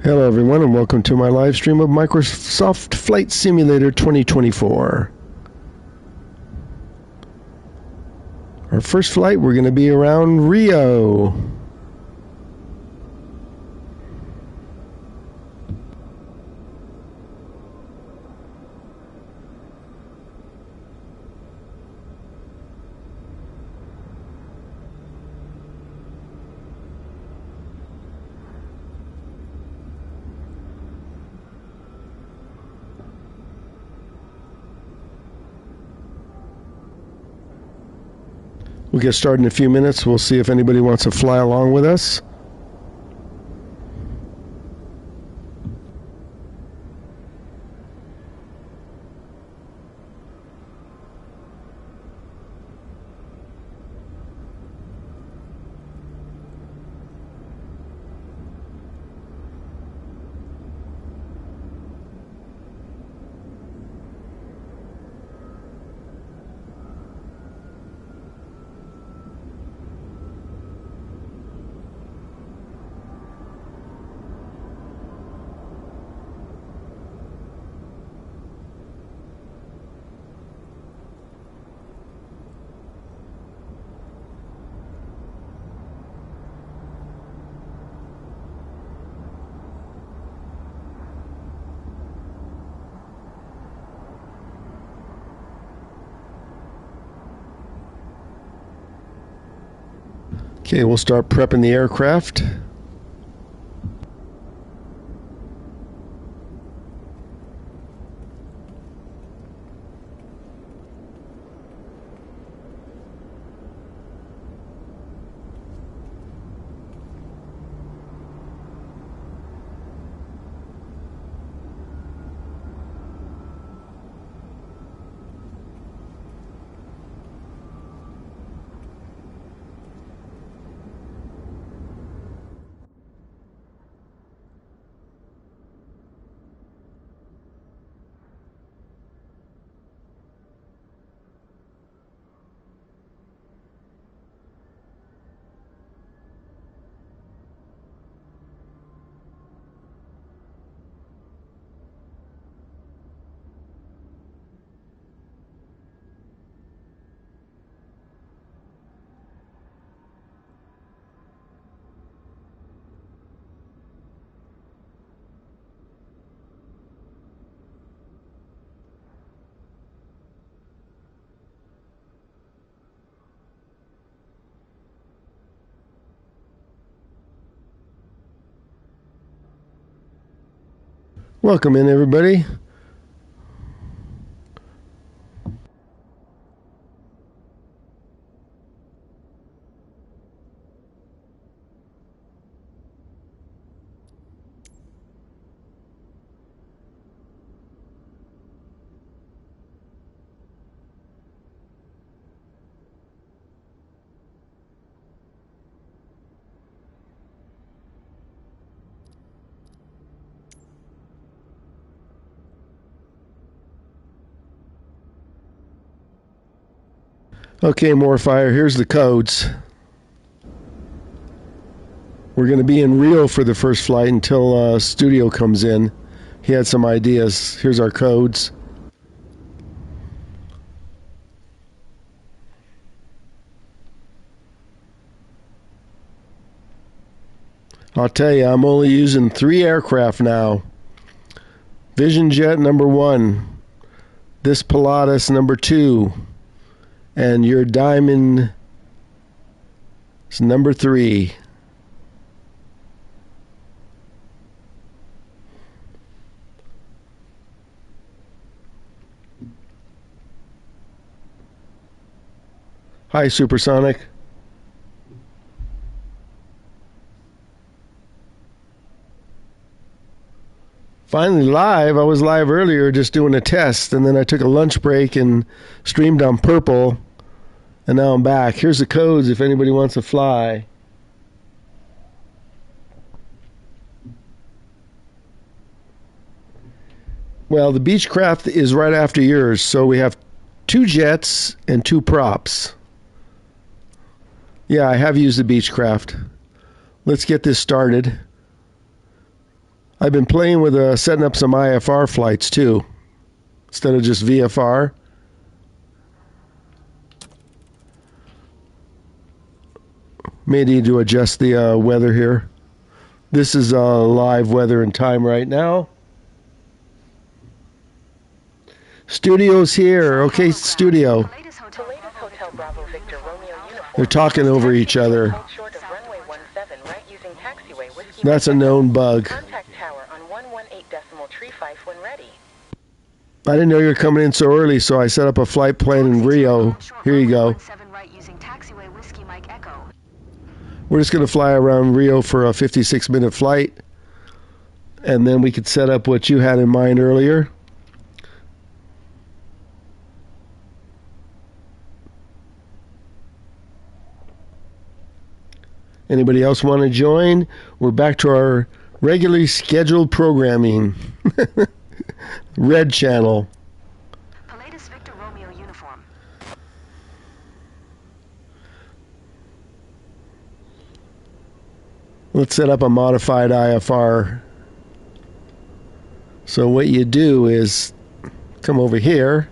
Hello everyone and welcome to my live stream of Microsoft Flight Simulator 2024. Our first flight, we're going to be around Rio. We'll get started in a few minutes. We'll see if anybody wants to fly along with us. Okay, we'll start prepping the aircraft. Welcome in, everybody. Okay, more fire. Here's the codes. We're going to be in Rio for the first flight until Studio comes in. He had some ideas. Here's our codes. I'll tell you, I'm only using 3 aircraft now. Vision Jet number 1. This Pilatus number 2. And your Diamond is number 3. Hi, Supersonic. Finally live. I was live earlier just doing a test, and then I took a lunch break and streamed on Purple, and now I'm back. Here's the codes if anybody wants to fly. Well, the Beechcraft is right after yours, so we have 2 jets and 2 props. Yeah, I have used the Beechcraft. Let's get this started. I've been playing with setting up some IFR flights too, instead of just VFR. May need to adjust the weather here. This is live weather and time right now. Studio's here. Okay, studio. They're talking over each other. That's a known bug. I didn't know you were coming in so early, so I set up a flight plan in Rio. Here you go. We're just going to fly around Rio for a 56-minute flight, and then we could set up what you had in mind earlier. Anybody else want to join? We're back to our regularly scheduled programming. Red channel. Pilatus Victor Romeo uniform. Let's set up a modified IFR. So what you do is come over here.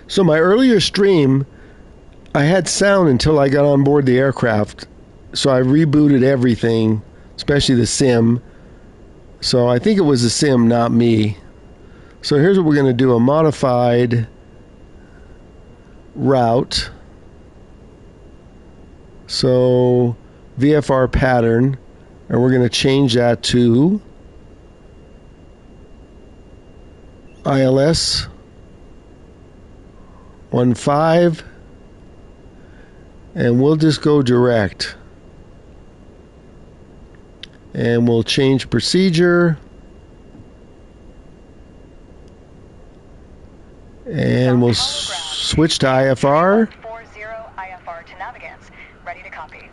So my earlier stream, I had sound until I got on board the aircraft. So I rebooted everything, especially the sim. So I think it was the sim, not me. So here's what we're going to do, a modified route. So VFR pattern, and we're going to change that to ILS 15, and we'll just go direct. And we'll change procedure. And we'll switch to IFR. IFR to Navigance. Ready to copy.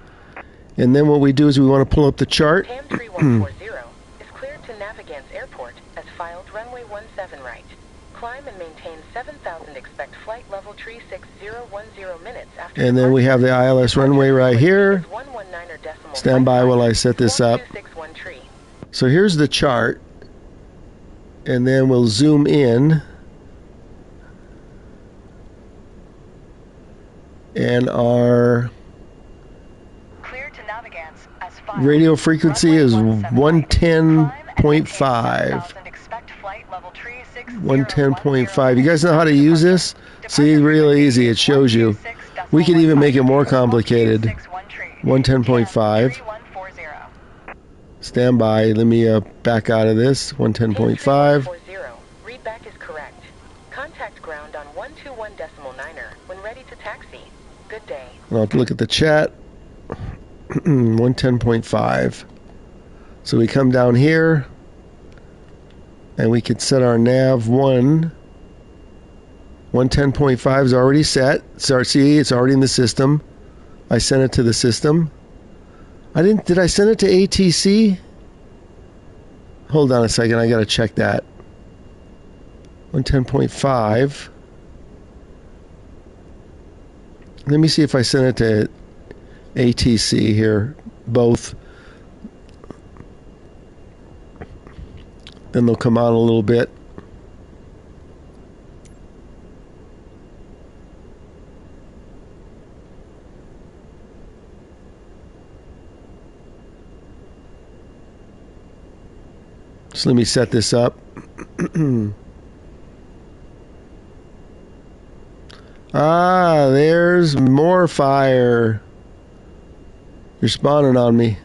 And then what we do is we want to pull up the chart. PAM 3140 is cleared to Navigance Airport as filed runway 17 right. Climb and maintain 7,000, expect flight level 36010 minutes after. And then we have the ILS runway right here. Stand by while I set this up. So here's the chart. And then we'll zoom in. And our radio frequency is 110.5. 110.5. You guys know how to use this? See, really easy. It shows you. We could even make it more complicated. 110.5. Stand by. Let me back out of this. 110.5. Readback is correct. Contact ground on 121.9er when ready to taxi. Good day. I'll look at the chat. 110.5. So we come down here. And we could set our nav 1. 110.5 is already set. So see, it's already in the system. I sent it to the system. Did I send it to ATC? Hold on a second, I gotta check that. 110.5. Let me see if I sent it to ATC here. Both. Then they'll come on a little bit. So let me set this up. There's more fire. You're spawning on me.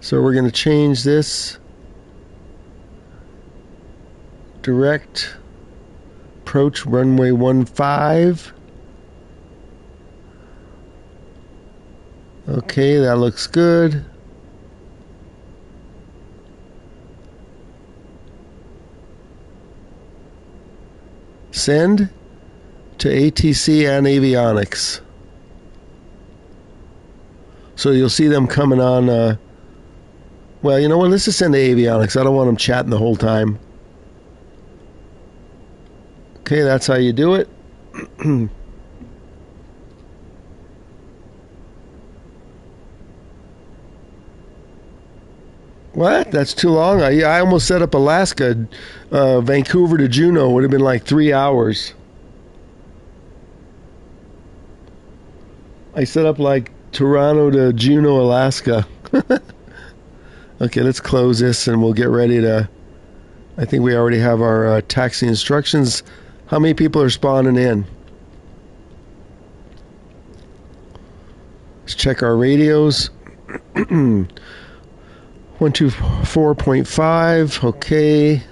So we're going to change this. Direct approach runway 15. Okay, that looks good. Send to ATC and avionics. So you'll see them coming on. Well, you know what? Let's just send to avionics. I don't want them chatting the whole time. Okay, that's how you do it. What? That's too long? I almost set up Alaska. Vancouver to Juneau would have been like 3 hours. I set up like Toronto to Juneau, Alaska. Okay, let's close this and we'll get ready to... I think we already have our taxi instructions. How many people are spawning in? Let's check our radios. 124.5. Okay.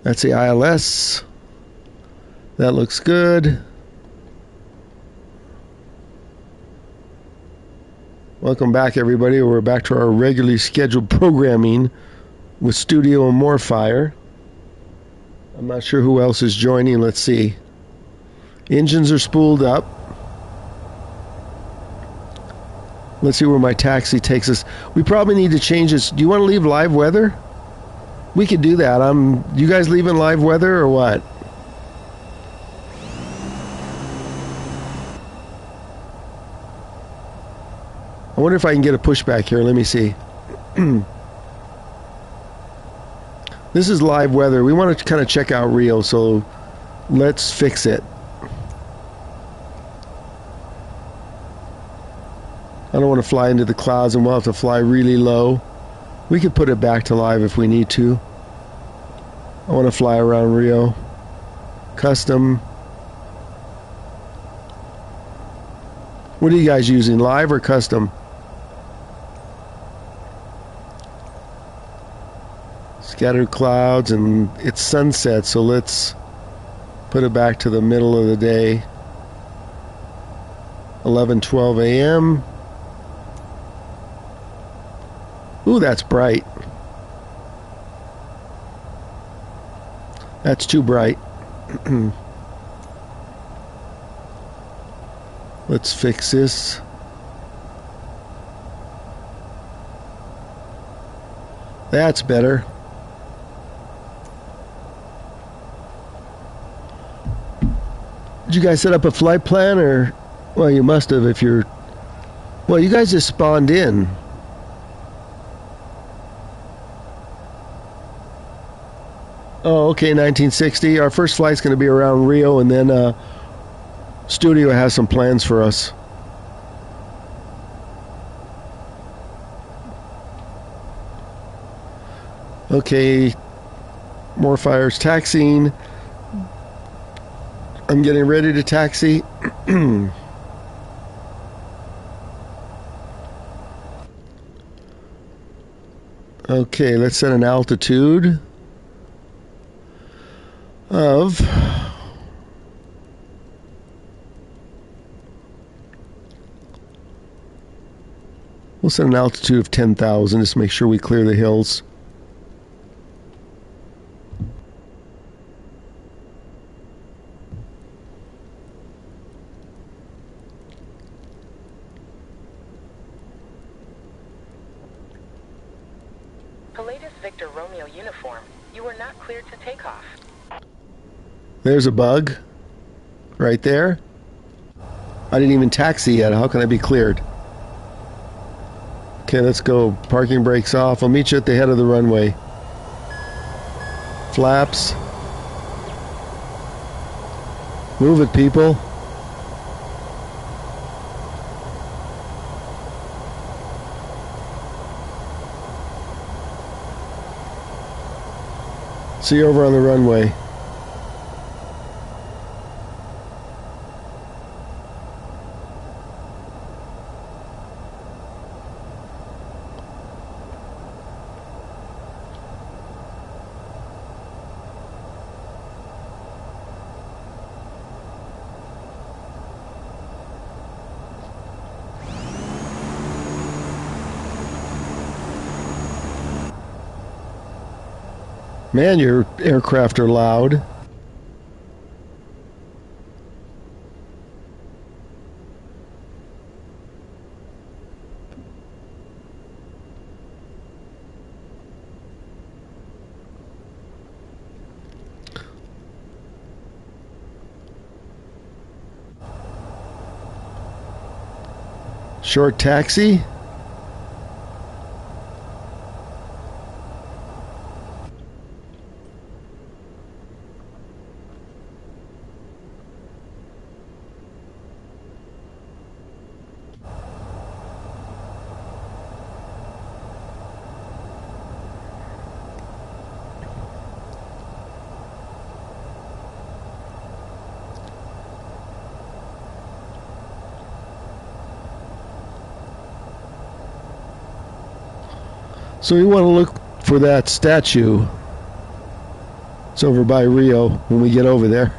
That's the ILS. That looks good. Welcome back, everybody. We're back to our regularly scheduled programming with Studio and Morfire. I'm not sure who else is joining. Let's see. Engines are spooled up. Let's see where my taxi takes us. We probably need to change this. Do you want to leave live weather? We could do that. You guys leaving live weather or what? I wonder if I can get a pushback here. Let me see. This is live weather. We want to kind of check out Rio, so let's fix it. I don't want to fly into the clouds and we'll have to fly really low. We could put it back to live if we need to. I want to fly around Rio. Custom. What are you guys using, live or custom? Scattered clouds, and it's sunset, so let's put it back to the middle of the day. 11:12 a.m. Ooh, that's bright. That's too bright. Let's fix this. That's better. Did you guys set up a flight plan, or... Well, you must have if you're... Well, you guys just spawned in. Oh, okay, 1960. Our first flight's going to be around Rio, and then Studio has some plans for us. Okay, Morfire's taxiing. I'm getting ready to taxi. Okay, let's set an altitude of... We'll set an altitude of 10,000. Just make sure we clear the hills. Pilatus Victor Romeo uniform. You are not cleared to take off. There's a bug. Right there. I didn't even taxi yet. How can I be cleared? Okay, let's go. Parking brakes off. I'll meet you at the head of the runway. Flaps. Move it, people. See you over on the runway. Man, your aircraft are loud. Short taxi. So we want to look for that statue. It's over by Rio when we get over there.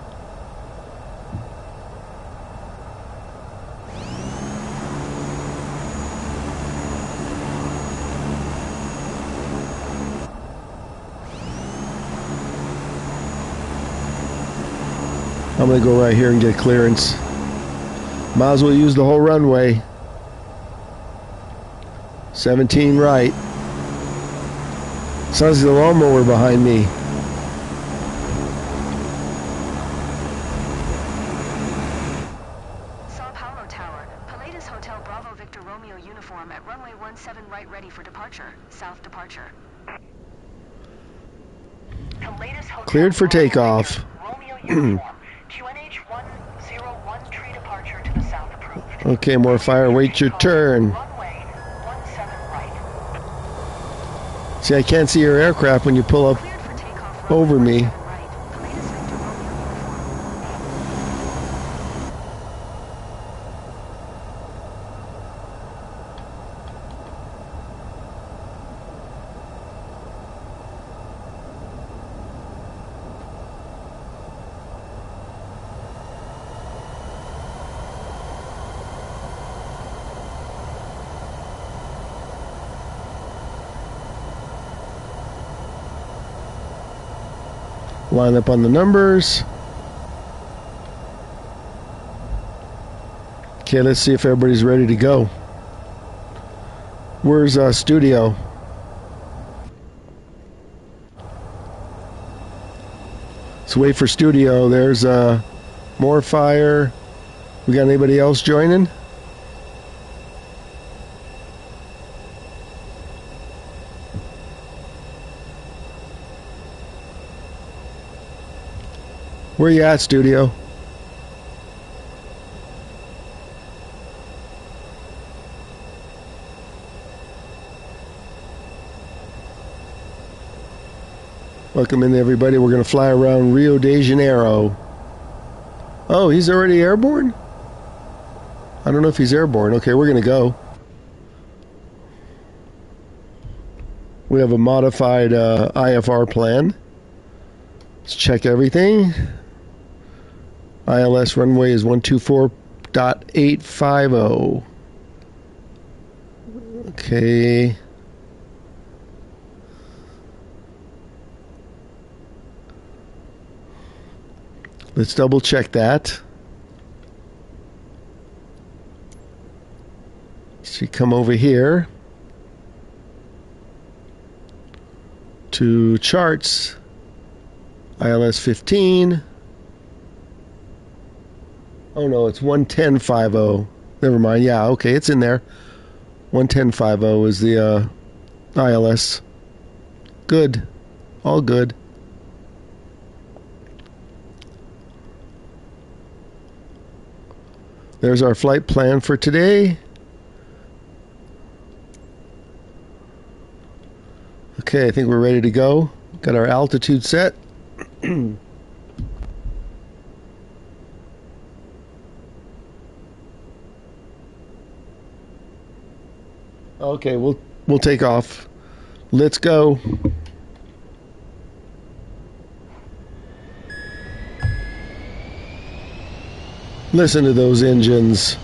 I'm going to go right here and get clearance. Might as well use the whole runway. 17 right. Sounds like the lawnmower behind me. Sao Paulo Tower. Palladius Hotel Bravo Victor Romeo uniform at runway 17 right ready for departure. South departure. Palladius Hotel Cleared for Bravo takeoff. Victor Romeo uniform. QNH 101 tree departure to the south approved. Okay, more fire. Wait your turn. Runway 17 right. See, I can't see your aircraft when you pull up Cleared for takeoff. over me. Right. Palladius Victor Romeo uniform. Line up on the numbers. Okay, let's see if everybody's ready to go. Where's studio? Let's wait for studio. There's more fire. We got anybody else joining? Where you at, studio? Welcome in, everybody. We're going to fly around Rio de Janeiro. Oh, he's already airborne? I don't know if he's airborne. Okay, we're going to go. We have a modified IFR plan. Let's check everything. ILS runway is 124.850. Okay. Let's double check that. So you come over here to charts, ILS 15. Oh no, it's 110.50. Never mind. Yeah, okay, it's in there. 110.50 is the ILS. Good. All good. There's our flight plan for today. Okay, I think we're ready to go. Got our altitude set. Okay, we'll take off. Let's go. Listen to those engines.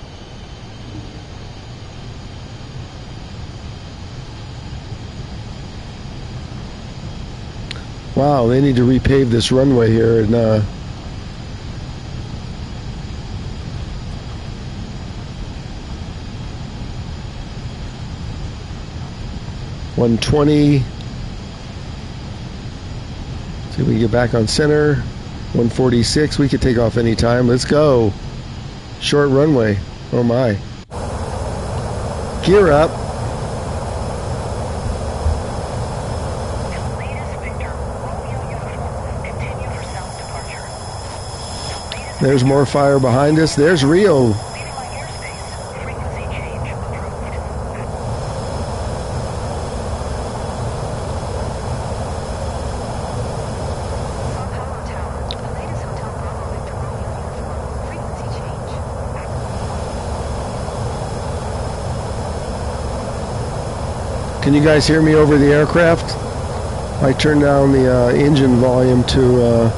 Wow, they need to repave this runway here and 120. See if we can get back on center. 146. We could take off any time. Let's go. Short runway. Oh my. Gear up. There's more fire behind us. There's Rio. Can you guys hear me over the aircraft? I turned down the engine volume to,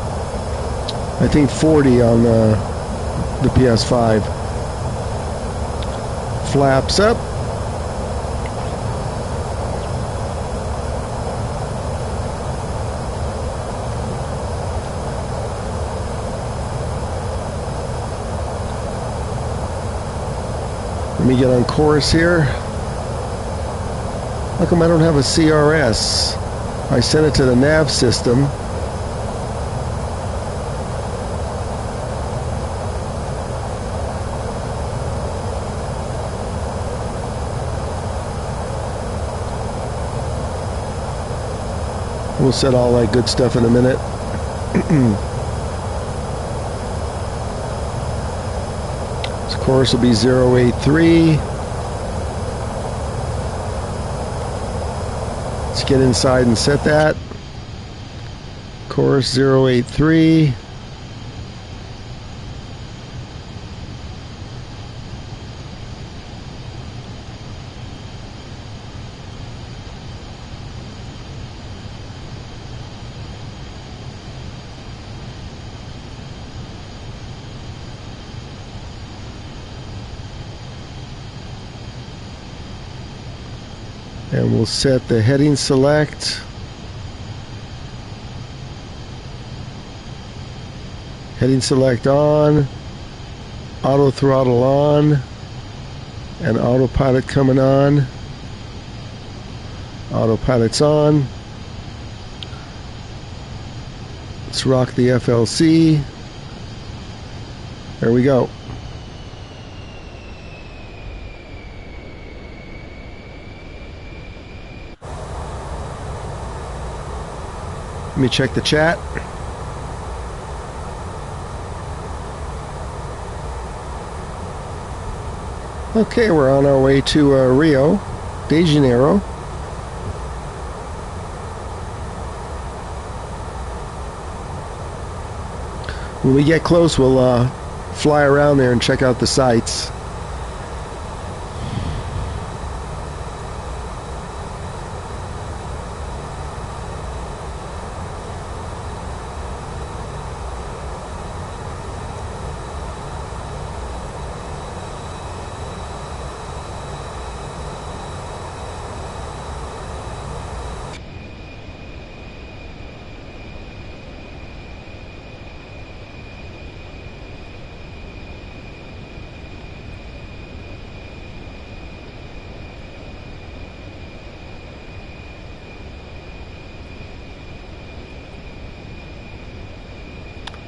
I think, 40 on the PS5. Flaps up. Let me get on course here. How come I don't have a CRS? I sent it to the nav system. We'll set all that good stuff in a minute. This course will be 083. Let's get inside and set that. Course 083. And we'll set the heading select. Heading select on. Auto throttle on. And autopilot coming on. Autopilot's on. Let's rock the FLC. There we go. Let me check the chat. Okay, we're on our way to Rio de Janeiro. When we get close, we'll fly around there and check out the sights.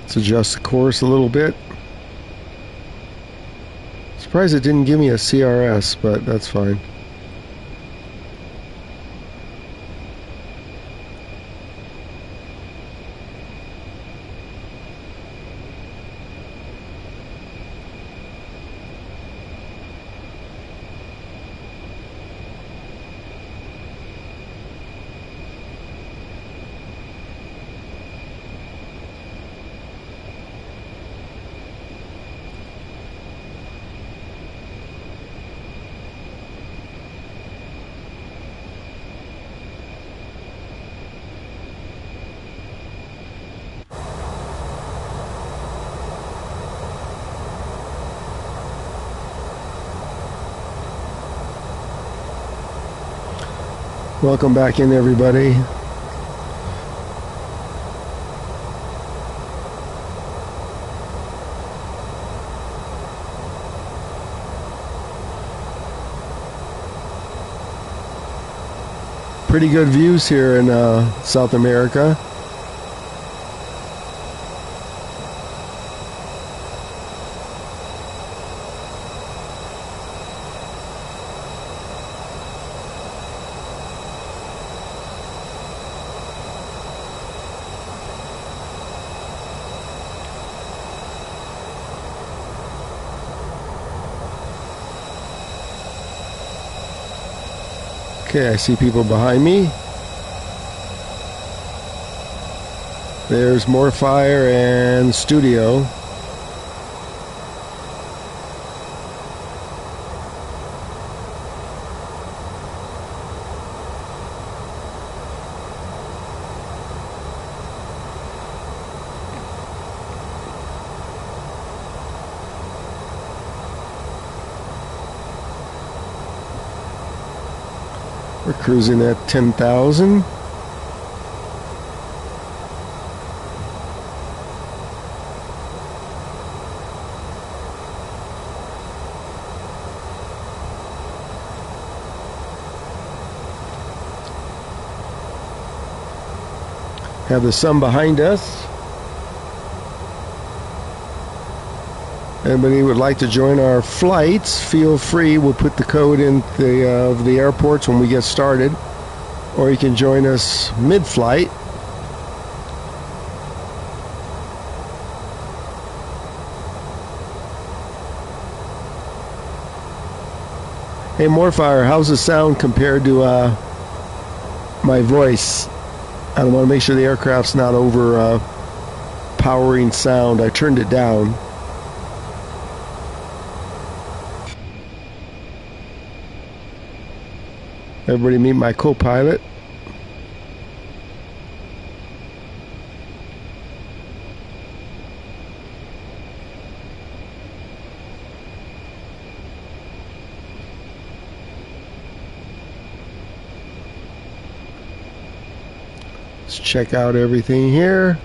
Let's adjust the course a little bit. Surprised it didn't give me a CRS, but that's fine. Welcome back in, everybody. Pretty good views here in South America. Okay, I see people behind me. There's more fire and studio. We're cruising at 10,000. Have the sun behind us. Anybody would like to join our flights, feel free. We'll put the code in the airports when we get started. Or you can join us mid-flight. Hey, Morfire, how's the sound compared to my voice? I want to make sure the aircraft's not powering sound. I turned it down. Everybody meet my co-pilot. Let's check out everything here.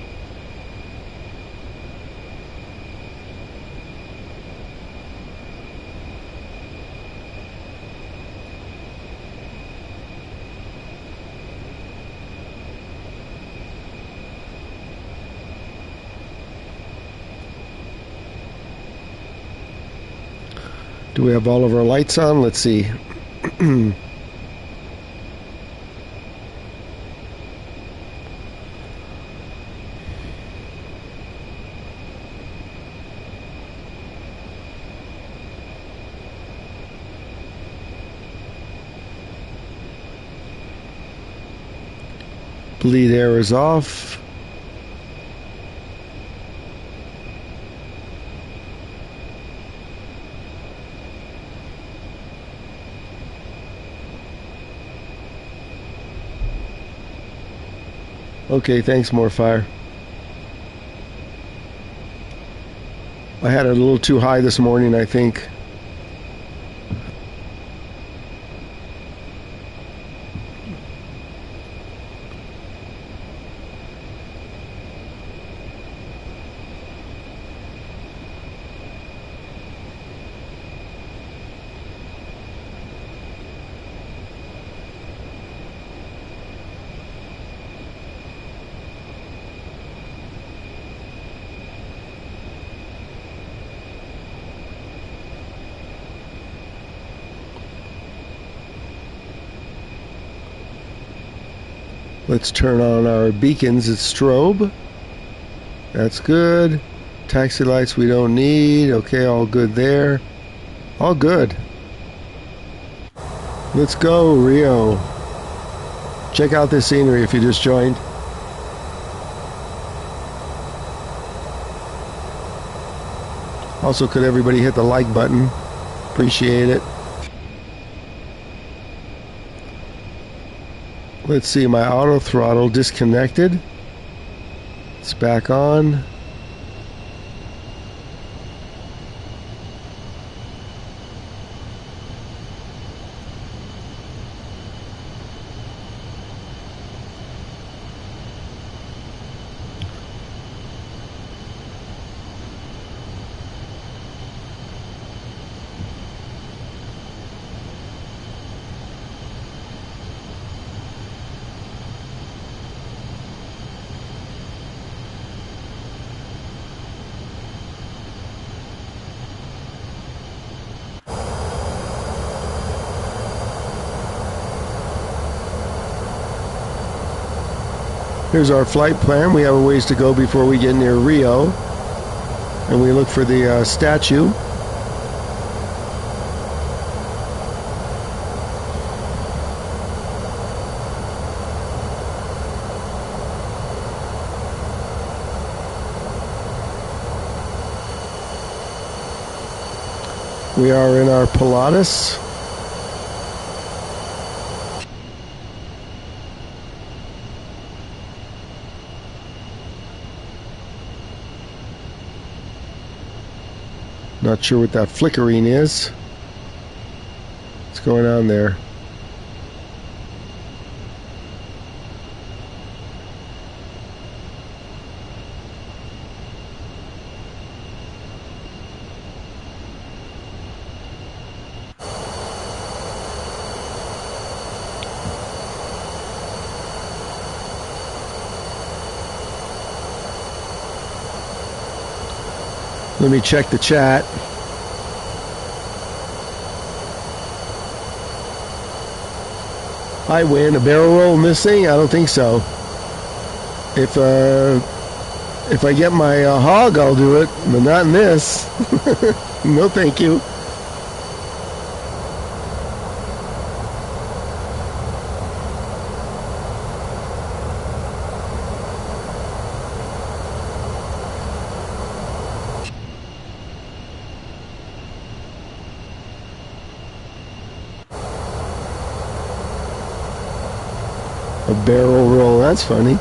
Do we have all of our lights on? Let's see. Bleed air is off. Okay, thanks, Morfire. I had it a little too high this morning, I think. Let's turn on our beacons. It's strobe. That's good. Taxi lights we don't need. Okay, all good there. All good. Let's go, Rio. Check out this scenery if you just joined. Also, could everybody hit the like button? Appreciate it. Let's see, my auto throttle disconnected. It's back on. Here's our flight plan. We have a ways to go before we get near Rio. And we look for the statue. We are in our Pilatus. Not sure what that flickering is. What's going on there? Let me check the chat. I win a barrel roll in this thing? I don't think so. If I get my hog, I'll do it, but not in this. No, thank you. A barrel roll, that's funny.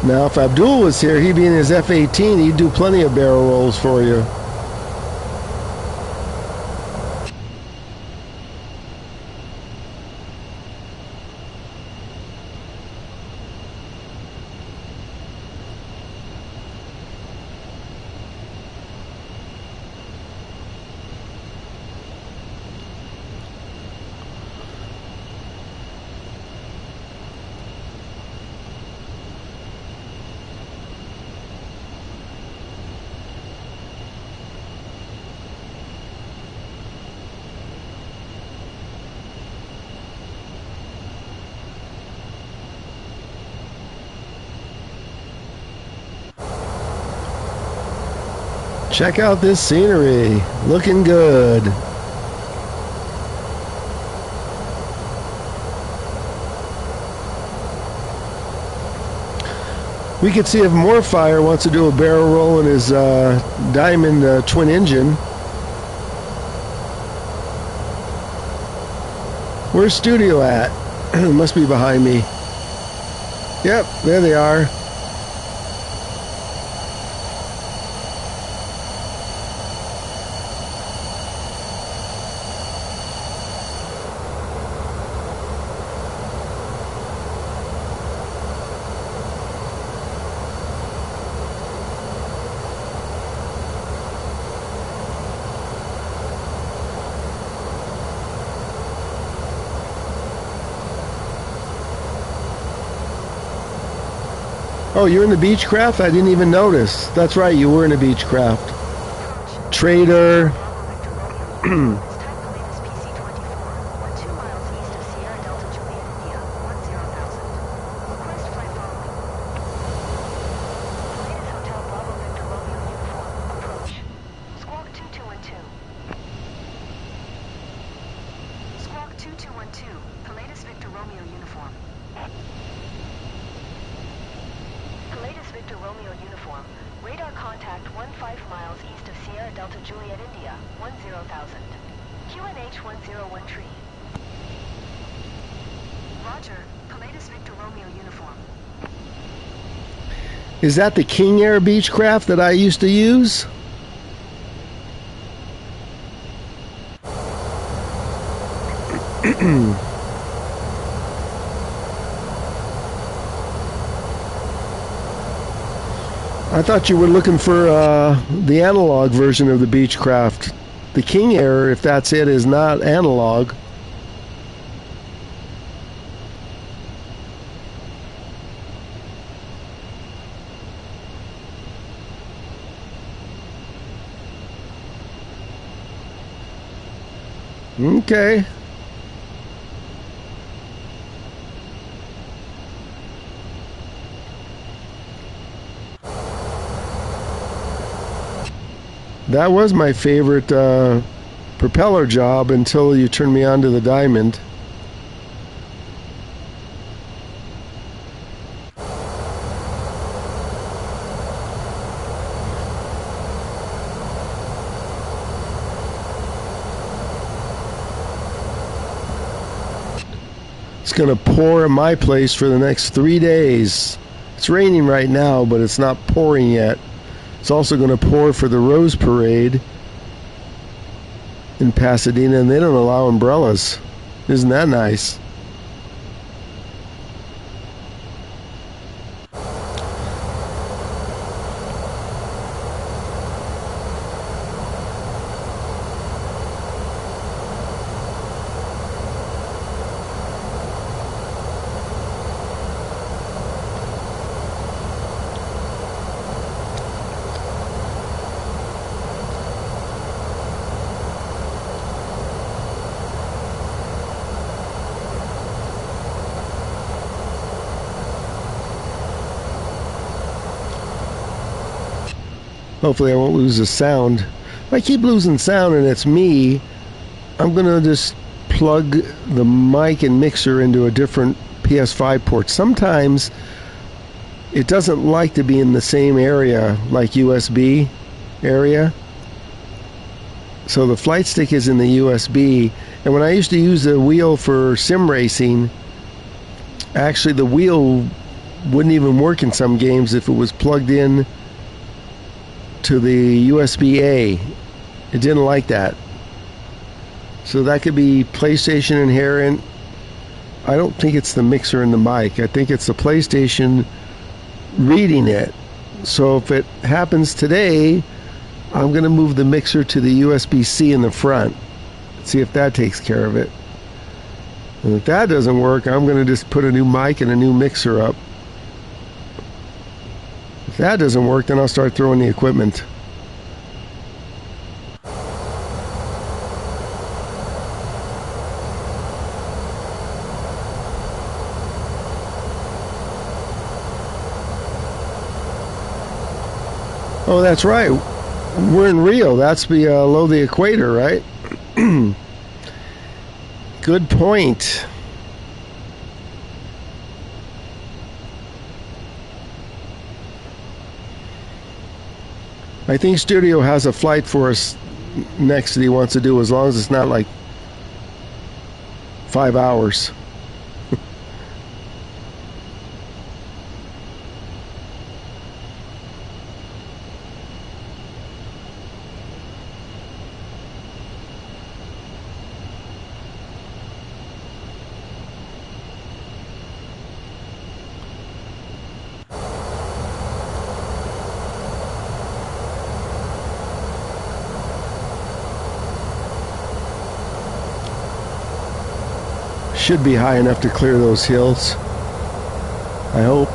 Now, if Abdul was here, he'd be in his F-18. He'd do plenty of barrel rolls for you. Check out this scenery. Looking good. We could see if Morfire wants to do a barrel roll in his Diamond twin engine. Where's Studio at? Must be behind me. Yep, there they are. Oh, you're in the Beechcraft? I didn't even notice. That's right, you were in the Beechcraft. Trader. Is that the King Air Beechcraft that I used to use? I thought you were looking for the analog version of the Beechcraft. The King Air, if that's it, is not analog. Okay. That was my favorite propeller job until you turned me on to the Diamond. It's going to pour in my place for the next 3 days. It's raining right now, but it's not pouring yet. It's also going to pour for the Rose Parade in Pasadena, and they don't allow umbrellas. Isn't that nice? Hopefully I won't lose the sound. If I keep losing sound and it's me, I'm going to just plug the mic and mixer into a different PS5 port. Sometimes it doesn't like to be in the same area, like USB area. So the flight stick is in the USB. And when I used to use the wheel for sim racing, actually the wheel wouldn't even work in some games if it was plugged in to the USB-A. It didn't like that. So that could be PlayStation inherent. I don't think it's the mixer and the mic. I think it's the PlayStation reading it. So if it happens today, I'm going to move the mixer to the USB-C in the front. See if that takes care of it. And if that doesn't work, I'm going to just put a new mic and a new mixer up. If that doesn't work, then I'll start throwing the equipment. Oh, that's right. We're in Rio. That's below the equator, right? Good point. I think Studio has a flight for us next that he wants to do, as long as it's not like 5 hours. Should be high enough to clear those hills, I hope.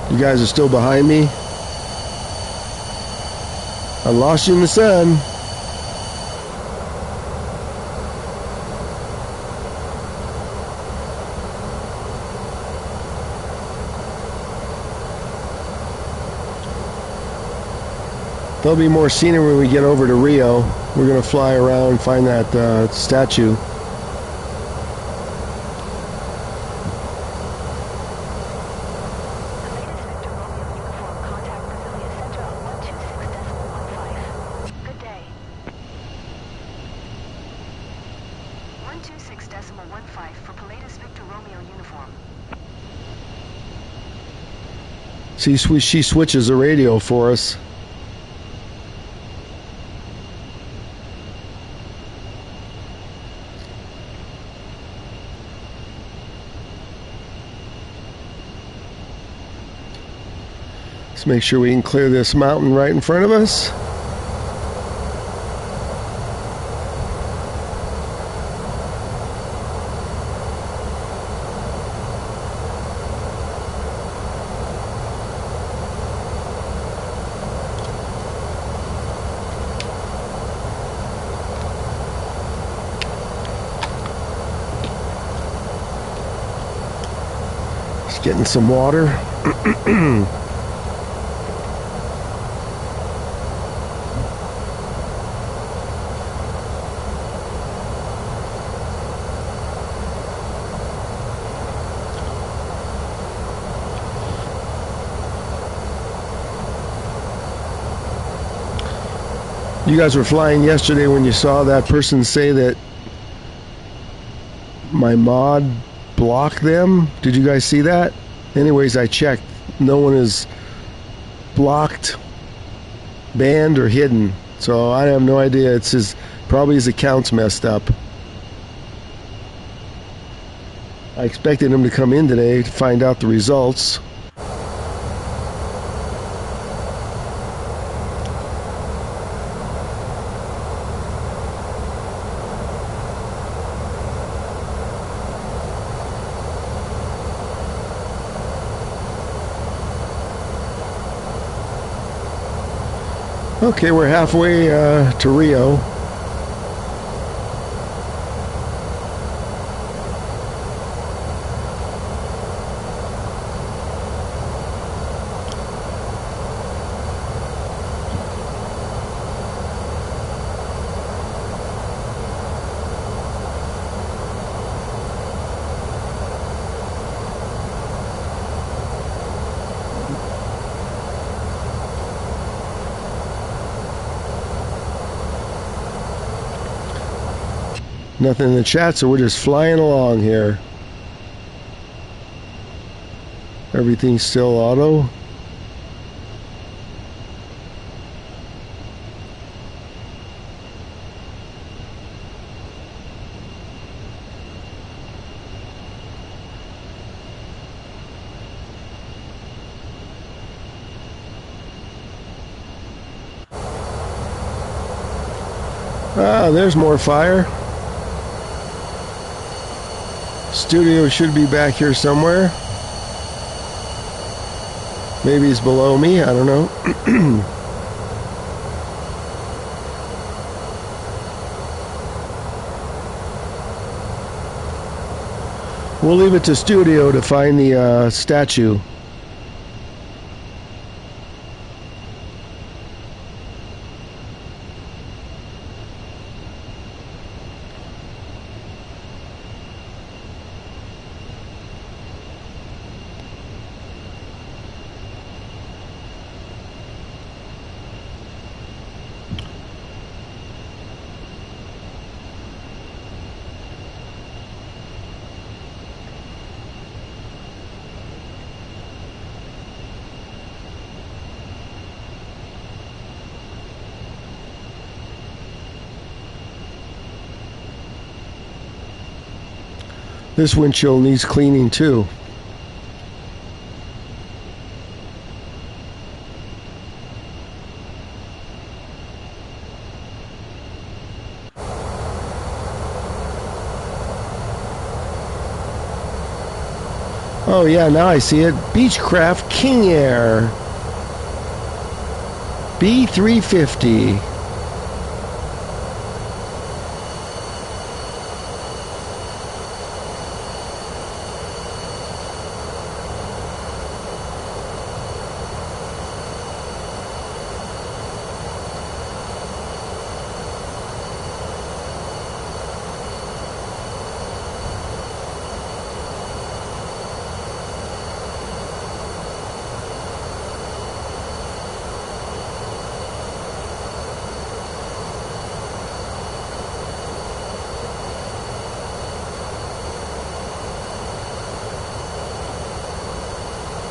You guys are still behind me? I lost you in the sun. There'll be more scenery when we get over to Rio. We're going to fly around and find that statue. Good day. 126.15 for Pilatus Victor Romeo uniform. See, she switches the radio for us. Let's make sure we can clear this mountain right in front of us. Just getting some water. You guys were flying yesterday when you saw that person say that my mod blocked them. Did you guys see that? Anyways, I checked. No one is blocked, banned, or hidden. So I have no idea. It's probably his account's messed up. I expected him to come in today to find out the results. Okay, we're halfway to Rio. Nothing in the chat, so we're just flying along here. Everything's still auto. Ah, there's more fire. Studio should be back here somewhere. Maybe it's below me, I don't know. We'll leave it to Studio to find the statue. This windshield needs cleaning too. Oh yeah, now I see it. Beechcraft King Air B350.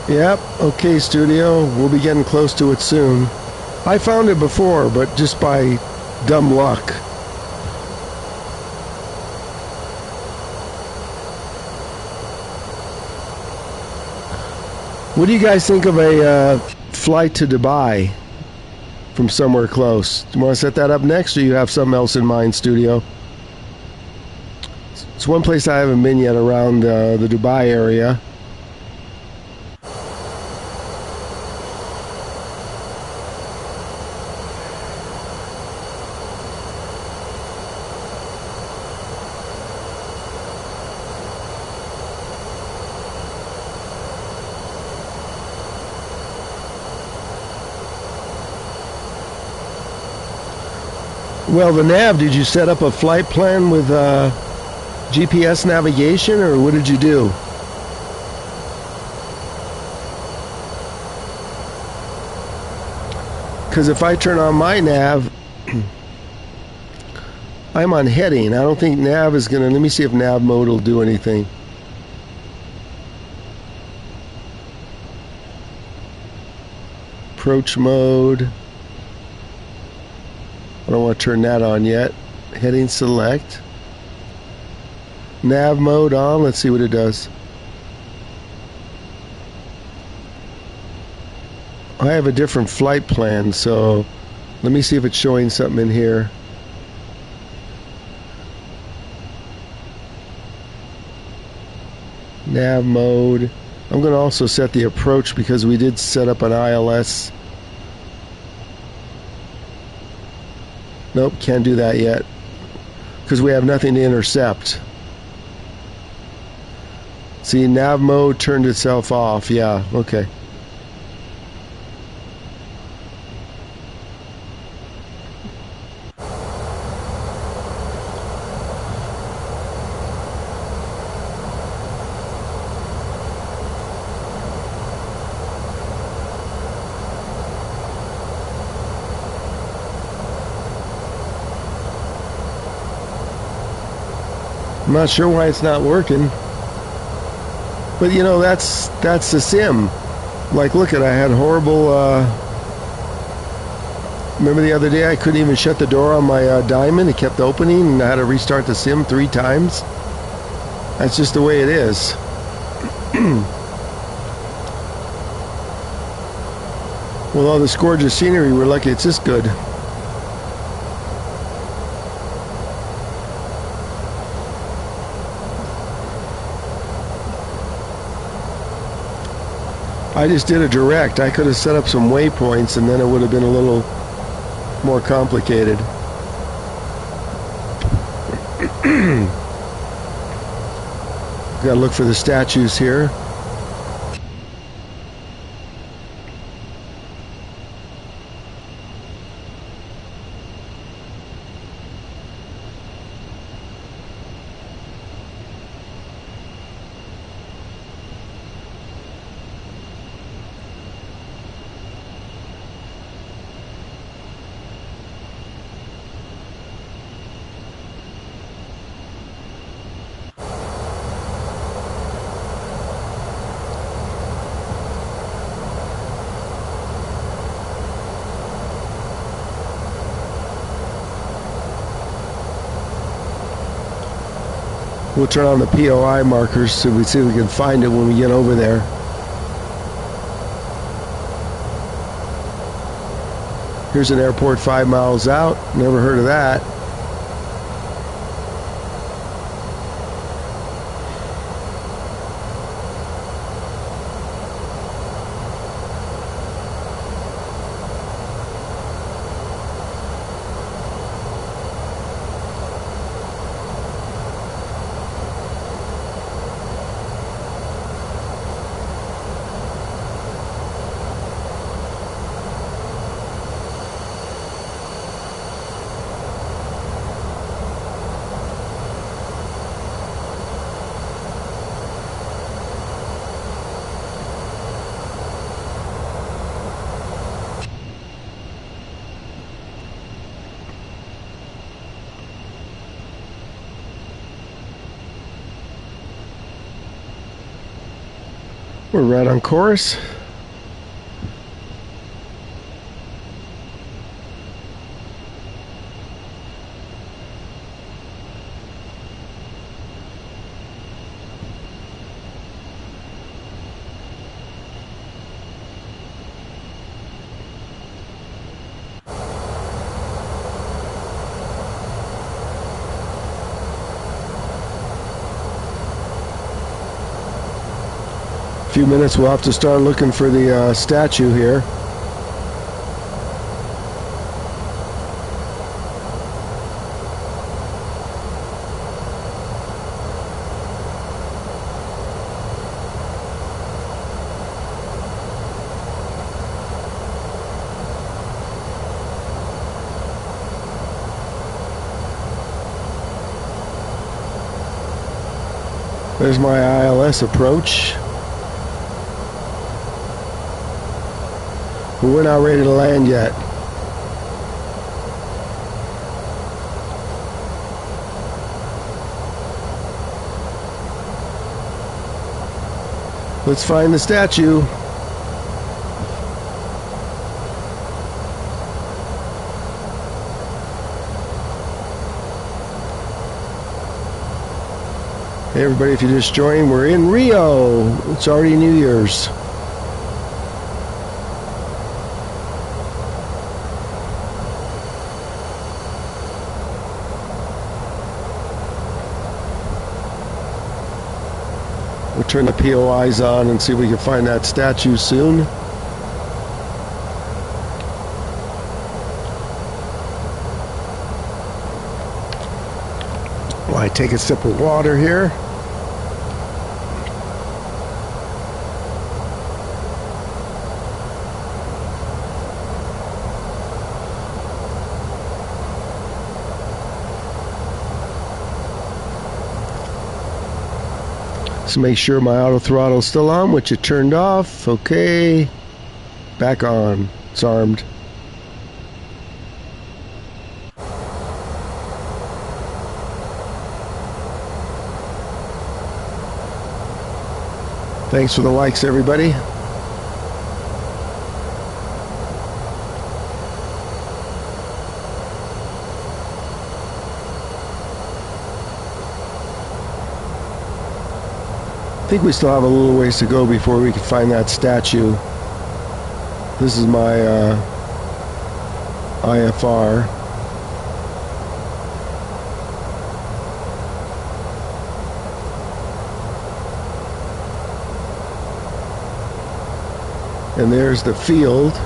Yep, okay, Studio. We'll be getting close to it soon. I found it before, but just by dumb luck. What do you guys think of a flight to Dubai from somewhere close? Do you want to set that up next, or you have something else in mind, Studio? It's one place I haven't been yet around the Dubai area. Well, the nav, did you set up a flight plan with GPS navigation, or what did you do? Because if I turn on my nav, I'm on heading. I don't think nav is gonna. Let me see if nav mode will do anything. Approach mode. I don't want to turn that on yet. Heading select. Nav mode on. Let's see what it does. I have a different flight plan, so let me see if it's showing something in here. Nav mode. I'm going to also set the approach because we did set up an ILS. Nope, can't do that yet because we have nothing to intercept. See, nav mode turned itself off. Yeah, okay. I'm not sure why it's not working. But you know, that's the sim. Like, look at, I had horrible, remember the other day I couldn't even shut the door on my Diamond. It kept opening and I had to restart the sim 3 times. That's just the way it is. With all this gorgeous scenery, we're lucky it's this good. I just did a direct. I could have set up some waypoints and then it would have been a little more complicated. Gotta look for the statues here. We'll turn on the POI markers so we see if we can find it when we get over there. Here's an airport 5 miles out. Never heard of that. We're right on course. Few minutes we'll have to start looking for the statue here. There's my ILS approach. But we're not ready to land yet. Let's find the statue. Hey everybody, if you just joined, we're in Rio. It's already New Year's. We'll turn the POIs on and see if we can find that statue soon. While I take a sip of water here. Just make sure my auto throttle is still on, which it turned off. Okay. Back on. It's armed. Thanks for the likes, everybody. I think we still have a little ways to go before we can find that statue. This is my IFR. And there's the field.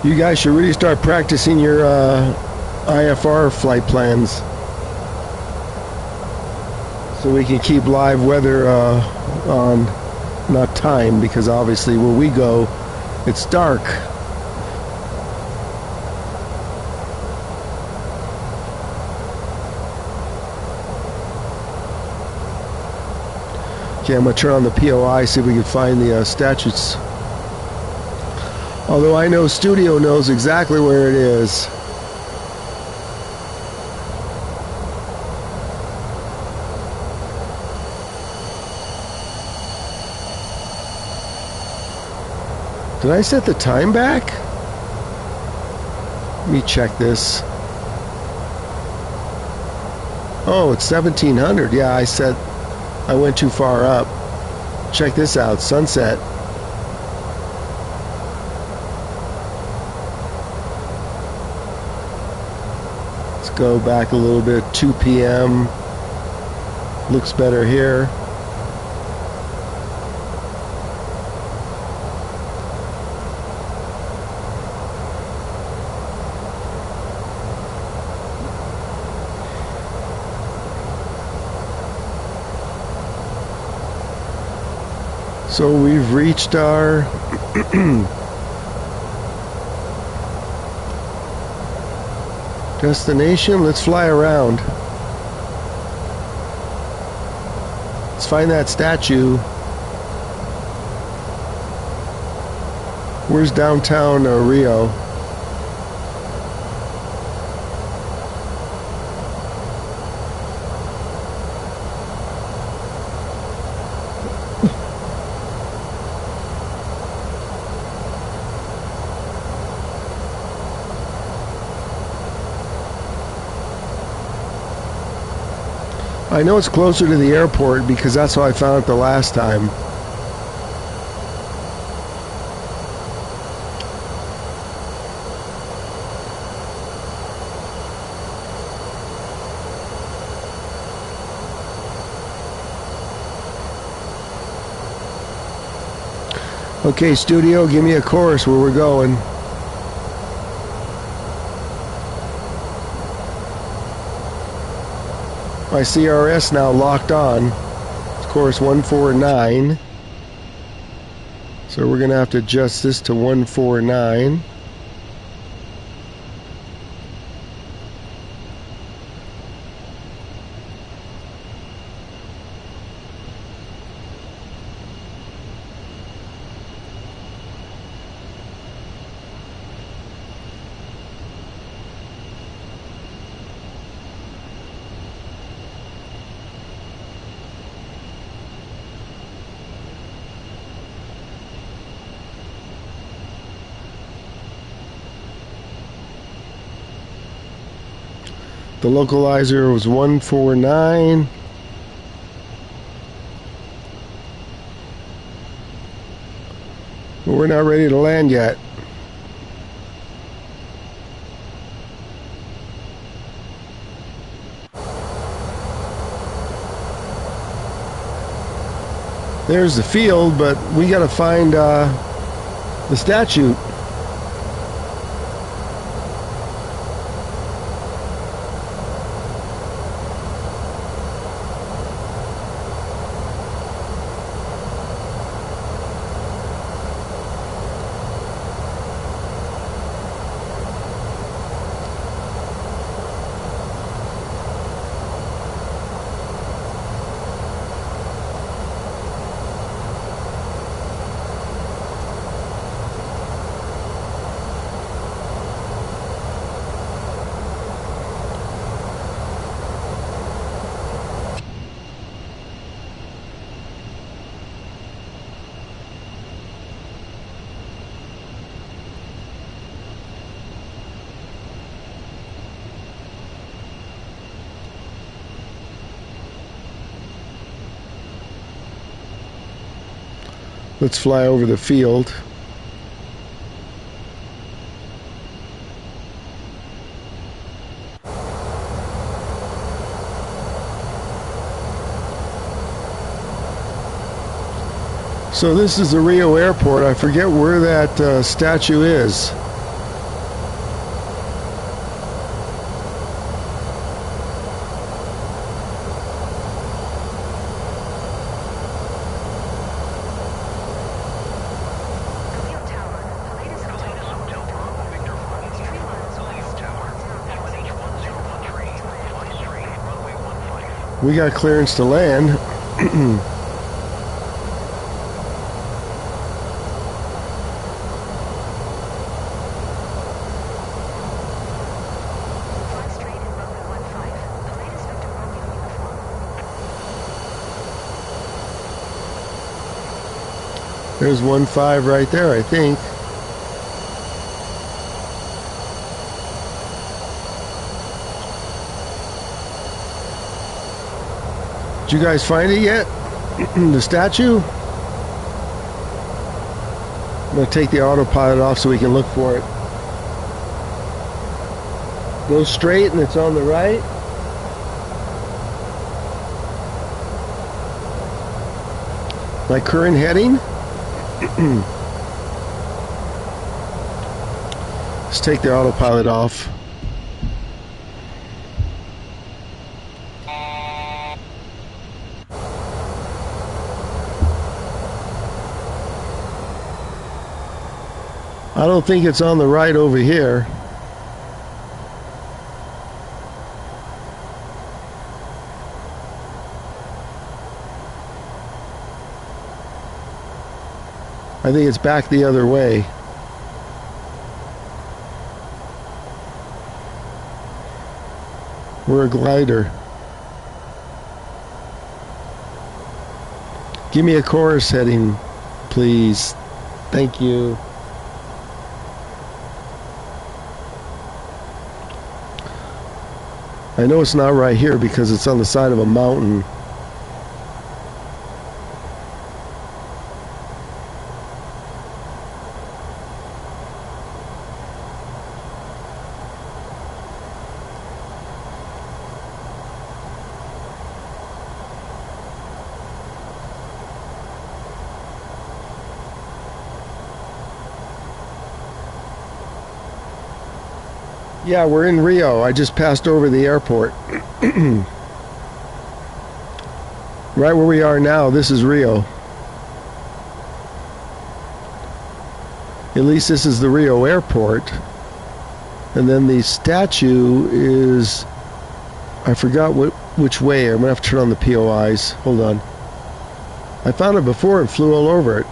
You guys should really start practicing your IFR flight plans so we can keep live weather on, not time, because obviously where we go, it's dark. Okay, I'm going to turn on the POI, see if we can find the statues. Although I know Studio knows exactly where it is. Did I set the time back? Let me check this. Oh, it's 1700. Yeah, I went too far up. Check this out, sunset. Go back a little bit, 2 p.m. Looks better here. So we've reached our destination. Let's fly around. Let's find that statue. Where's downtown Rio? I know it's closer to the airport because that's how I found it the last time. Okay, Studio, give me a course where we're going. My CRS now locked on. It's course 149. So So we're going to have to adjust this to 149. The localizer was 149. But we're not ready to land yet. There's the field, but we got to find the statue. Let's fly over the field. So this is the Rio airport. I forget where that statue is. We got clearance to land. There's 1-5 right there, I think. Did you guys find it yet? The statue? I'm going to take the autopilot off so we can look for it. Go straight and it's on the right. My current heading? Let's take the autopilot off. I don't think it's on the right over here. I think it's back the other way. We're a glider. Give me a course heading, please. Thank you. I know it's not right here because it's on the side of a mountain. Yeah, we're in Rio. I just passed over the airport. Right where we are now, this is Rio. At least this is the Rio airport. And then the statue is, I forgot which way. I'm going to have to turn on the POIs. Hold on. I found it before and flew all over it.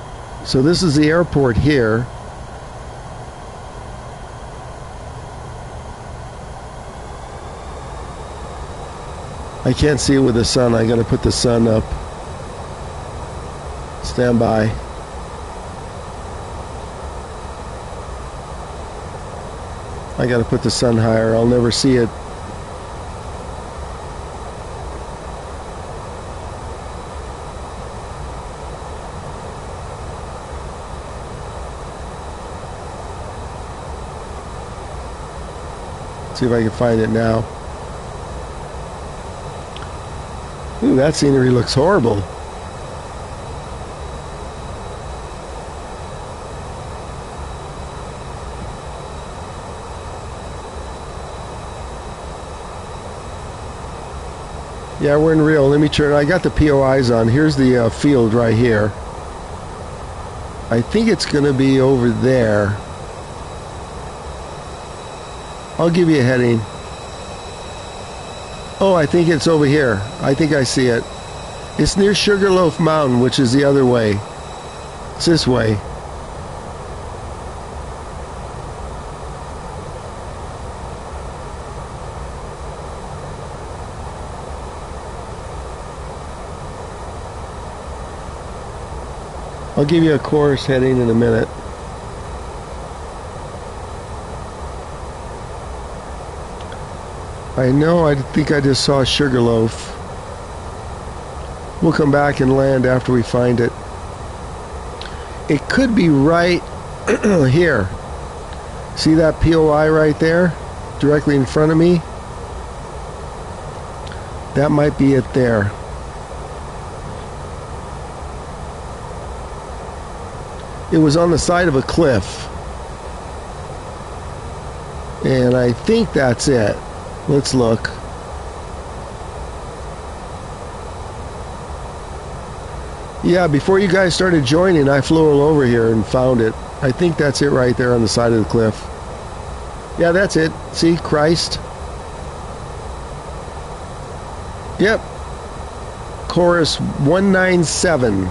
So this is the airport here. I can't see it with the sun. I got to put the sun up. Stand by. I got to put the sun higher. I'll never see it. See if I can find it now. Ooh, that scenery looks horrible. Yeah, we're in Rio. Let me turn. I got the POIs on. Here's the field right here. I think it's going to be over there. I'll give you a heading. Oh, I think it's over here. I think I see it. It's near Sugarloaf Mountain, which is the other way. It's this way. I'll give you a course heading in a minute. I know, I think I just saw Sugarloaf. We'll come back and land after we find it. It could be right here. See that POI right there? Directly in front of me? That might be it there. It was on the side of a cliff. And I think that's it. Let's look. Yeah, before you guys started joining, I flew all over here and found it. I think that's it right there on the side of the cliff. Yeah, that's it. See, Christ. Yep. Chorus 197.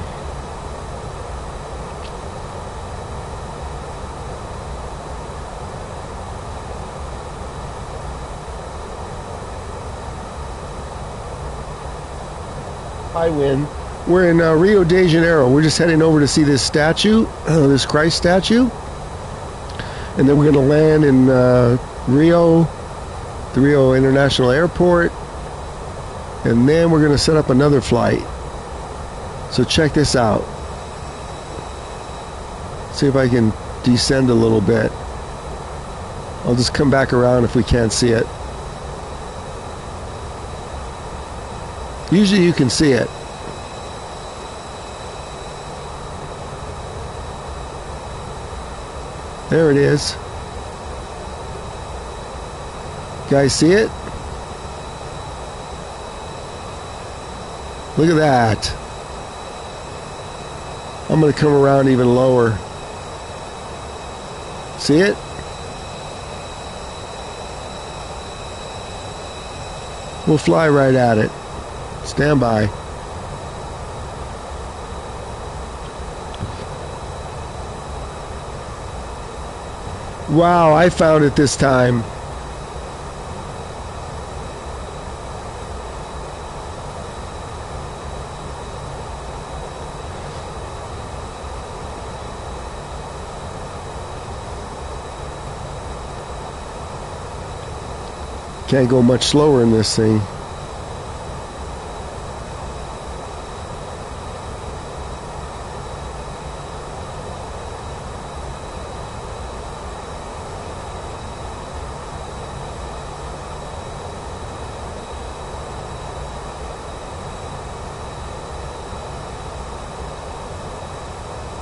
I win. We're in Rio de Janeiro. We're just heading over to see this statue, this Christ statue. And then we're going to land in Rio, the Rio International Airport. And then we're going to set up another flight. So check this out. See if I can descend a little bit. I'll just come back around if we can't see it. Usually you can see it. There it is. Guys, see it? Look at that. I'm going to come around even lower. See it? We'll fly right at it. Stand by. Wow, I found it this time. Can't go much slower in this thing.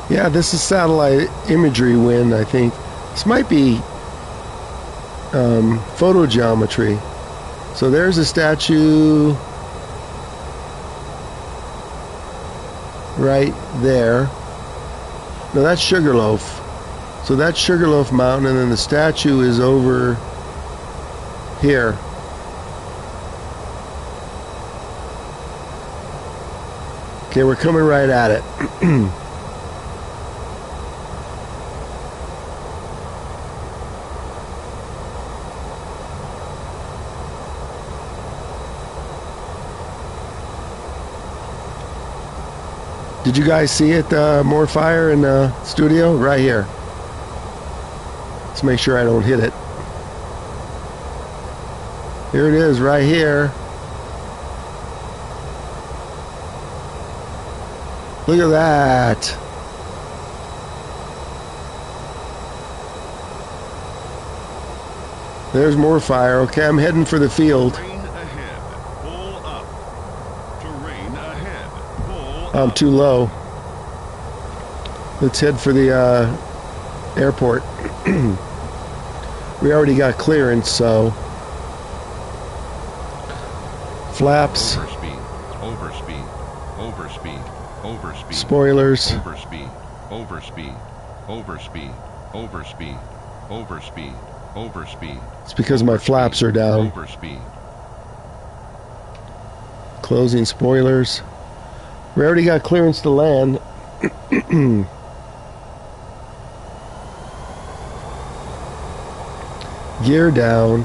Yeah, this is satellite imagery wind, I think. This might be photogeometry. So there's a statue right there. No, that's Sugarloaf. So that's Sugarloaf Mountain, and then the statue is over here. Okay, we're coming right at it. Did you guys see it? More fire in the studio? Right here. Let's make sure I don't hit it. Here it is, right here. Look at that. There's more fire. Okay, I'm heading for the field. Terrain ahead. Pull up. Terrain ahead. Pull I'm up. too low. Let's head for the airport. We already got clearance, so. Flaps. Overspeed. Overspeed. Overspeed. Overspeed. Spoilers. Overspeed. Overspeed. Overspeed. Overspeed. Overspeed. Overspeed. It's because my flaps are down. Overspeed. Closing spoilers. We already got clearance to land. Gear down.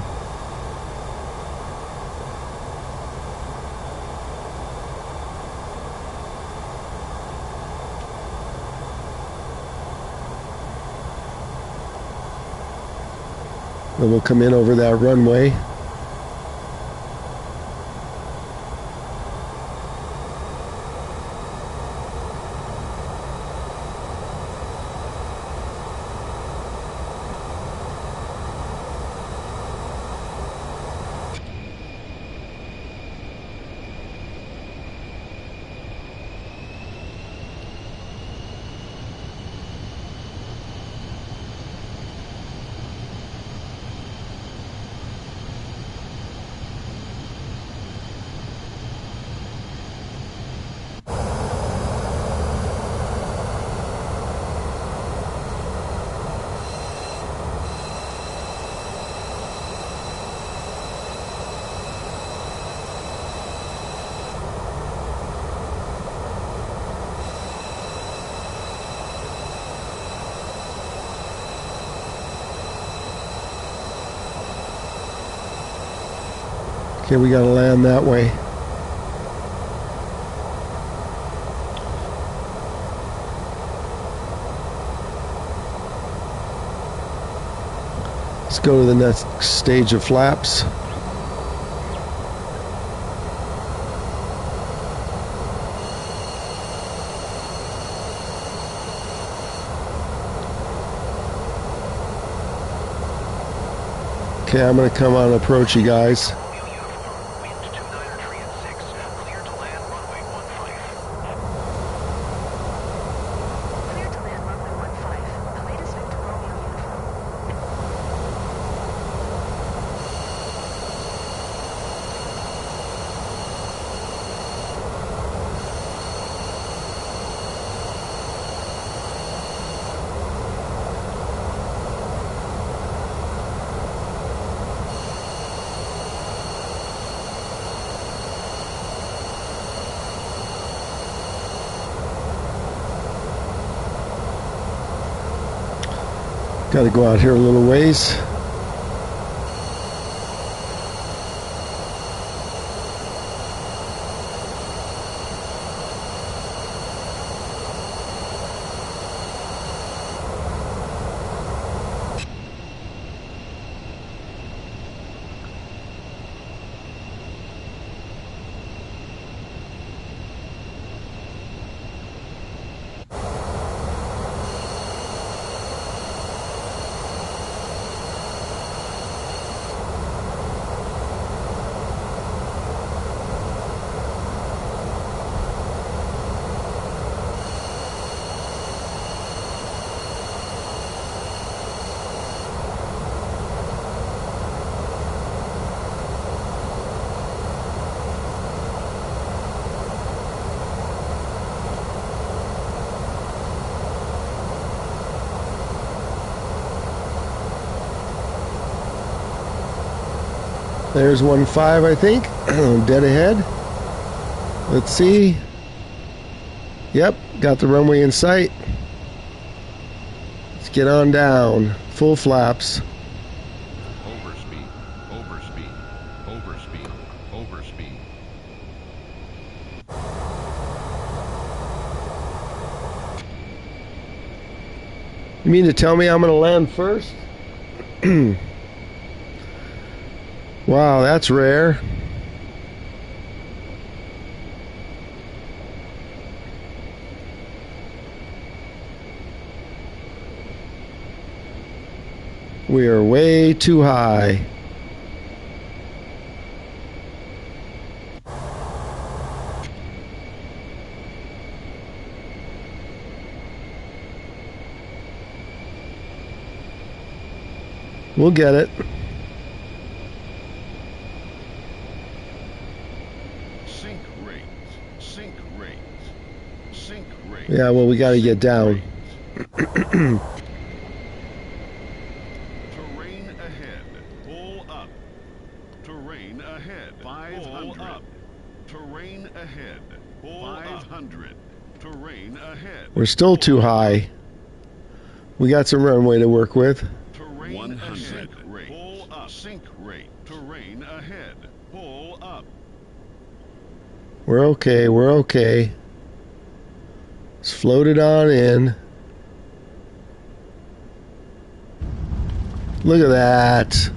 Then we'll come in over that runway. Okay, we gotta land that way. Let's go to the next stage of flaps. Okay, I'm gonna come on and approach you guys. Clear to land runway 15. Pilatus Victor Romeo uniform. Got to go out here a little ways. There's 1-5, I think. Dead ahead. Let's see. Yep, got the runway in sight. Let's get on down. Full flaps. Overspeed. Overspeed. Overspeed. Overspeed. You mean to tell me I'm going to land first? Wow, that's rare. We are way too high. We'll get it. Sink rates. Sink rates. Sink rates. Yeah, well, we got to get down. Terrain ahead. Pull up. Terrain ahead. 500. Pull up. Terrain ahead. Pull 500. Terrain ahead. We're still too high. We got some runway to work with. Terrain 100. Sink rate. Pull up. Sink rate. Terrain ahead. Pull up. We're okay. We're okay. Let's float it on in. Look at that.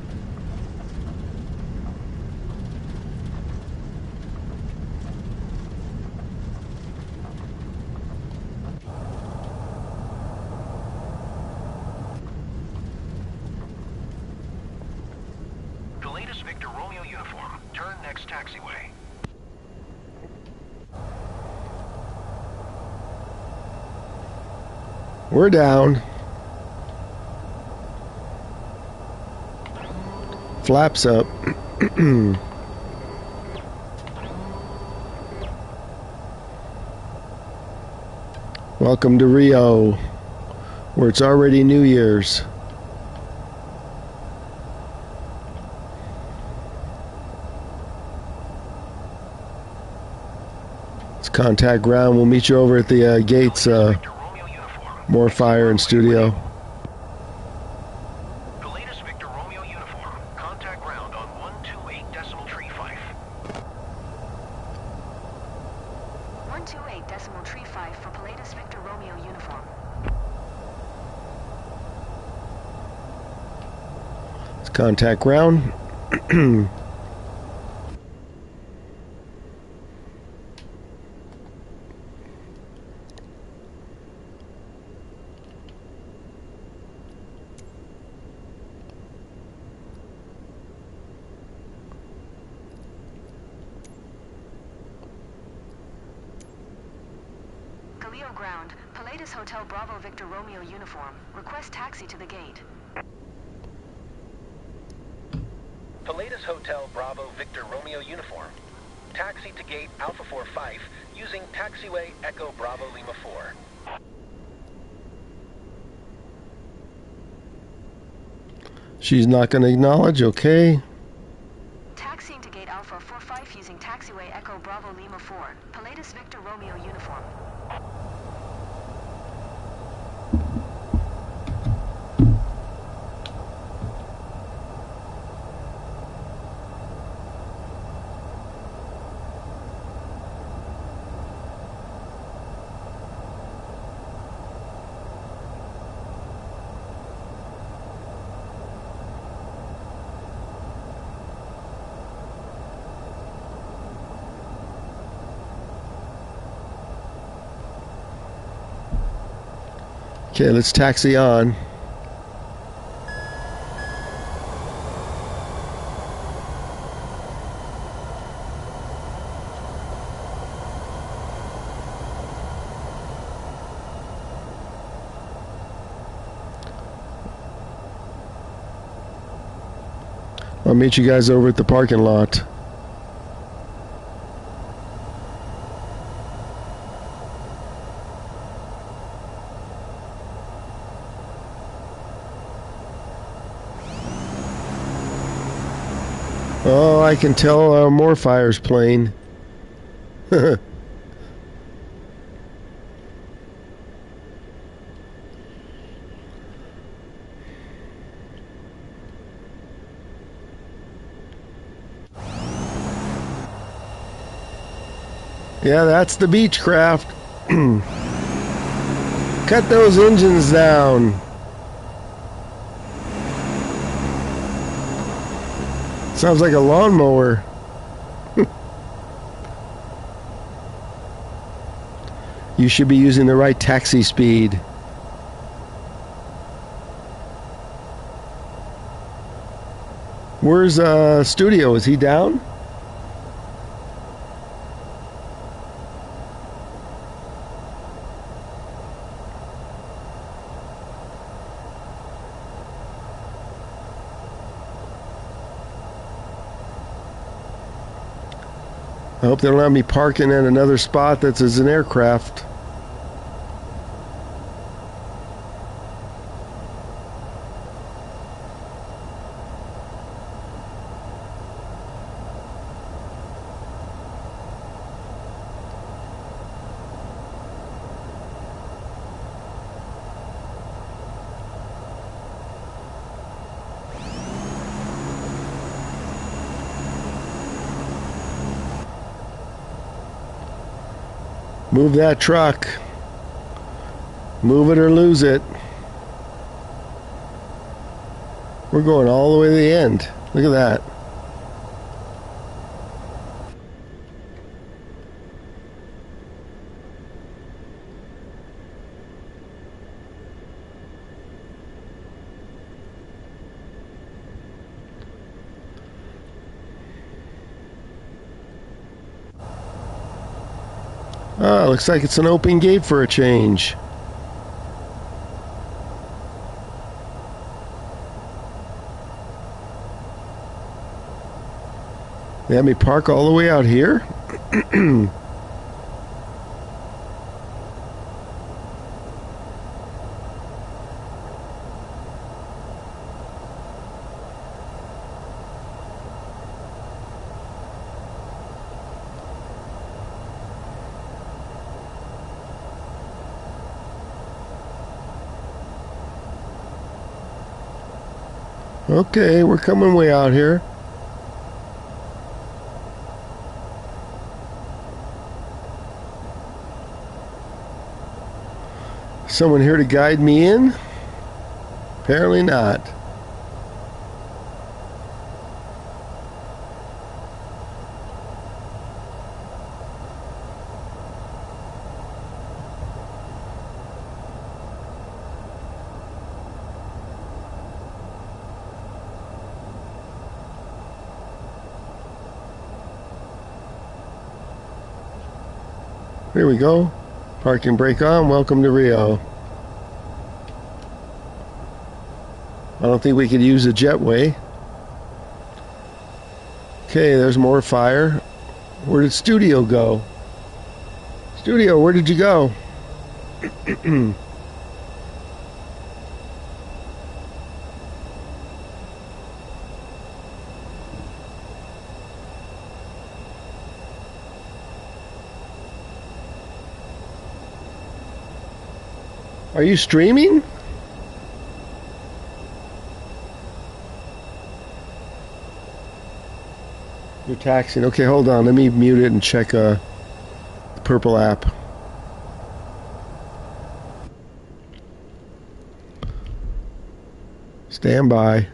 The latest Victor Romeo uniform. Turn next taxiway. We're down. Flaps up. Welcome to Rio, where it's already New Year's. Let's contact ground. We'll meet you over at the gates. Victor Romeo uniform. More fire in studio. The latest Victor Romeo uniform. Contact ground on 128.35. 128.35 for Pilatus Victor Romeo uniform. Let's contact ground. Galileo ground. Pilatus Hotel Bravo Victor Romeo uniform. Request taxi to the gate. Pilatus Hotel Bravo Victor Romeo uniform. Taxi to gate Alpha 45 using taxiway Echo Bravo Lima 4. She's not going to acknowledge. Okay. Taxiing to gate Alpha 45 using taxiway Echo Bravo Lima 4. Pilatus Victor Romeo uniform. Okay, let's taxi on. I'll meet you guys over at the parking lot. Oh, I can tell more fire's playing. Yeah, that's the Beechcraft. Cut those engines down. Sounds like a lawnmower. You should be using the right taxi speed. Where's Studio? Is he down? I hope they don't have me parking at another spot that's as an aircraft. Move that truck. Move it or lose it. We're going all the way to the end. Look at that. Ah, looks like it's an open gate for a change. They had me park all the way out here? Okay, we're coming way out here. Someone here to guide me in? Apparently not. Here we go. Parking brake on. Welcome to Rio. I don't think we could use the jetway. Okay, there's more fire. Where did Studio go? Studio, where did you go? Are you streaming? You're taxing. Okay, hold on. Let me mute it and check the purple app. Stand by.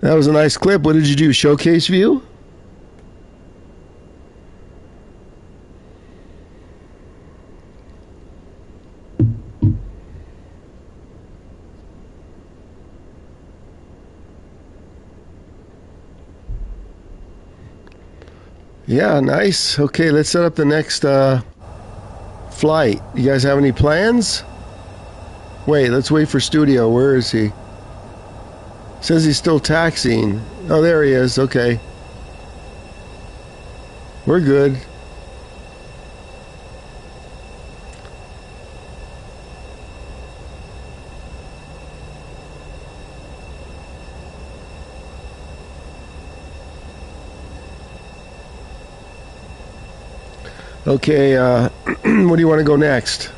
That was a nice clip. What did you do? Showcase view? Yeah, nice. Okay, let's set up the next flight. You guys have any plans? Wait, let's wait for Studio. Where is he? Says he's still taxiing. Oh, there he is. Okay. We're good. Okay, where do you want to go next?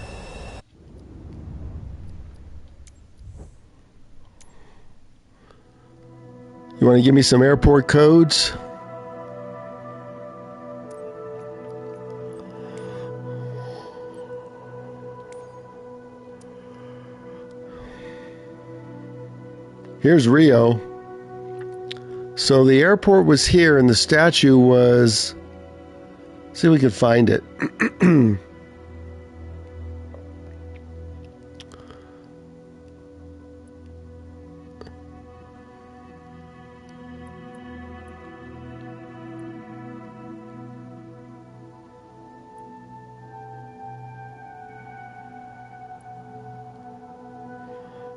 You want to give me some airport codes? Here's Rio. So the airport was here and the statue was... See if we can find it.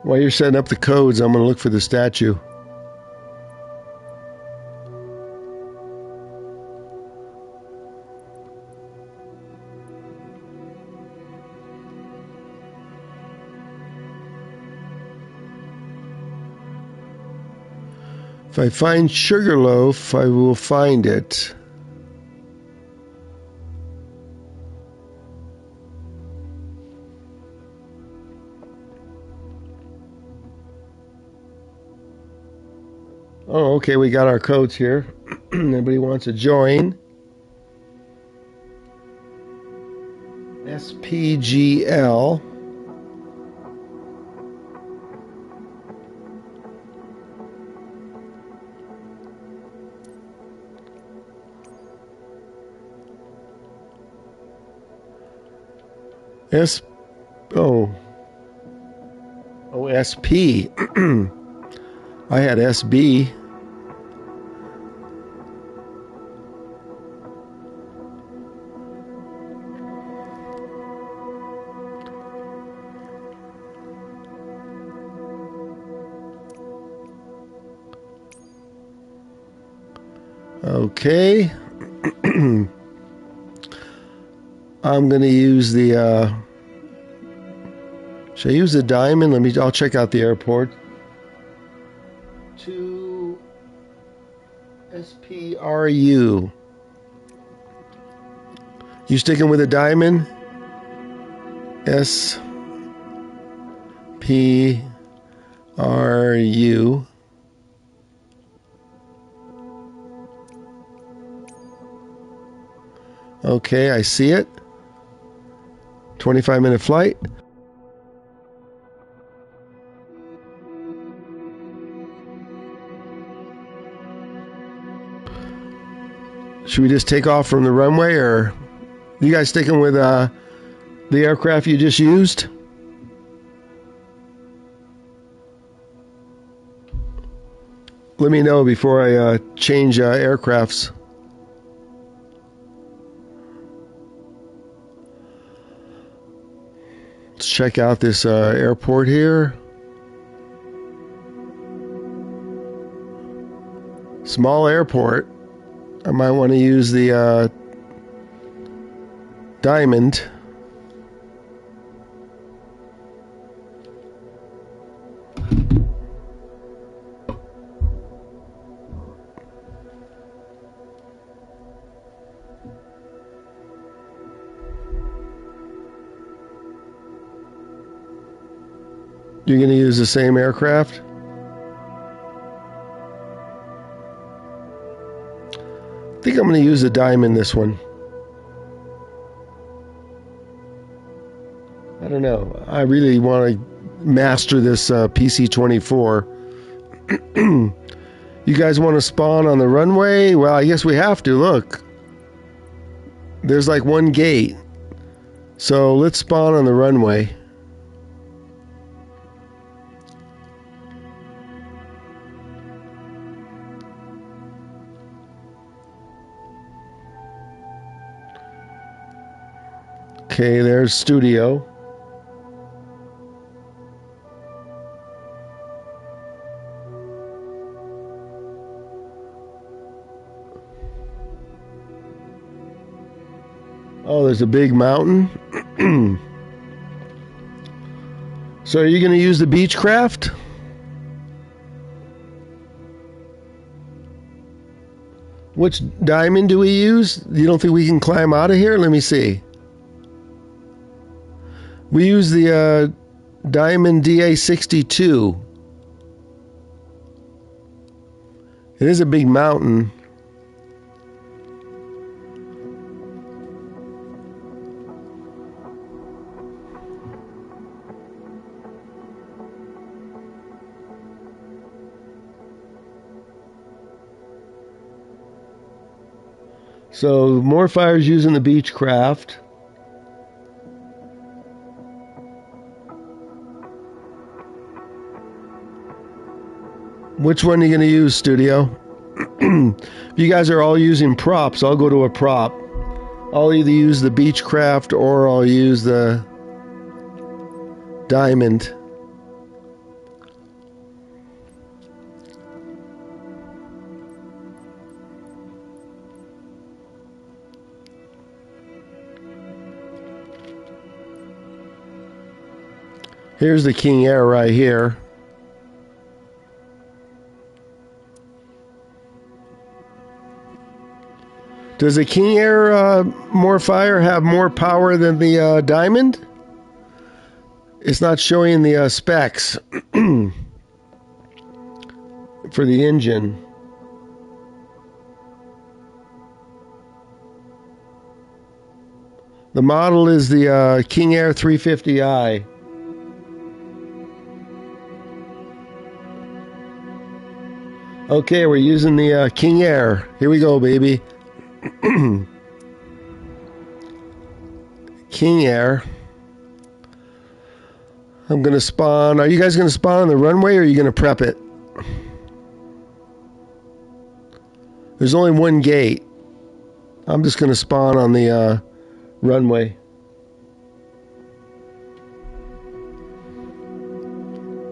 While you're setting up the codes, I'm going to look for the statue. If I find Sugarloaf, I will find it. Oh, okay, we got our codes here. Anybody wants to join? SPGL. SP. I had SB. Okay. I'm going to use the should I use the diamond? I'll check out the airport. To SPRU. You sticking with a diamond? SPRU. Okay, I see it. 25-minute flight. Should we just take off from the runway, or you guys sticking with the aircraft you just used? Let me know before I change aircrafts. Let's check out this airport here. Small airport. I might want to use the diamond. You're going to use the same aircraft? I think I'm going to use the diamond this one. I don't know. I really want to master this PC-24. You guys want to spawn on the runway? Well, I guess we have to. Look. There's like one gate. So let's spawn on the runway. Okay, there's studio. Oh, there's a big mountain. So are you going to use the Beechcraft? Which diamond do we use? You don't think we can climb out of here? Let me see. We use the diamond DA62. It is a big mountain. So more fires using the Beechcraft. Which one are you going to use, Studio? If you guys are all using props, I'll go to a prop. I'll either use the Beechcraft or I'll use the diamond. Here's the King Air right here. Does the King Air more fire have more power than the diamond? It's not showing the specs for the engine. The model is the King Air 350i. Okay, we're using the King Air. Here we go, baby. King Air. I'm going to spawn. Are you guys going to spawn on the runway or are you going to prep it? There's only one gate. I'm just going to spawn on the runway.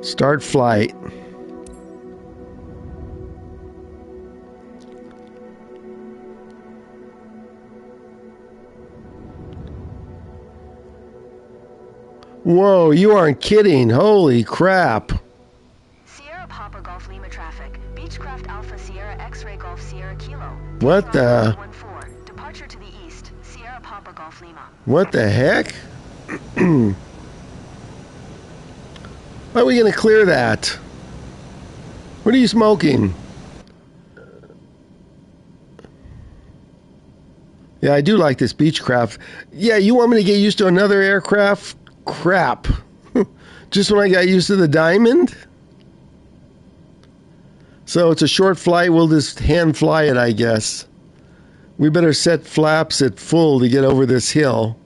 Start flight. Whoa, you aren't kidding. Holy crap. Sierra Papa Golf Lima traffic. Beechcraft Alpha Sierra X-Ray Golf Sierra Kilo. What the? 14. Departure to the east. Sierra Papa Golf Lima. What the heck? How are we going to clear that? What are you smoking? Yeah, I do like this Beechcraft. Yeah, you want me to get used to another aircraft? Crap. Just when I got used to the diamond? So it's a short flight. We'll just hand fly it, I guess. We better set flaps at full to get over this hill.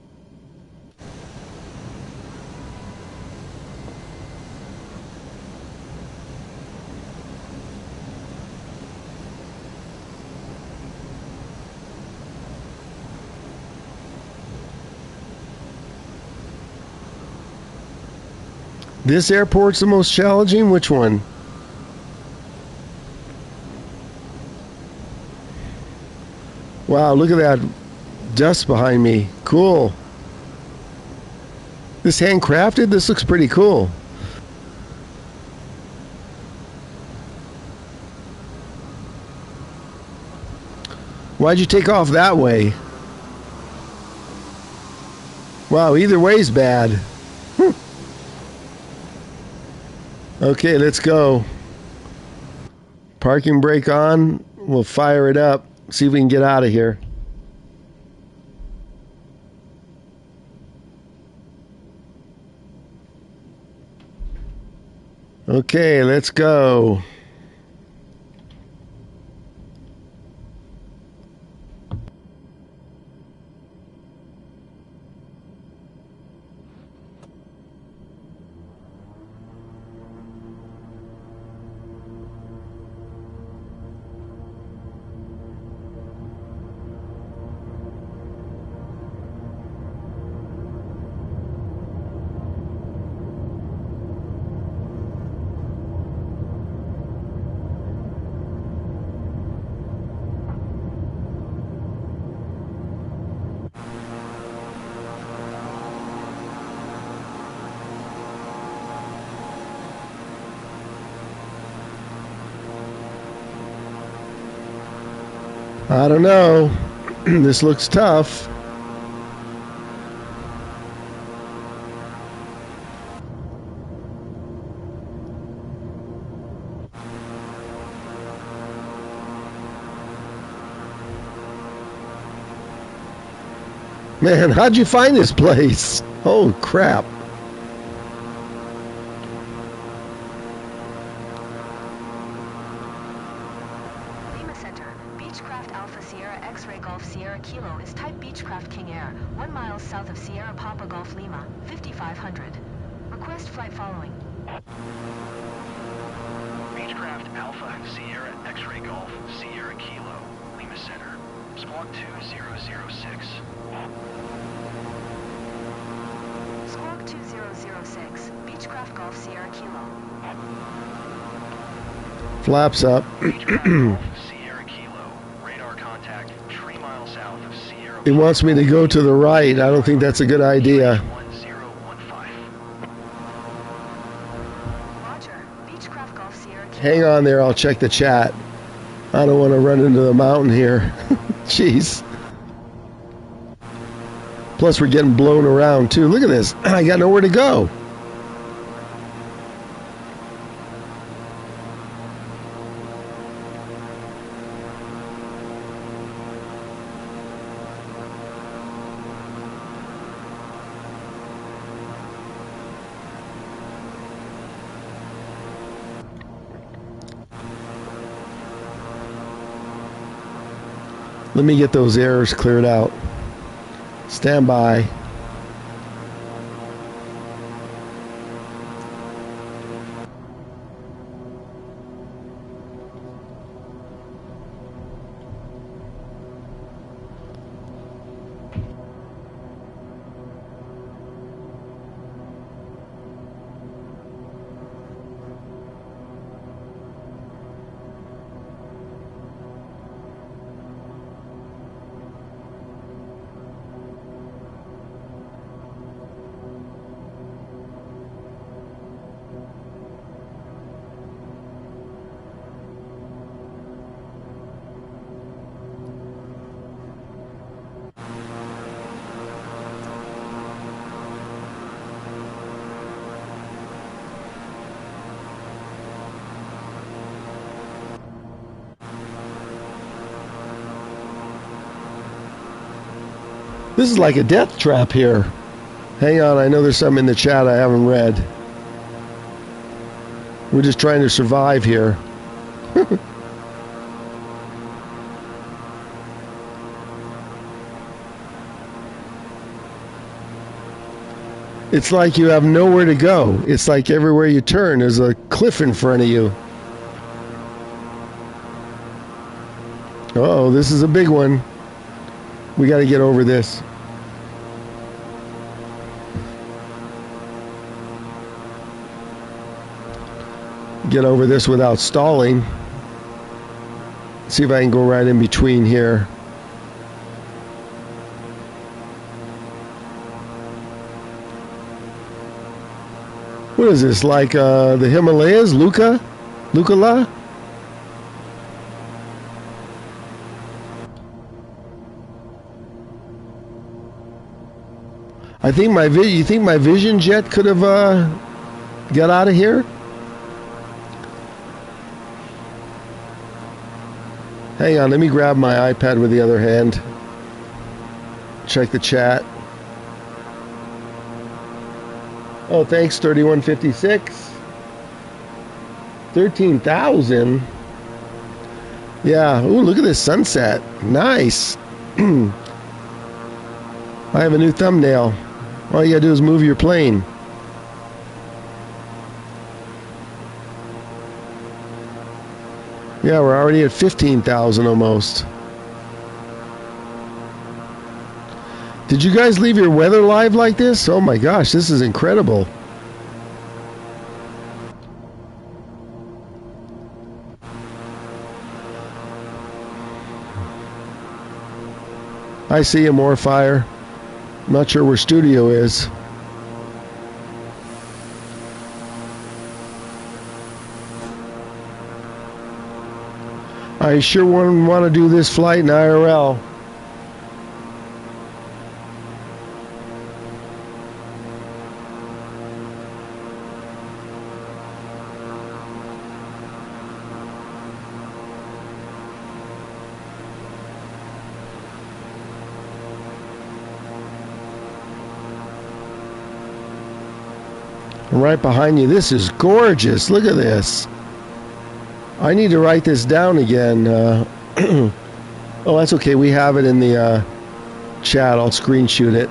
This airport's the most challenging? Which one? Wow, look at that dust behind me. Cool. This handcrafted? This looks pretty cool. Why'd you take off that way? Wow, either way's bad. Okay, let's go. Parking brake on. We'll fire it up. See if we can get out of here. Okay, let's go. I don't know. This looks tough. Man, how'd you find this place? Oh, crap. Lima Center, Beechcraft Alpha Sierra X-Ray Golf Sierra Kilo is type Beechcraft King Air, 1 mile south of Sierra Papa Golf Lima, 5500. Request flight following. Beechcraft Alpha Sierra X-Ray Golf Sierra Kilo, Lima Center. Squawk 2006. Squawk 2006, Beechcraft Golf Sierra Kilo. Flaps up. Beechcraft Golf Sierra Kilo. Radar contact 3 miles south of Sierra. It wants me to go to the right. I don't think that's a good idea. 1015. Roger, Beechcraft Golf Sierra Kilo. Hang on there. I'll check the chat. I don't want to run into the mountain here. Jeez. Plus, we're getting blown around, too. Look at this. I got nowhere to go. Let me get those errors cleared out. Stand by. This is like a death trap here. Hang on, I know there's something in the chat I haven't read. We're just trying to survive here. It's like you have nowhere to go. It's like everywhere you turn, there's a cliff in front of you. Uh-oh, this is a big one. We got to get over this. Get over this without stalling. See if I can go right in between here. What is this, like the Himalayas? Lukala? I think you think my Vision Jet could have got out of here? Hang on, let me grab my iPad with the other hand. Check the chat. Oh, thanks, 3156. 13,000. Yeah. Ooh, look at this sunset. Nice. I have a new thumbnail. All you gotta do is move your plane. Yeah, we're already at 15,000 almost. Did you guys leave your weather live like this? Oh my gosh, this is incredible. I see you, more fire. I'm not sure where studio is. I sure wouldn't want to do this flight in IRL. Right behind you. This is gorgeous. Look at this. I need to write this down again. Oh, that's okay. We have it in the chat. I'll screenshot it.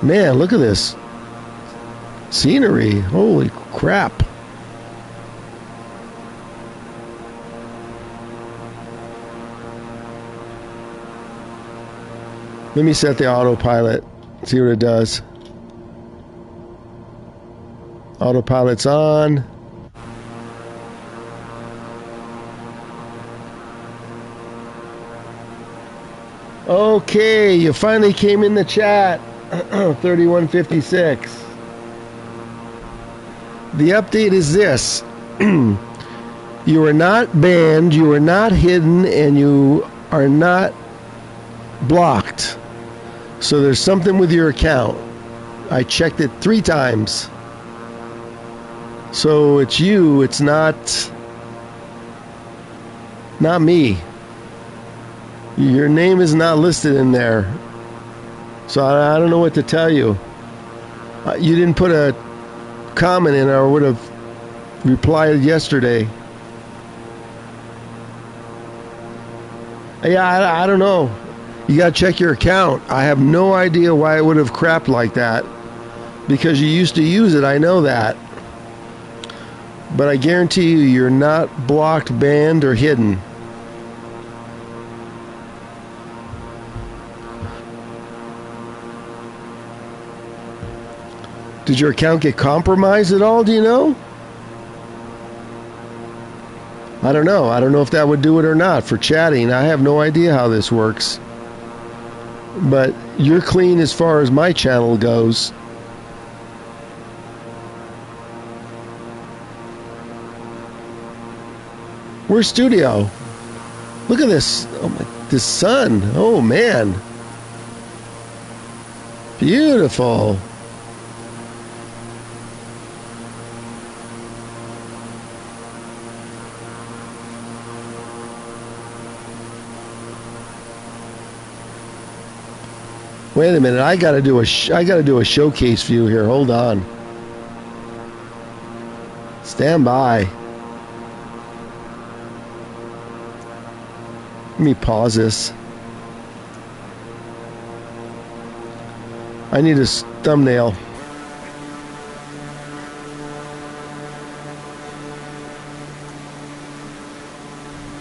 Man, look at this scenery. Holy crap. Let me set the autopilot. See what it does. Autopilot's on. Okay, you finally came in the chat. 3156. The update is this. You are not banned, you are not hidden, and you are not blocked. So there's something with your account. I checked it 3 times. So it's you, it's not me. Your name is not listed in there. So I don't know what to tell you. You didn't put a comment in, or would have replied yesterday. Yeah, I don't know. You gotta check your account. I have no idea why it would have crapped like that. Because you used to use it, I know that. But I guarantee you, you're not blocked, banned, or hidden. Did your account get compromised at all, do you know? I don't know. I don't know if that would do it or not for chatting. I have no idea how this works. But you're clean as far as my channel goes. Where's studio? Look at this. Oh my, this sun. Oh man. Beautiful. Wait a minute. I got to do a showcase view here. Hold on. Stand by. Let me pause this. I need a thumbnail.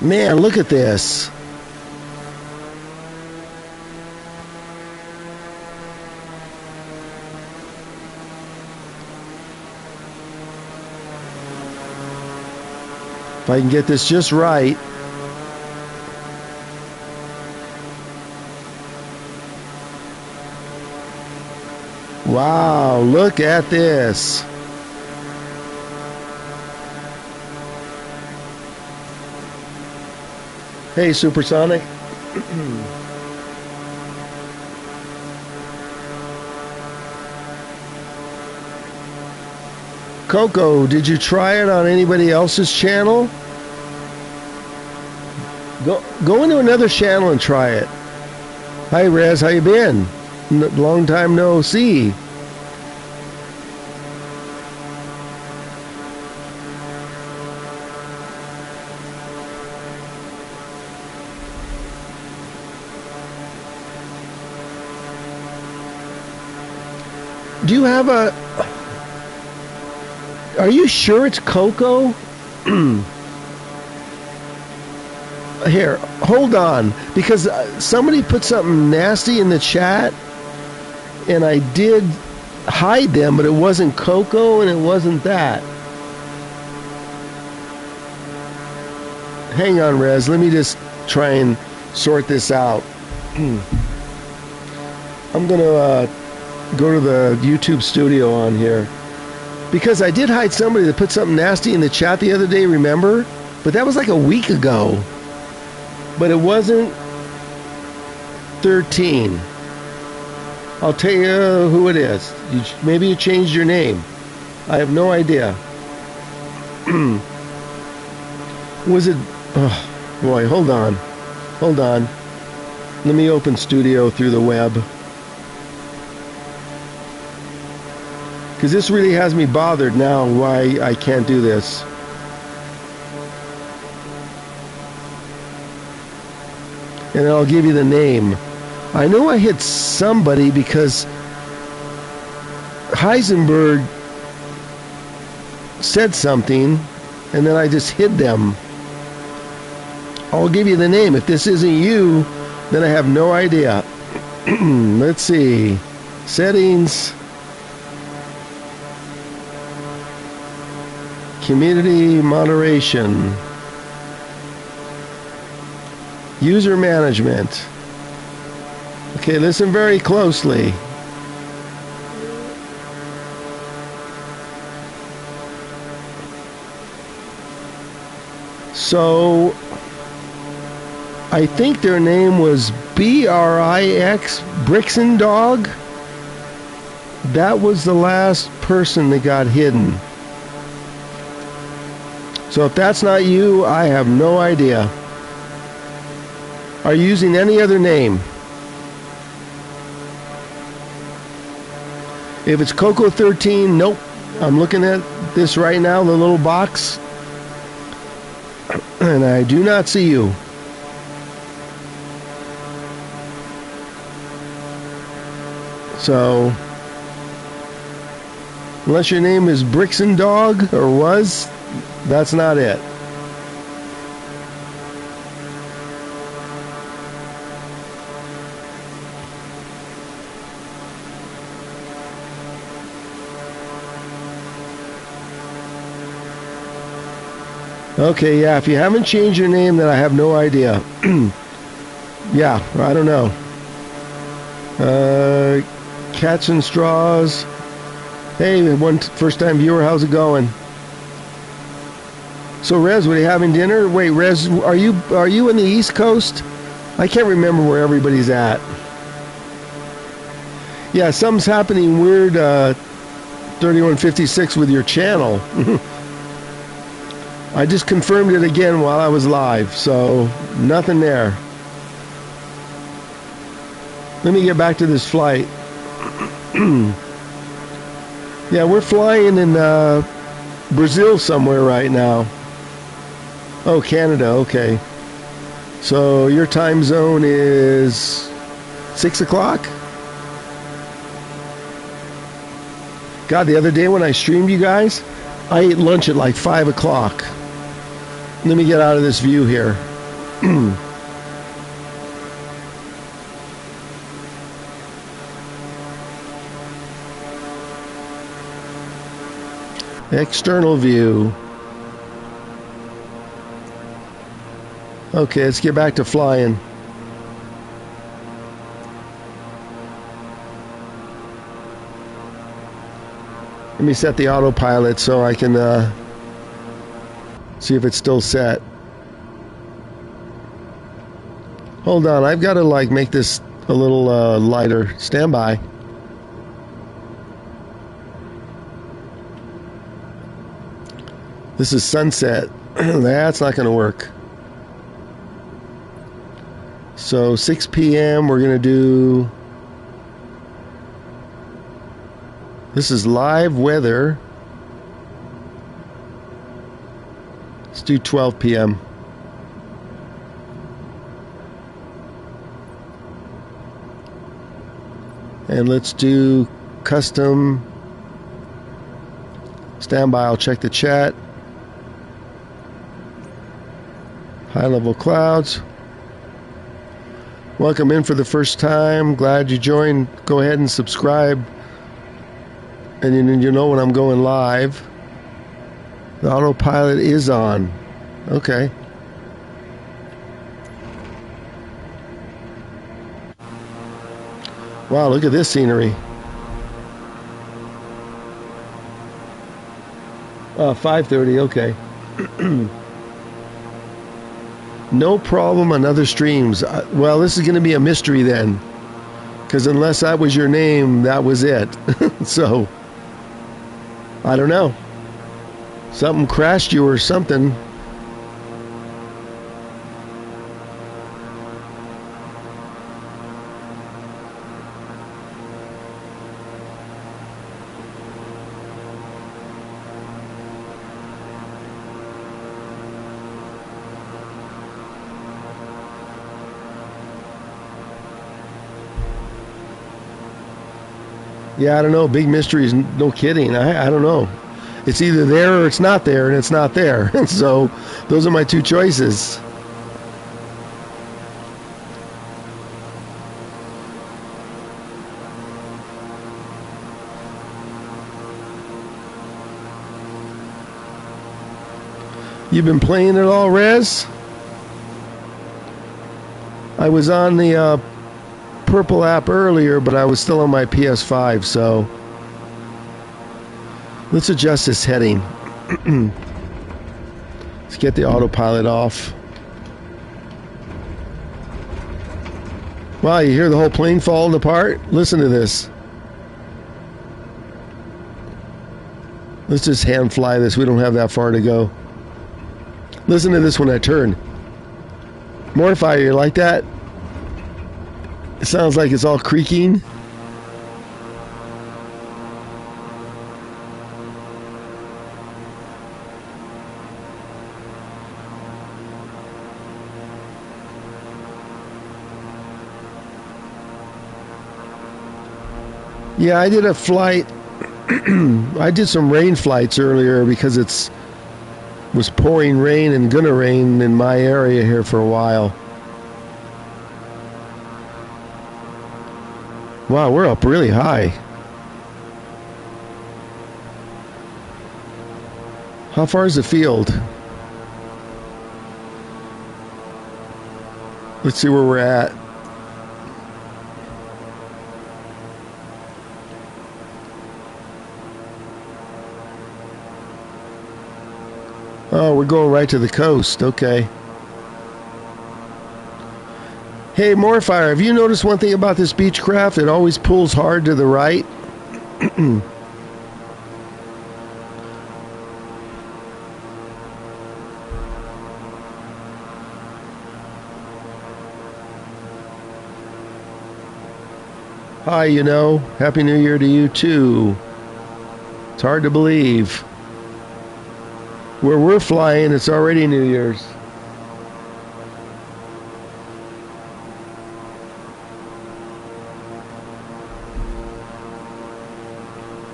Man, look at this. If I can get this just right. Wow, look at this. Hey, Supersonic. Coco, did you try it on anybody else's channel? Go into another channel and try it. Hi, Rez, how you been? Long time no see. Do you have a... Are you sure it's Coco? Here, hold on. Because somebody put something nasty in the chat, and I did hide them, but it wasn't Coco, and it wasn't that. Hang on, Rez. Let me just try and sort this out. I'm going to go to the YouTube studio on here. Because I did hide somebody that put something nasty in the chat the other day, remember? But that was like a week ago. But it wasn't 13. I'll tell you who it is. Maybe you changed your name. I have no idea. Was it... Oh, boy, hold on. Hold on. Let me open Studio through the web. Because this really has me bothered now why I can't do this. And I'll give you the name. I know I hit somebody because Heisenberg said something and then I just hid them. I'll give you the name. If this isn't you, then I have no idea. Let's see. Settings. Community moderation. User management. Okay, listen very closely. So, I think their name was BRIX, Bricks and Dog. That was the last person that got hidden. So if that's not you, I have no idea. Are you using any other name? If it's Coco13, nope. I'm looking at this right now, the little box, and I do not see you. So, unless your name is Bricks and Dog, or was, that's not it. Okay, yeah, if you haven't changed your name, then I have no idea. Yeah, I don't know. Cats and Straws. Hey, first-time viewer, how's it going? So, Rez, were you having dinner? Wait, Rez, are you in the East Coast? I can't remember where everybody's at. Yeah, something's happening weird, 3156 with your channel. I just confirmed it again while I was live, so nothing there. Let me get back to this flight. Yeah, we're flying in Brazil somewhere right now. Oh, Canada, okay. So your time zone is 6 o'clock? God, the other day when I streamed you guys, I ate lunch at like 5 o'clock. Let me get out of this view here. External view. Okay, let's get back to flying. Let me set the autopilot so I can see if it's still set. Hold on, I've got to like make this a little lighter. Stand by. This is sunset. That's not going to work. So 6 p.m. we're going to do... This is live weather. Let's do 12 p.m. And let's do custom. Stand by, I'll check the chat. High level clouds. Welcome in for the first time. Glad you joined. Go ahead and subscribe. And you know when I'm going live. The autopilot is on. Okay. Wow, look at this scenery. 5:30, okay. No problem on other streams. Well, this is going to be a mystery then. Because unless that was your name, that was it. So, I don't know. Something crashed you or something. Yeah, I don't know. Big mysteries, no kidding. I don't know. It's either there or it's not there, and it's not there. So those are my two choices. You've been playing it all, Rez? I was on the Purple app earlier, but I was still on my PS5, so let's adjust this heading. Let's get the autopilot off. Wow, you hear the whole plane falling apart? Listen to this. Let's just hand fly this. We don't have that far to go. Listen to this when I turn. Mortifier, you like that? It sounds like it's all creaking. Yeah, I did a flight. I did some rain flights earlier because was pouring rain and gonna rain in my area here for a while. Wow, we're up really high. How far is the field? Let's see where we're at. Oh, we're going right to the coast. Okay. Hey, Morfire, have you noticed one thing about this Beechcraft? It always pulls hard to the right. Hi, you know. Happy New Year to you, too. It's hard to believe. Where we're flying, it's already New Year's.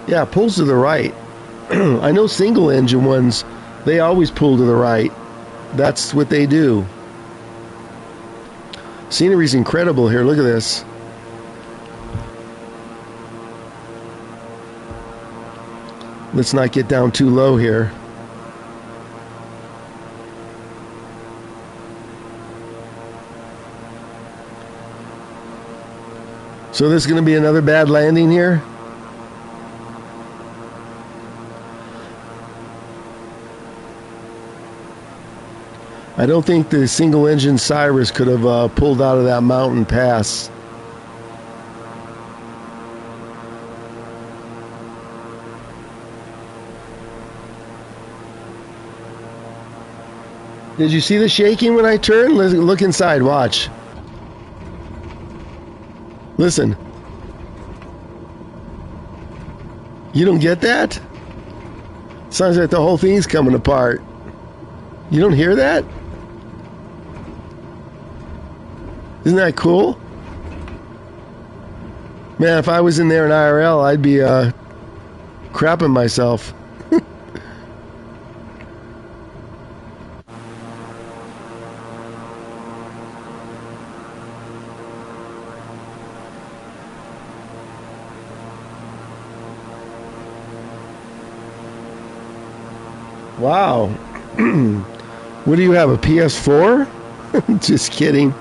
Yeah, it pulls to the right. I know single engine ones, they always pull to the right. That's what they do. Scenery's incredible here. Look at this. Let's not get down too low here. So this is going to be another bad landing here? I don't think the single engine Cyrus could have pulled out of that mountain pass. Did you see the shaking when I turned? Look inside, watch. Listen. You don't get that? Sounds like the whole thing's coming apart. You don't hear that? Isn't that cool? Man, if I was in there in IRL, I'd be crapping myself. Wow. What do you have, a PS4? Just kidding.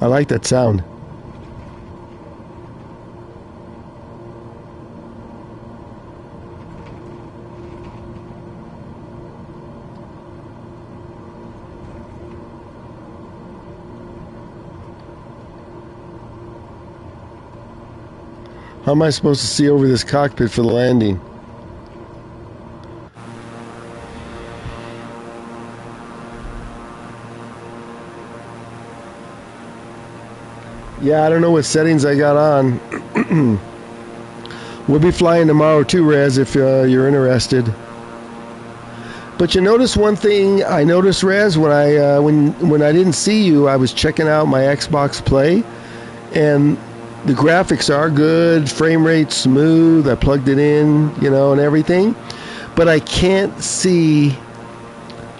I like that sound. How am I supposed to see over this cockpit for the landing? Yeah, I don't know what settings I got on. We'll be flying tomorrow too, Rez, if you're interested. But you notice one thing I noticed, Rez, when I didn't see you, I was checking out my Xbox Play, and the graphics are good, frame rate smooth. I plugged it in, and everything, but I can't see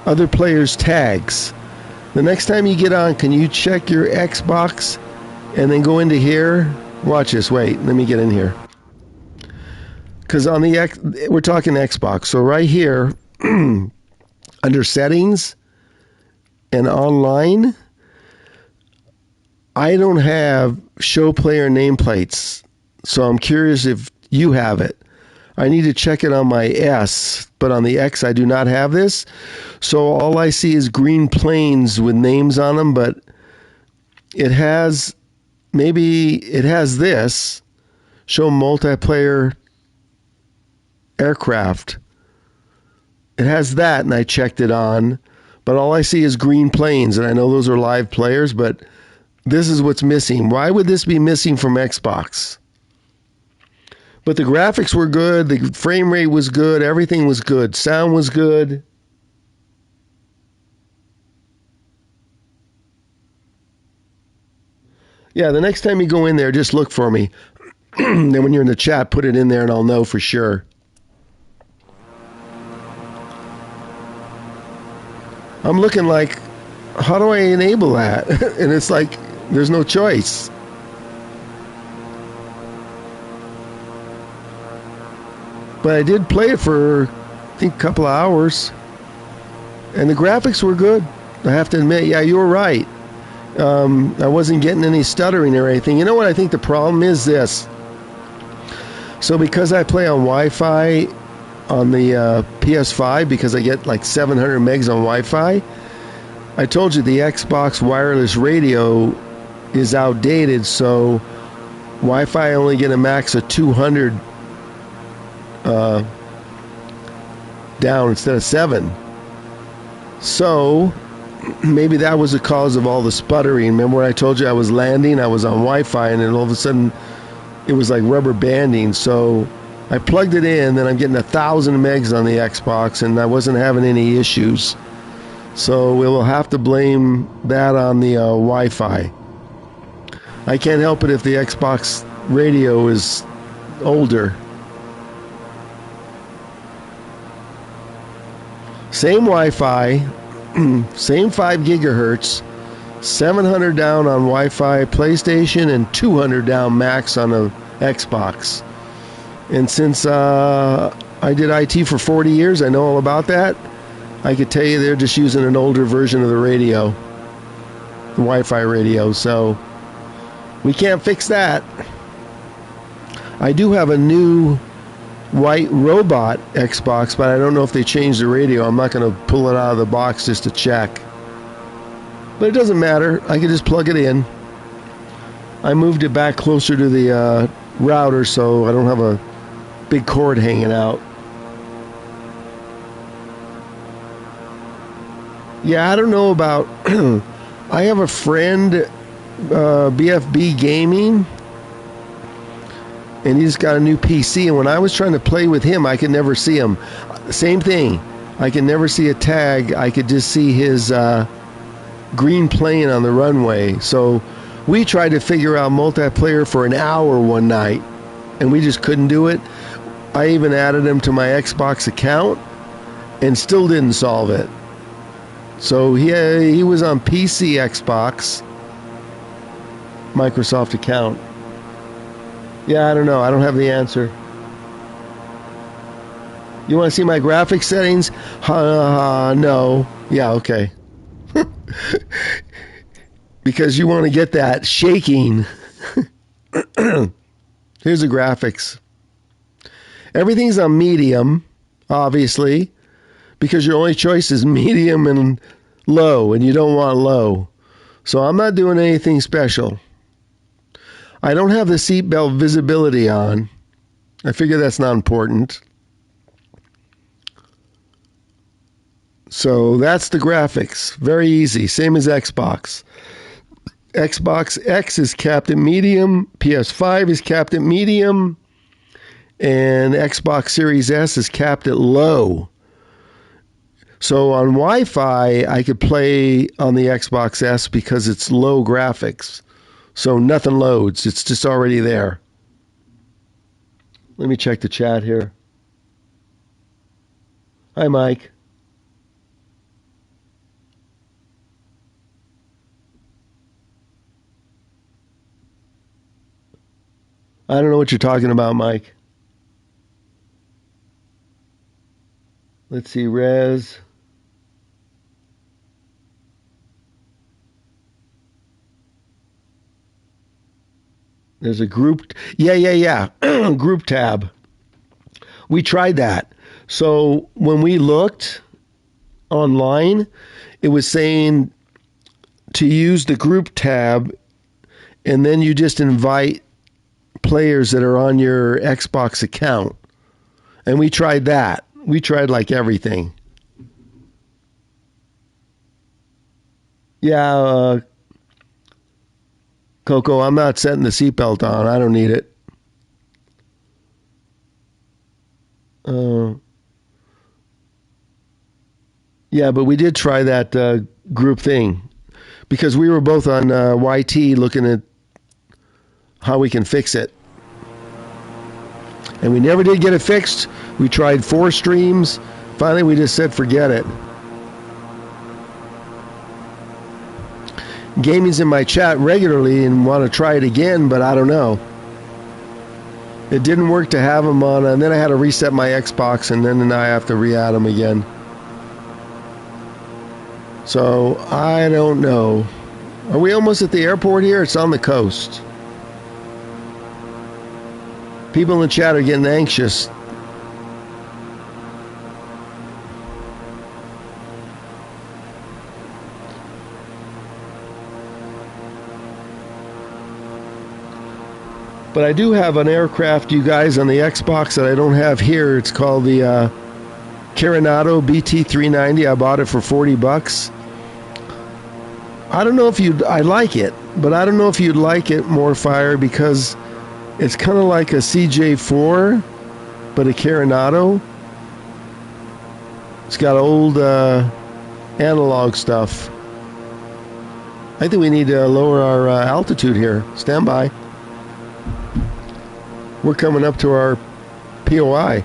other players' tags. The next time you get on, can you check your Xbox and then go into here? Watch this. Wait, let me get in here. Because on we're talking Xbox. So right here, under settings and online, I don't have show player nameplates. So I'm curious if you have it. I need to check it on my S, but on the X I do not have this. So all I see is green planes with names on them, but it has this, show multiplayer aircraft. It has that, and I checked it on, but all I see is green planes, and I know those are live players, but this is what's missing. Why would this be missing from Xbox? But the graphics were good, the frame rate was good, everything was good, sound was good. Yeah, the next time you go in there, just look for me. Then when you're in the chat, put it in there and I'll know for sure. I'm looking like, how do I enable that? And it's like, there's no choice. But I did play it for, I think, a couple of hours. And the graphics were good. I have to admit, yeah, you were right. I wasn't getting any stuttering or anything. You know what I think the problem is? This. So because I play on Wi-Fi on the PS5, because I get like 700 megs on Wi-Fi, I told you the Xbox wireless radio is outdated, so Wi-Fi only get a max of 200 down instead of 7. So maybe that was the cause of all the sputtering. Remember when I told you I was landing, I was on Wi-Fi, and then all of a sudden it was like rubber banding. So I plugged it in, then I'm getting 1,000 megs on the Xbox, and I wasn't having any issues. So we'll have to blame that on the Wi-Fi. I can't help it if the Xbox radio is older. Same Wi-Fi, same 5 gigahertz, 700 down on Wi-Fi PlayStation, and 200 down max on a Xbox. And since I did IT for 40 years, I know all about that. I could tell you they're just using an older version of the radio, the Wi-Fi radio, so we can't fix that. I do have a new white robot Xbox, but I don't know if they changed the radio. I'm not going to pull it out of the box just to check. But it doesn't matter. I can just plug it in. I moved it back closer to the router so I don't have a big cord hanging out. Yeah, I don't know about... I have a friend, BFB Gaming, and he's got a new PC, and when I was trying to play with him, I could never see him. Same thing. I could never see a tag. I could just see his green plane on the runway. So we tried to figure out multiplayer for an hour one night, and we just couldn't do it. I even added him to my Xbox account and still didn't solve it. So he was on PC Xbox Microsoft account. Yeah, I don't know. I don't have the answer. You want to see my graphics settings? No. Yeah, okay. because you want to get that shaking. Here's the graphics. Everything's on medium, obviously, because your only choice is medium and low, and you don't want low. So I'm not doing anything special. I don't have the seatbelt visibility on. I figure that's not important. So that's the graphics. Very easy. Same as Xbox. Xbox X is capped at medium. PS5 is capped at medium. And Xbox Series S is capped at low. So on Wi-Fi, I could play on the Xbox S because it's low graphics. So nothing loads. It's just already there. Let me check the chat here. Hi, Mike. I don't know what you're talking about, Mike. Let's see, Rez. There's a group. Yeah. Group tab. We tried that. So when we looked online, it was saying to use the group tab, and then you just invite players that are on your Xbox account. And we tried that. We tried like everything. Yeah, Coco, I'm not setting the seatbelt on. I don't need it. Yeah, but we did try that group thing because we were both on YT looking at how we can fix it. And we never did get it fixed. We tried 4 streams. Finally, we just said, forget it. Gaming's in my chat regularly and want to try it again, but I don't know. It didn't work to have them on, and then I had to reset my Xbox, and then I have to re-add them again. So, I don't know. Are we almost at the airport here? It's on the coast. People in the chat are getting anxious. But I do have an aircraft, you guys, on the Xbox that I don't have here. It's called the Coronado BT-390. I bought it for $40. I don't know if I like it, but I don't know if you'd like it, Morfire, because it's kind of like a CJ4, but a Coronado. It's got old analog stuff. I think we need to lower our altitude here. Stand by. We're coming up to our POI.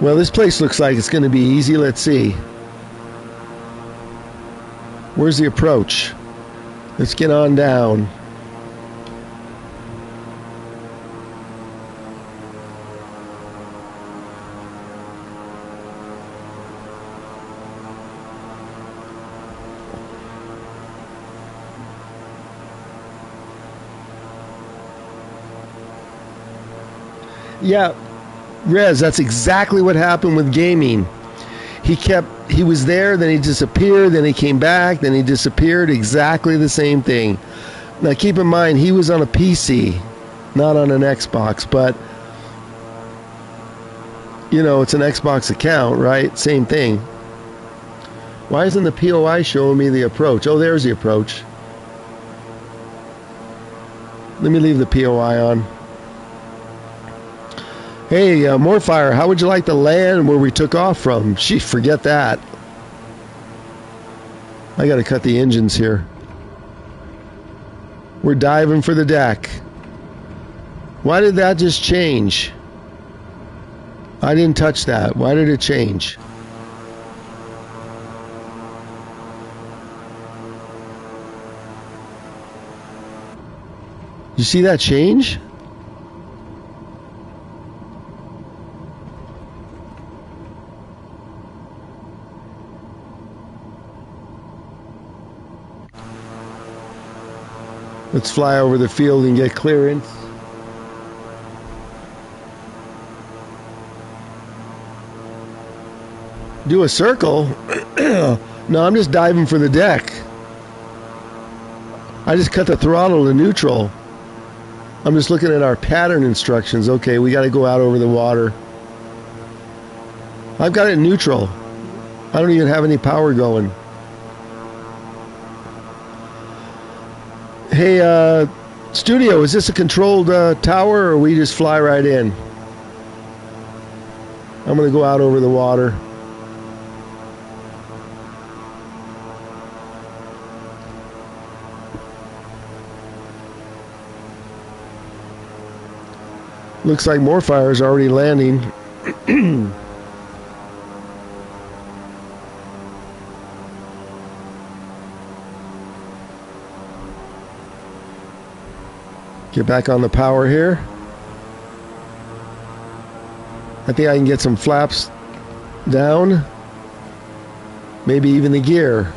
Well, this place looks like it's going to be easy. Let's see. Where's the approach? Let's get on down. Yeah, Rez, that's exactly what happened with gaming. He was there, then he disappeared, then he came back, then he disappeared. Exactly the same thing. Now keep in mind, he was on a PC, not on an Xbox, but you know, it's an Xbox account, right? Same thing. Why isn't the POI showing me the approach? Oh, there's the approach. Let me leave the POI on. Hey, Morfire, how would you like to land where we took off from? Gee, forget that. I gotta cut the engines here. We're diving for the deck. Why did that just change? I didn't touch that. Why did it change? You see that change? Let's fly over the field and get clearance. Do a circle? No, I'm just diving for the deck. I just cut the throttle to neutral. I'm just looking at our pattern instructions. Okay, we got to go out over the water. I've got it in neutral. I don't even have any power going. Hey, studio, is this a controlled tower, or we just fly right in? I'm going to go out over the water. Looks like Moorfire is already landing. Get back on the power here. I think I can get some flaps down. Maybe even the gear.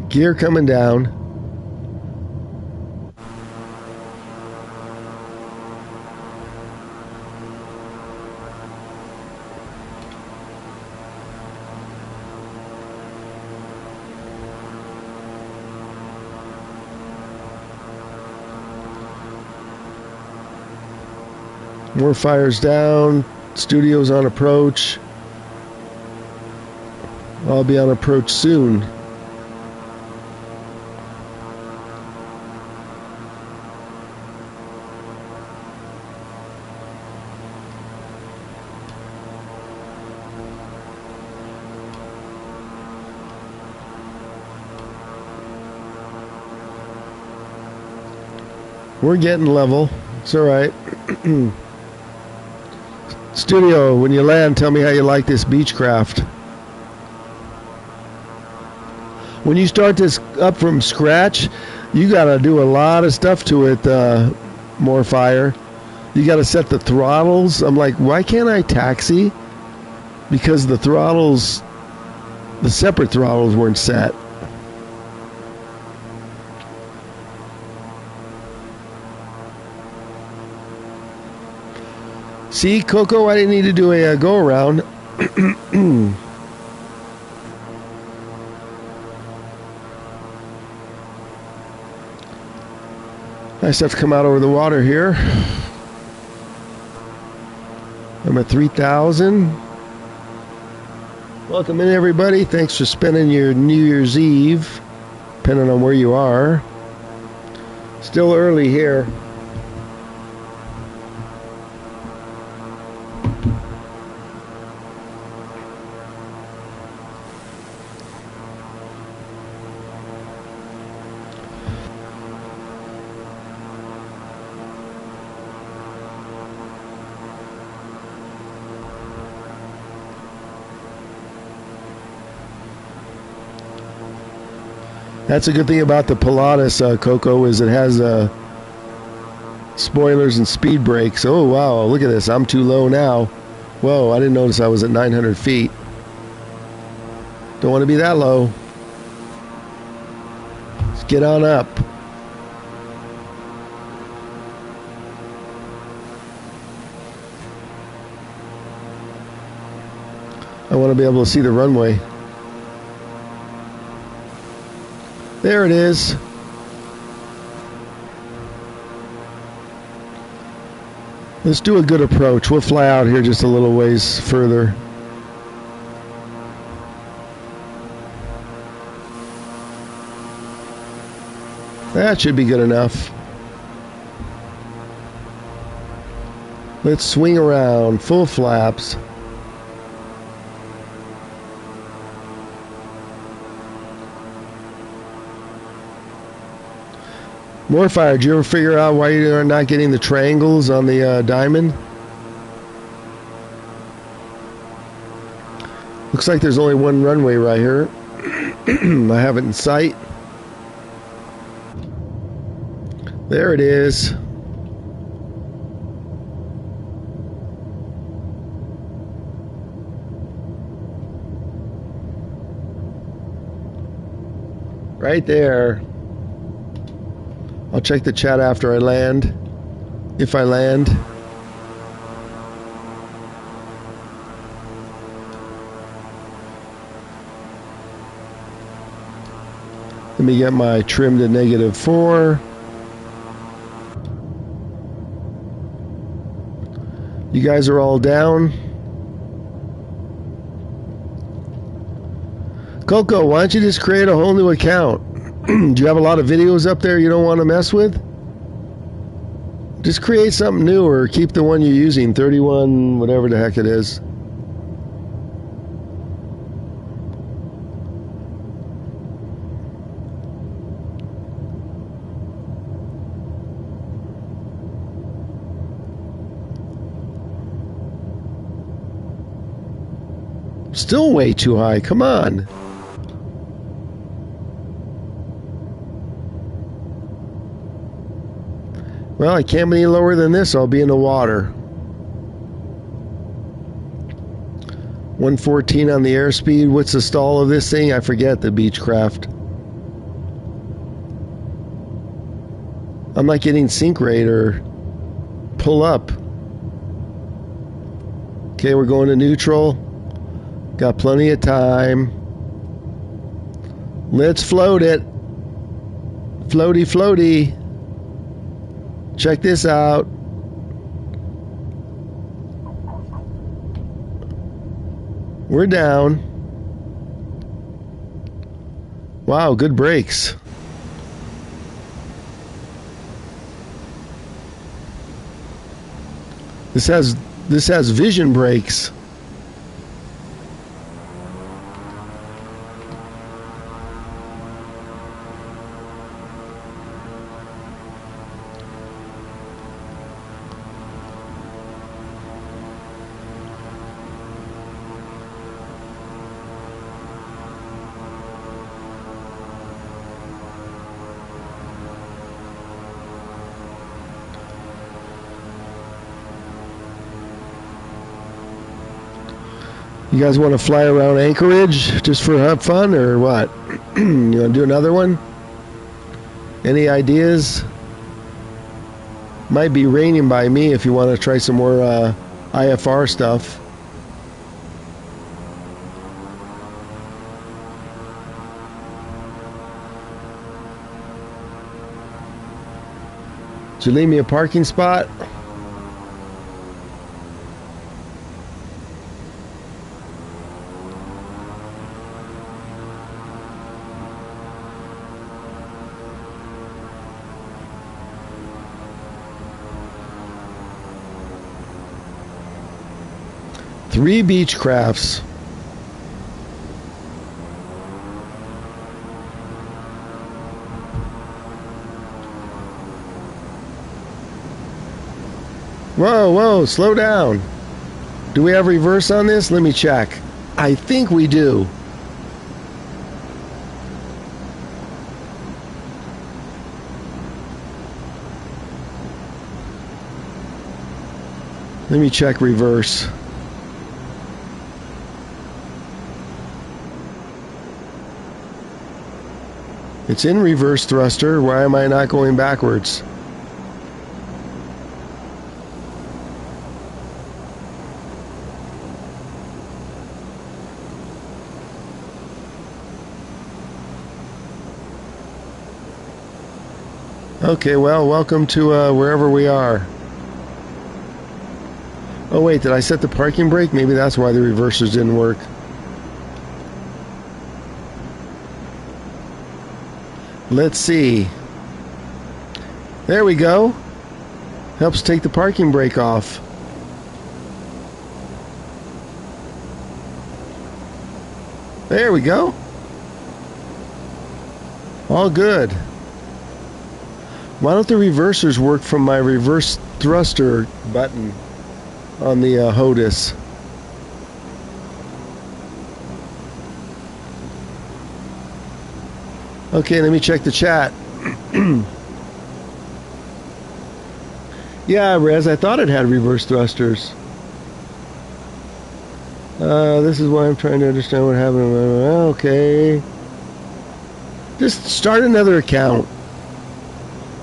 Gear coming down. More fires down. Studio's on approach. I'll be on approach soon. We're getting level. It's all right. Studio, when you land, tell me how you like this Beechcraft. When you start this up from scratch, you got to do a lot of stuff to it, Moorfire. You got to set the throttles. I'm like, why can't I taxi? Because the throttles, the separate throttles weren't set. See, Coco, I didn't need to do a go-around. Nice stuff to come out over the water here. I'm at 3,000. Welcome in, everybody. Thanks for spending your New Year's Eve, depending on where you are. Still early here. That's a good thing about the Pilatus, Coco, is it has spoilers and speed brakes. Oh, wow, look at this. I'm too low now. Whoa, I didn't notice I was at 900 feet. Don't want to be that low. Let's get on up. I want to be able to see the runway. There it is. Let's do a good approach. We'll fly out here just a little ways further. That should be good enough. Let's swing around, full flaps. Moorfire, did you ever figure out why you're not getting the triangles on the diamond? Looks like there's only one runway right here. I have it in sight. There it is. Right there. I'll check the chat after I land. If I land. Let me get my trim to -4. You guys are all down. Coco, why don't you just create a whole new account? Do you have a lot of videos up there you don't want to mess with? Just create something new or keep the one you're using, 31, whatever the heck it is. Still way too high. Come on. Well, I can't be any lower than this. I'll be in the water. 114 on the airspeed. What's the stall of this thing? I forget, the Beechcraft. I'm not getting sink rate or pull up. Okay, we're going to neutral. Got plenty of time. Let's float it. Floaty, floaty. Check this out. We're down. Wow, good brakes. This has vision brakes. You guys want to fly around Anchorage just for have fun or what? You want to do another one? Any ideas? Might be raining by me if you want to try some more IFR stuff. Did you leave me a parking spot? Three Beechcrafts. Whoa, whoa, slow down. Do we have reverse on this? Let me check. I think we do. Let me check reverse. It's in reverse thruster. Why am I not going backwards? Okay, well, welcome to wherever we are. Oh wait, did I set the parking brake? Maybe that's why the reversers didn't work. Let's see. There we go. Helps take the parking brake off. There we go. All good. Why don't the reversers work from my reverse thruster button on the HOTUS? Okay, let me check the chat. Yeah, Rez, I thought it had reverse thrusters. This is why I'm trying to understand what happened. Okay. Just start another account.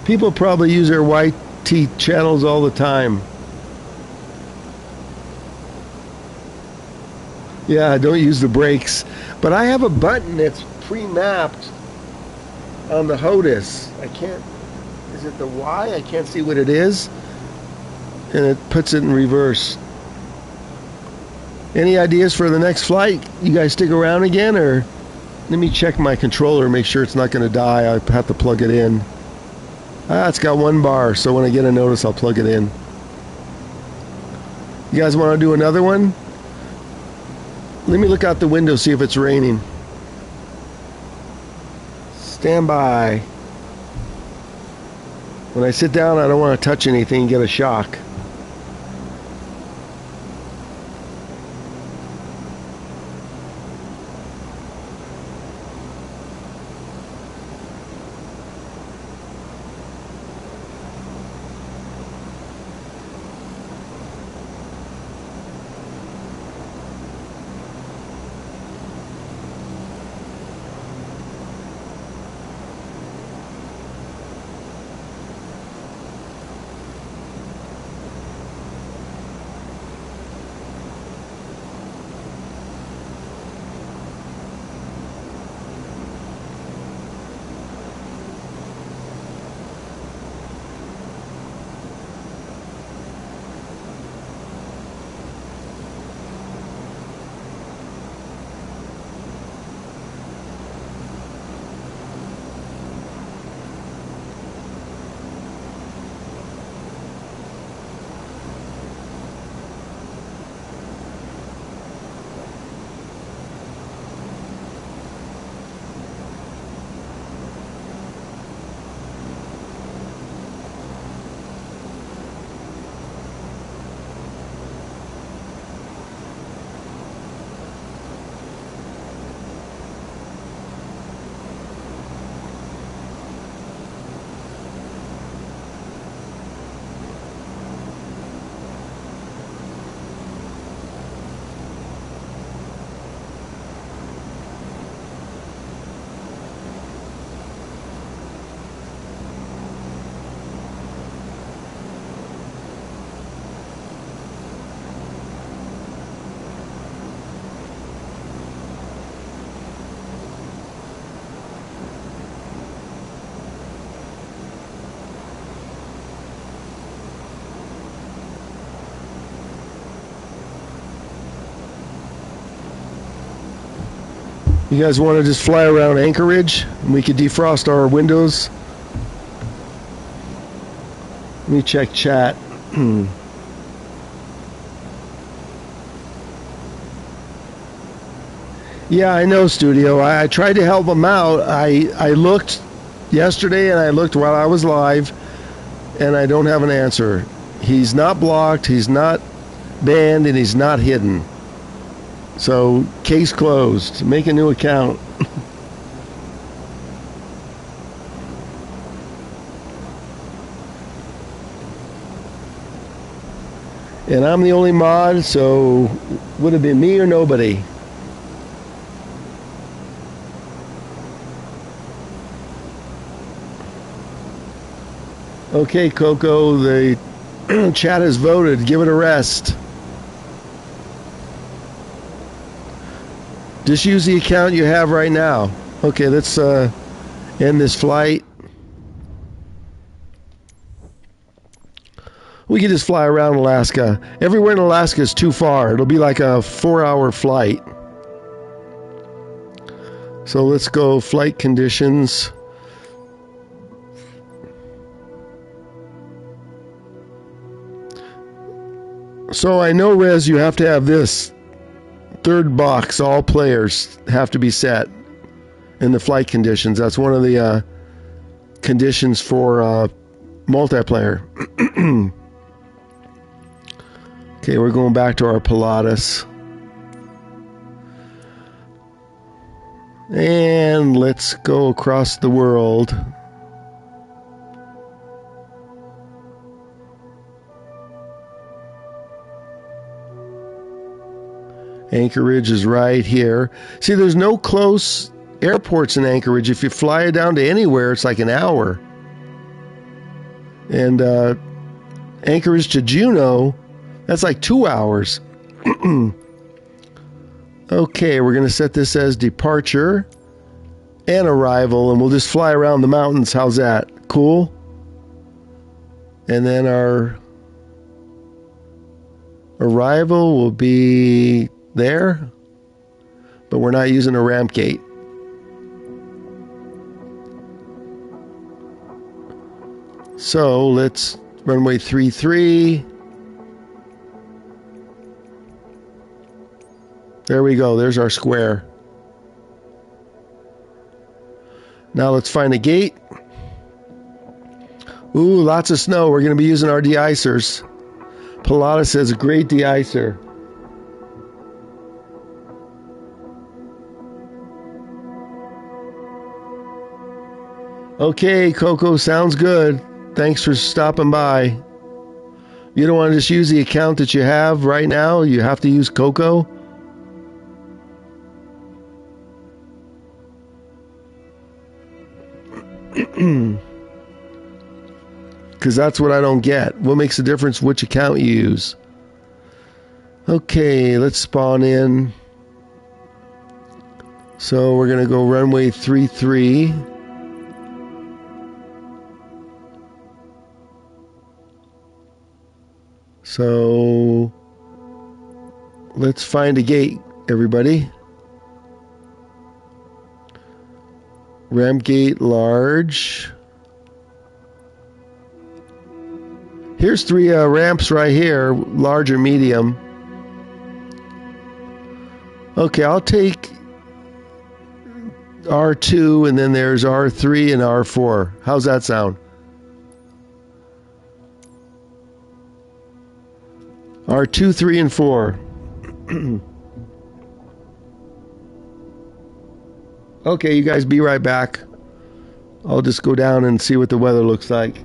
People probably use their YT channels all the time. Yeah, don't use the brakes. But I have a button that's pre-mapped on the HOTUS. I can't... Is it the Y? I can't see what it is. And it puts it in reverse. Any ideas for the next flight? You guys stick around again, or... Let me check my controller, make sure it's not going to die. I have to plug it in. Ah, it's got 1 bar, so when I get a notice, I'll plug it in. You guys want to do another one? Let me look out the window, see if it's raining. Stand by. When I sit down, I don't want to touch anything and get a shock. You guys want to just fly around Anchorage and we could defrost our windows? Let me check chat. Yeah, I know, Studio. I tried to help him out. I looked yesterday and I looked while I was live and I don't have an answer. He's not blocked, he's not banned, and he's not hidden. So, case closed. Make a new account. And I'm the only mod, so would have been me or nobody. Okay, Coco, the chat has voted. Give it a rest. Just use the account you have right now. Okay, let's end this flight. We can just fly around Alaska. Everywhere in Alaska is too far. It'll be like a 4-hour flight. So let's go flight conditions. So I know, Rez, you have to have this third box. All players have to be set in the flight conditions. That's one of the conditions for multiplayer. Okay, we're going back to our Pilatus. And let's go across the world. Anchorage is right here. See, there's no close airports in Anchorage. If you fly it down to anywhere, it's like an hour. And Anchorage to Juneau, that's like 2 hours. Okay, we're going to set this as departure and arrival, and we'll just fly around the mountains. How's that? Cool? And then our arrival will be there, but we're not using a ramp gate. So let's runway 33. There we go. There's our square. Now let's find a gate. Ooh, lots of snow. We're going to be using our de-icers. Pilatus says great de-icer. Okay, Coco, sounds good. Thanks for stopping by. You don't want to just use the account that you have right now? You have to use Coco? Because that's what I don't get. What makes the difference which account you use? Okay, let's spawn in. So we're going to go runway 33. So let's find a gate, everybody. Ramp gate large. Here's 3 ramps right here, large or medium. Okay, I'll take R2, and then there's R3 and R4. How's that sound? R2, 3, and 4. Okay, you guys be right back. I'll just go down and see what the weather looks like.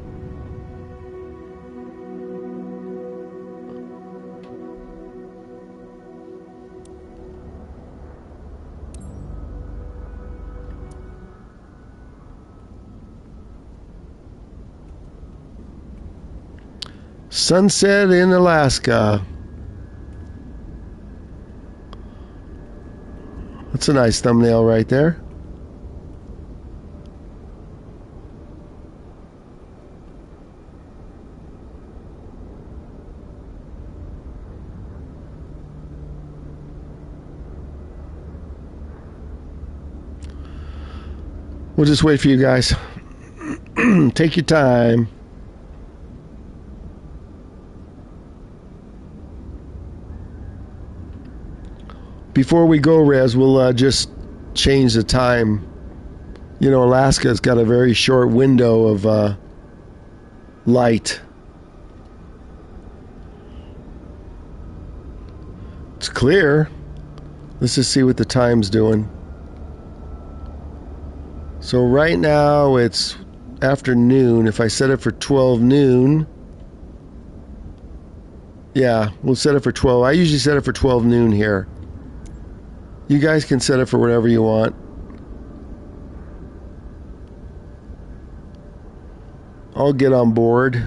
Sunset in Alaska. That's a nice thumbnail right there. We'll just wait for you guys. Take your time. Before we go, Rez, we'll just change the time. You know, Alaska's got a very short window of light. It's clear. Let's just see what the time's doing. So right now it's afternoon. If I set it for 12 noon, yeah, we'll set it for 12. I usually set it for 12 noon here. You guys can set it for whatever you want. I'll get on board.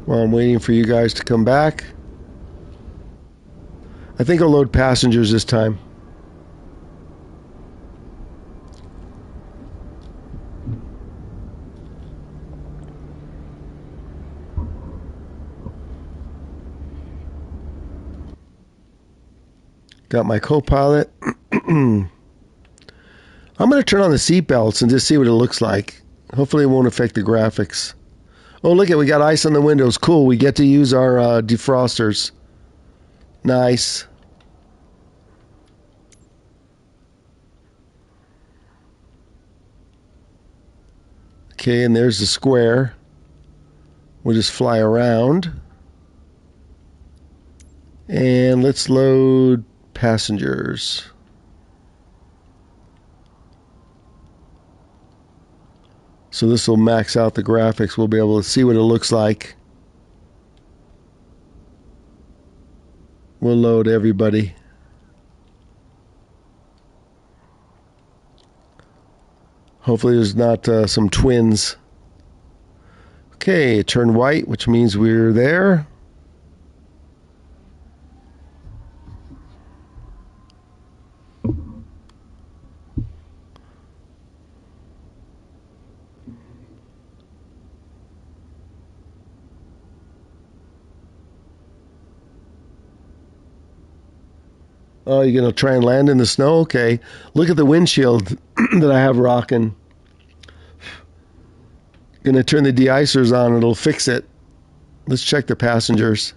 While I'm waiting for you guys to come back. I think I'll load passengers this time. Got my co-pilot. I'm going to turn on the seatbelts and just see what it looks like. Hopefully it won't affect the graphics. Oh, look at, we got ice on the windows. Cool. We get to use our defrosters. Nice. Okay, and there's the square. We'll just fly around. And let's load passengers. So this will max out the graphics. We'll be able to see what it looks like. We'll load everybody. Hopefully there's not some twins. Okay, turn white, which means we're there. Oh, you're going to try and land in the snow? Okay. Look at the windshield that I have rocking. Going to turn the de-icers on. It'll fix it. Let's check the passengers.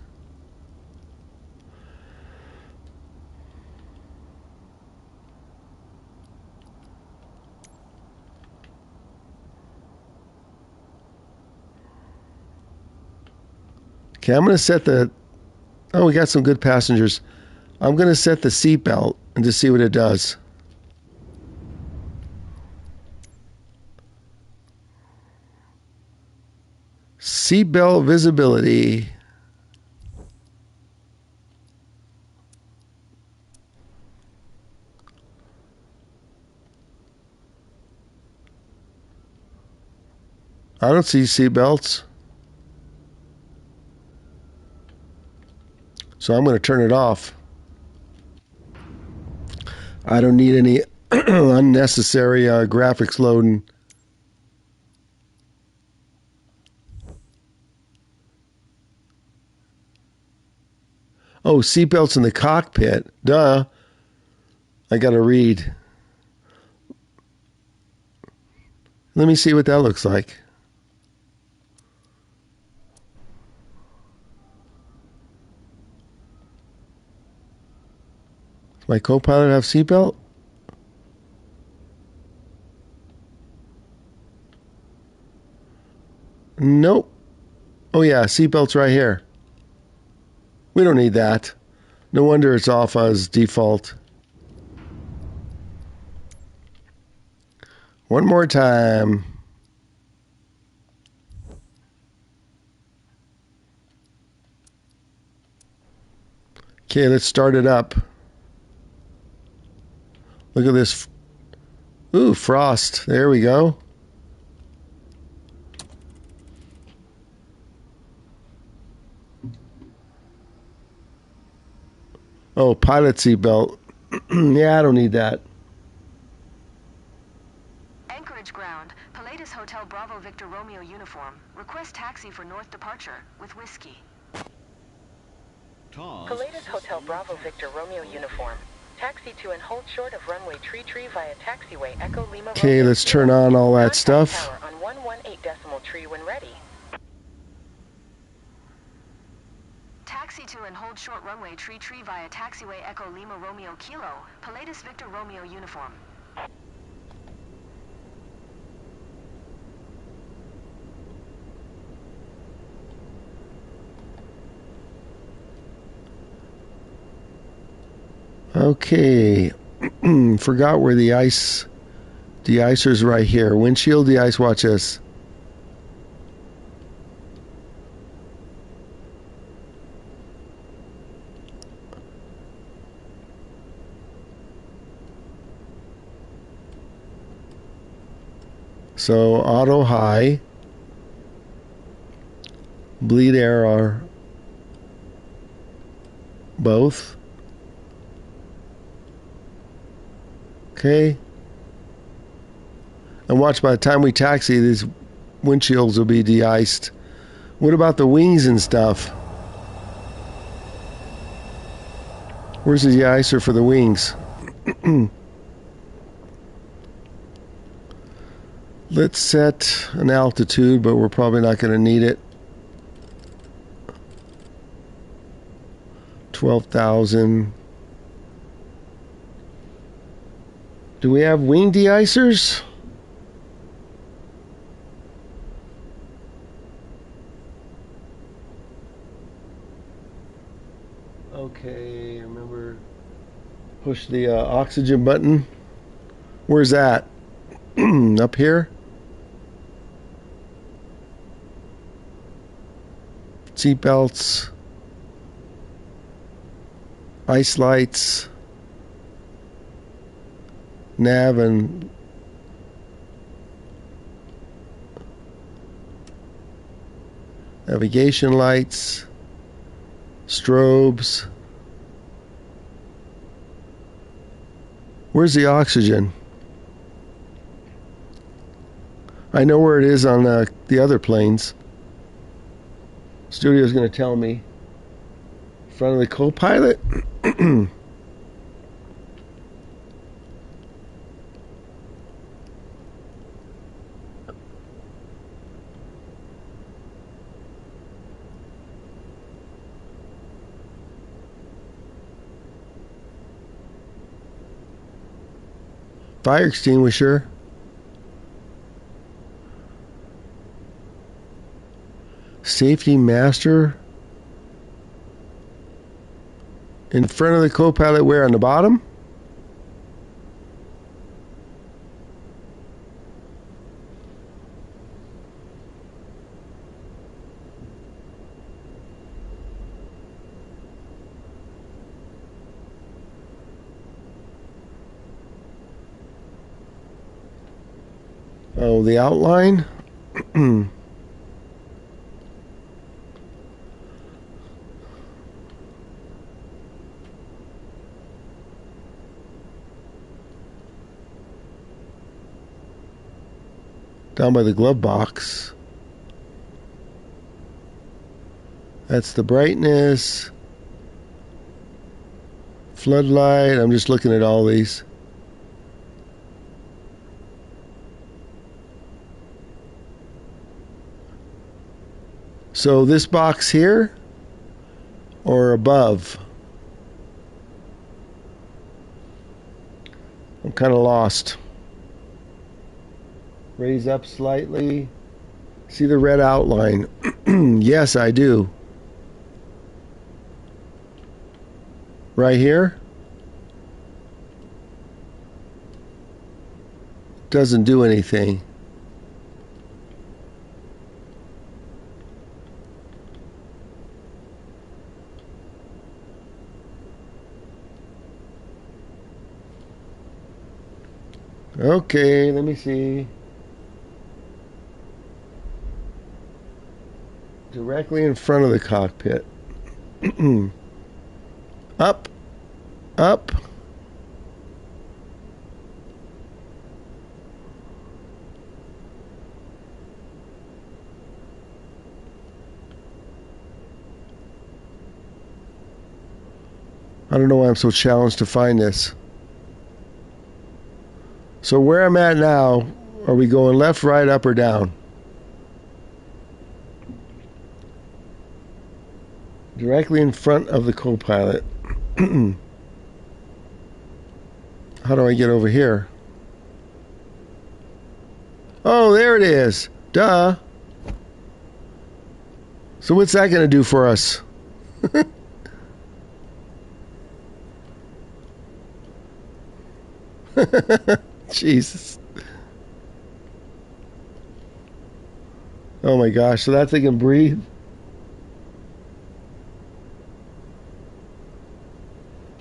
Okay, I'm going to set the... Oh, we got some good passengers. I'm going to set the seatbelt and just see what it does. Seatbelt visibility. I don't see seatbelts. So I'm going to turn it off. I don't need any unnecessary graphics loading. Oh, seatbelts in the cockpit. Duh. I got to read. Let me see what that looks like. Does my co-pilot have seatbelt? Nope. Oh yeah, seatbelt's right here. We don't need that. No wonder it's off as default. One more time. Okay, let's start it up. Look at this. Ooh, frost. There we go. Oh, pilot seatbelt. Yeah, I don't need that. Anchorage ground. Palladius Hotel Bravo Victor Romeo uniform. Request taxi for north departure with whiskey. Palladius Hotel Bravo Victor Romeo uniform. Taxi to and hold short of runway Tree via taxiway Echo Lima. Okay, let's turn on all that stuff. Tower on 118.3 when ready. Taxi to and hold short runway Tree via taxiway Echo Lima Romeo Kilo. Palladius Victor Romeo uniform. Okay. Forgot where the ice... De-icer's right here. Windshield de-ice, watch this. So, auto high. Bleed air are both. Okay. And watch, by the time we taxi, these windshields will be de-iced. What about the wings and stuff? Where's the de-icer for the wings? Let's set an altitude, but we're probably not going to need it. 12,000. Do we have wing de-icers? Okay, remember, push the oxygen button. Where's that? Up here? Seat belts. Ice lights. Nav and navigation lights. Strobes. Where's the oxygen? I know where it is on the other planes. Studio's going to tell me. In front of the co-pilot? Fire extinguisher. Safety master. In front of the co-pilot, where, on the bottom? Oh, the outline? Down by the glove box. That's the brightness. Floodlight. I'm just looking at all these. So this box here or above? I'm kind of lost. Raise up slightly. See the red outline? Yes, I do. Right here? Doesn't do anything. Okay, let me see. Directly in front of the cockpit. Up. Up. I don't know why I'm so challenged to find this. So where I'm at now, are we going left, right, up, or down? Directly in front of the co-pilot. How do I get over here? Oh, there it is. Duh. So what's that going to do for us? Jesus. Oh my gosh, so that thing can breathe?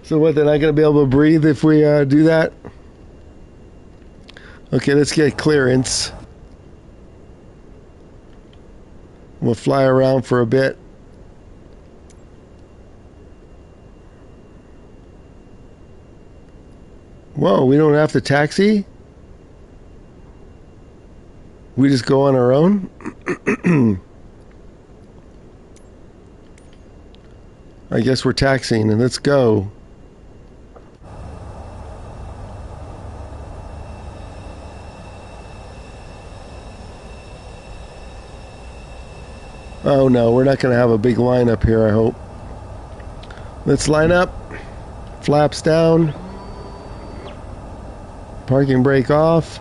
So what, they're not going to be able to breathe if we do that? Okay, let's get clearance. We'll fly around for a bit. Whoa, we don't have to taxi? We just go on our own? I guess we're taxiing, and let's go. Oh no, we're not going to have a big line up here, I hope. Let's line up. Flaps down. Parking brake off.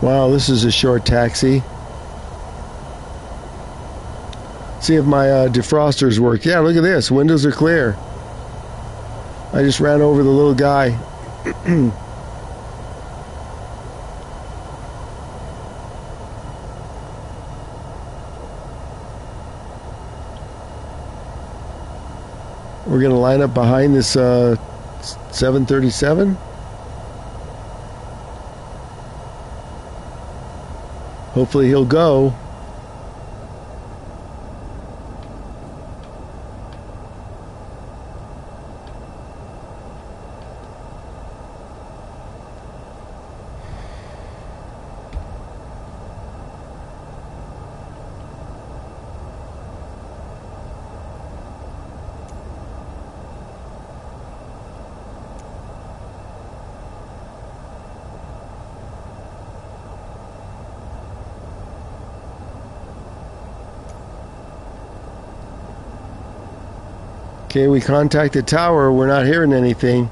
Wow, this is a short taxi. See if my defrosters work. Yeah, look at this. Windows are clear. I just ran over the little guy. We're going to line up behind this 737. Hopefully he'll go. Okay, we contacted tower. We're not hearing anything.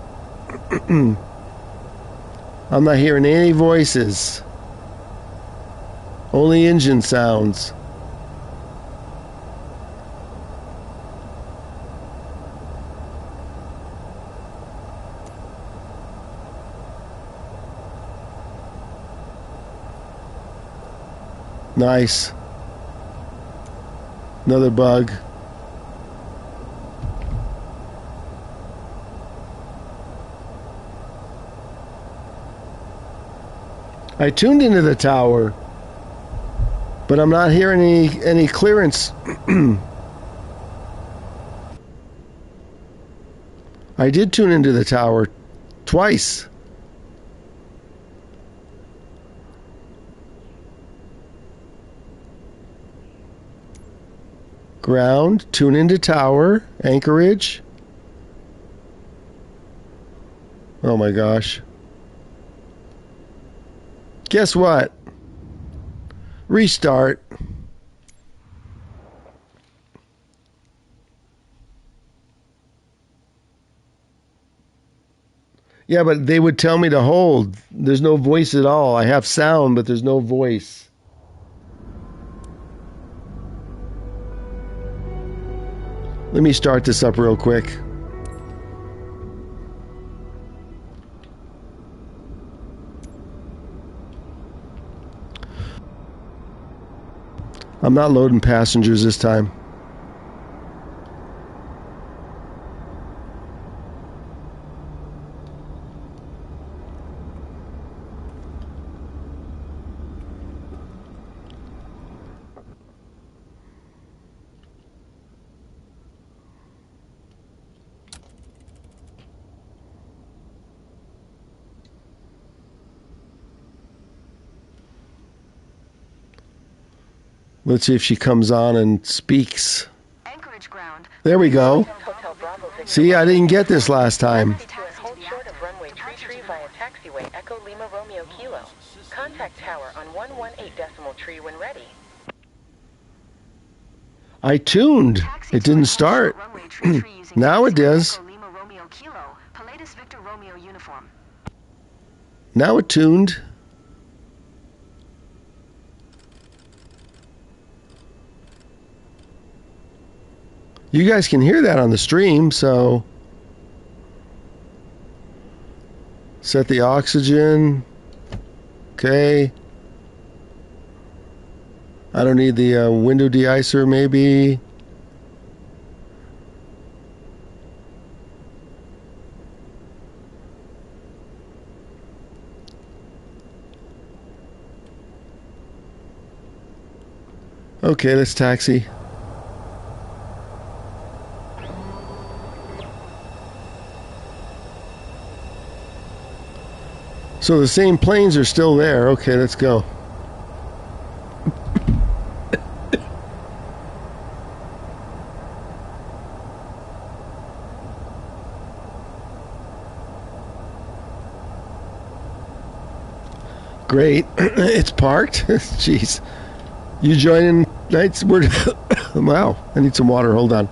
I'm not hearing any voices. Only engine sounds. Nice. Another bug. I tuned into the tower, but I'm not hearing any clearance. I did tune into the tower twice. Ground, tune into tower, anchorage. Oh my gosh. Guess what? Restart. Yeah, but they would tell me to hold. There's no voice at all. I have sound, but there's no voice. Let me start this up real quick. I'm not loading passengers this time. Let's see if she comes on and speaks. Anchorage ground. There we go. Hotel Bravo Victor See, I didn't get this last time. hold short of runway tree via taxiway Echo Lima Romeo Kilo. Contact tower on 118.3 when ready. I tuned. It didn't start. Now it does. Now it tuned. You guys can hear that on the stream, so set the oxygen. Okay. I don't need the window de-icer, maybe. Okay, let's taxi. So the same planes are still there. Okay, let's go. Great. It's parked. Jeez. You joining nights? Wow. I need some water. Hold on.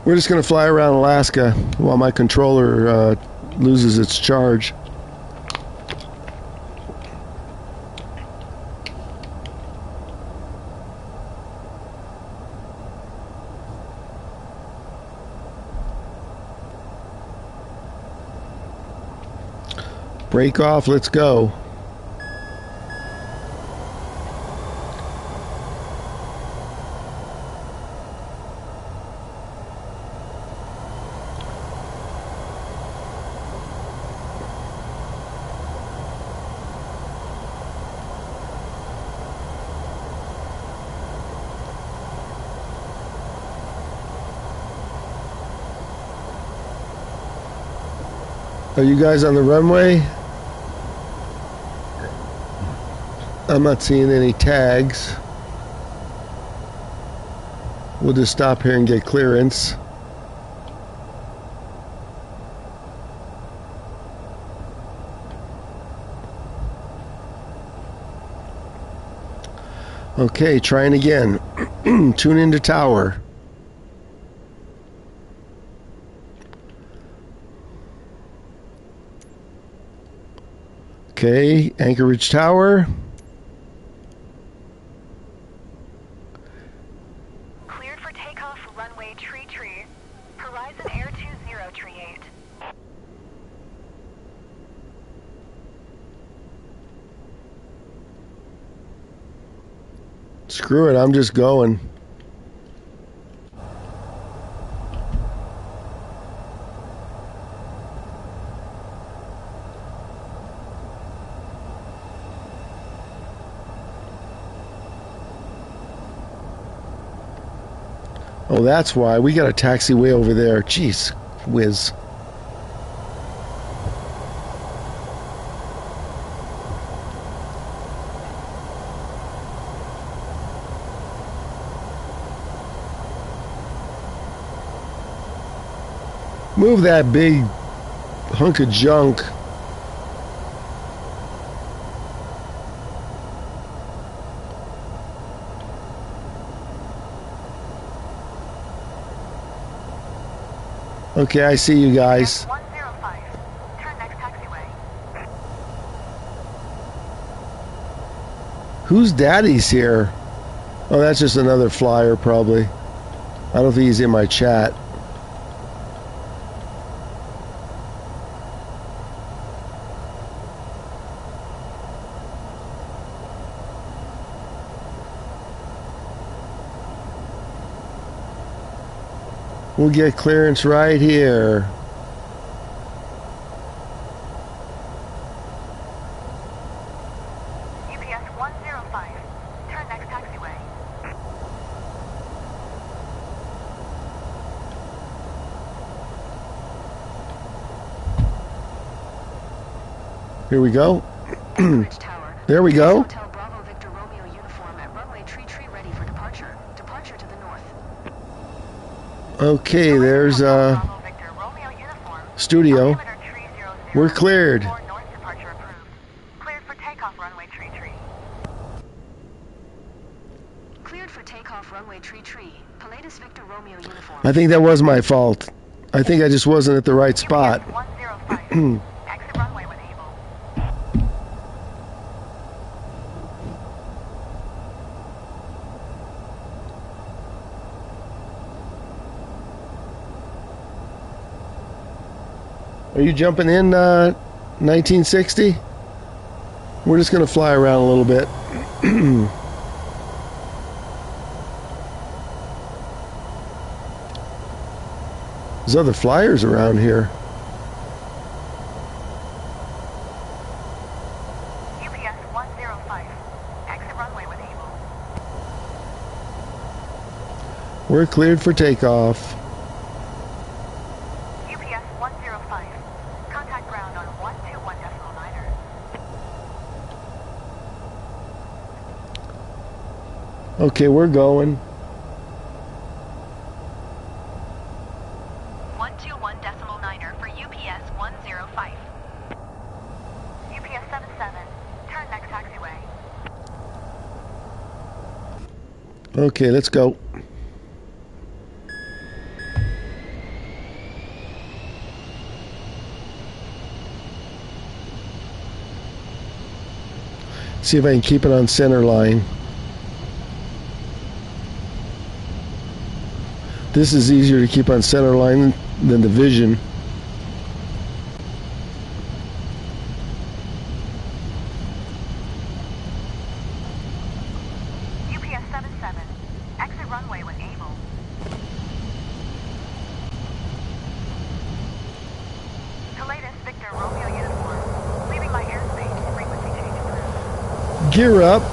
We're just going to fly around Alaska while my controller loses its charge. Break off, let's go. Are you guys on the runway? I'm not seeing any tags. We'll just stop here and get clearance. Okay, trying again. Tune into tower. Okay, Anchorage Tower. Cleared for takeoff, runway tree. Horizon Air 2038. Screw it, I'm just going. Oh, that's why. We got a taxiway over there. Jeez, whiz. Move that big hunk of junk. Okay, I see you guys. 105. Turn next taxiway. Who's daddy's here? Oh, that's just another flyer, probably. I don't think he's in my chat. We'll get clearance right here. UPS 105. Turn next taxiway. Here we go. Anchorage Tower. There we go. Hotel Bravo Victor Romeo uniform at runway tree ready for departure. Departure to the north. Okay, there's Bravo Victor Romeo uniform. studio. Altimeter 300. We're cleared. North departure approved. Cleared for takeoff runway tree. Cleared for takeoff runway tree. Pilatus Victor Romeo uniform. I think that was my fault. I think I just wasn't at the right spot. UPS 105. Exit runway when able. Are you jumping in 1960? We're just going to fly around a little bit. There's other flyers around here. UPS 105. Exit runway when able. We're cleared for takeoff. UPS 105. Contact ground on 121.9er. Okay, we're going. 121.9er for UPS 105. UPS 77. Turn next taxiway. Okay, let's go. See if I can keep it on center line. This is easier to keep on center line than the Vision. Gear up.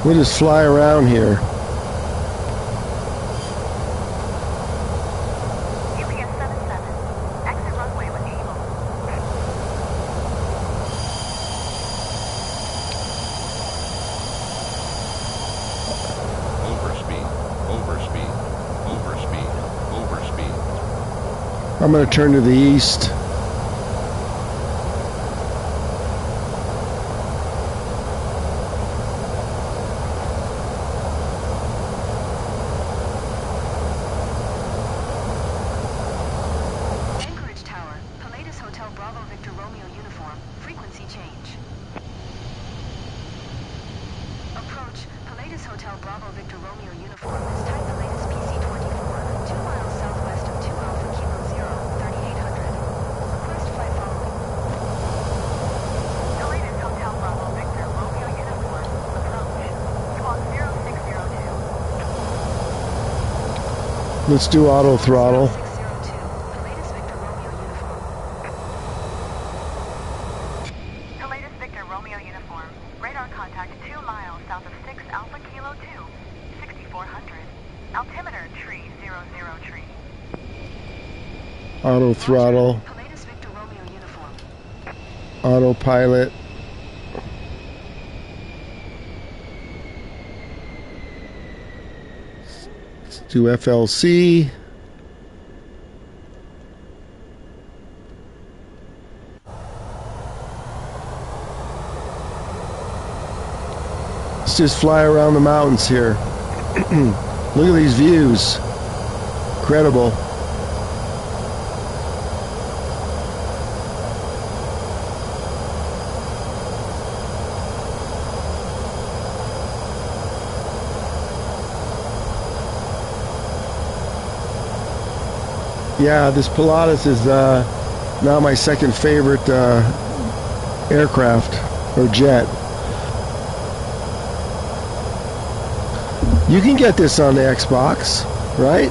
We'll just fly around here. UPS 77. Exit runway with Able. Overspeed. Overspeed. Overspeed. Overspeed. I'm going to turn to the east. Anchorage Tower. Pilatus Hotel Bravo Victor Romeo uniform. Frequency change. Approach. Pilatus Hotel Bravo Victor Romeo uniform is type Pilatus PC-24. 2 miles southwest of 2 Alpha Kilo 0, 3800. Request flight following. Pilatus Hotel Bravo Victor Romeo uniform. Approach. Squawk 0602. Let's do auto throttle. 0602. Pilatus Victor Romeo uniform. Pilatus Victor Romeo uniform. Radar contact 2 miles south of 6 Alpha Kilo 2, 6400. Altimeter tree 00 tree. Auto throttle. Pilatus Victor Romeo uniform. Autopilot. Let's do FLC. Let's just fly around the mountains here. Look at these views. Incredible. Yeah, this Pilatus is now my second favorite aircraft or jet. You can get this on the Xbox, right?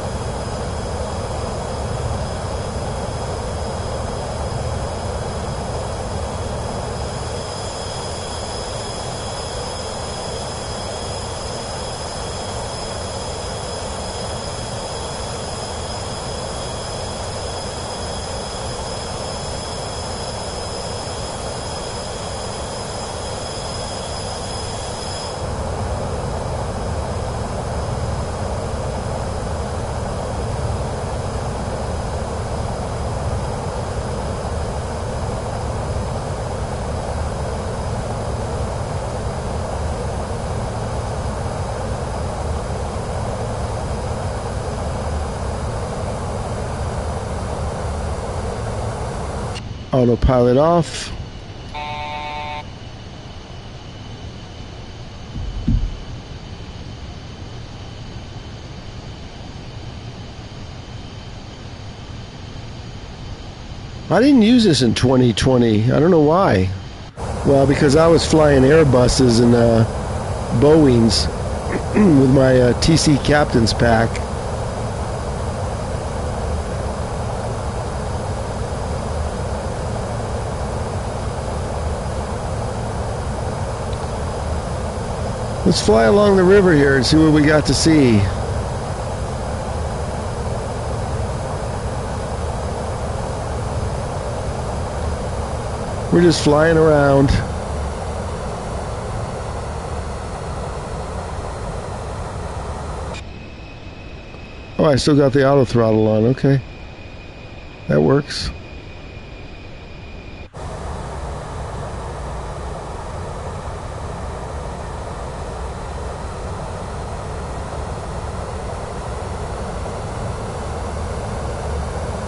Autopilot off. I didn't use this in 2020. I don't know why. Well, because I was flying Airbuses and Boeings with my TC Captain's Pack. Let's fly along the river here and see what we got to see. We're just flying around. Oh, I still got the auto throttle on. Okay. That works.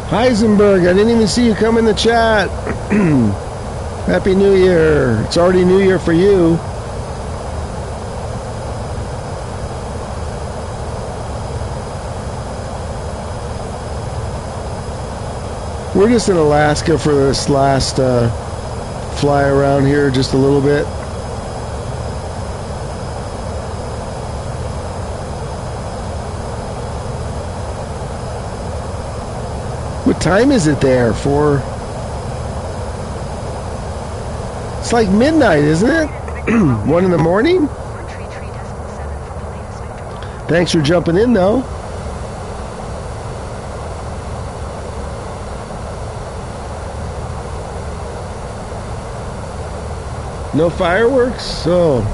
Heisenberg, I didn't even see you come in the chat. Happy New Year. It's already New Year for you. We're just in Alaska for this last fly around here just a little bit. time is it there? For it's like midnight, isn't it? 1 in the morning? Thanks for jumping in, though. No fireworks? So...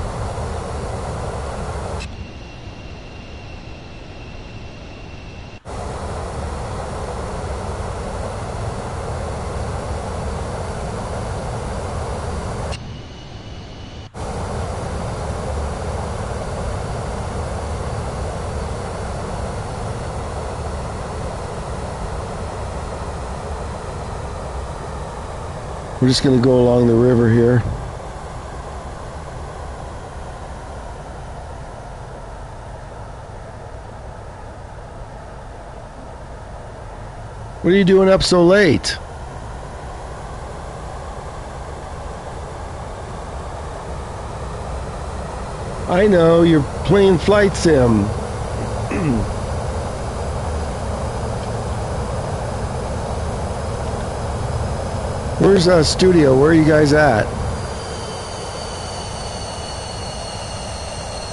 We're just going to go along the river here. What are you doing up so late? I know, you're playing Flight Sim. Where's studio? Where are you guys at?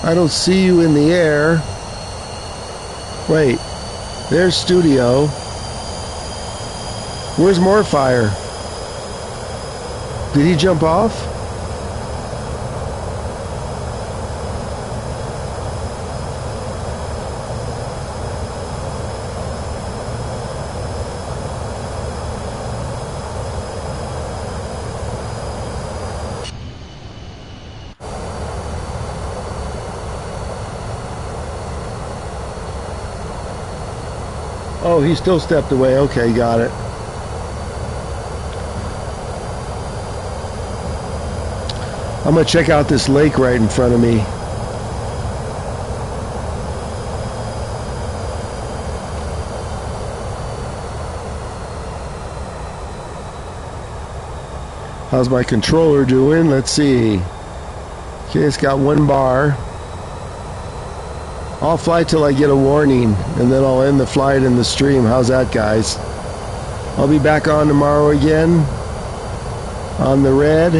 I don't see you in the air. Wait, there's studio. Where's Morefire? Did he jump off? Oh, he still stepped away. Okay, got it. I'm going to check out this lake right in front of me. How's my controller doing? Let's see. Okay, it's got 1 bar. I'll fly till I get a warning, and then I'll end the flight in the stream. How's that, guys? I'll be back on tomorrow again on the red.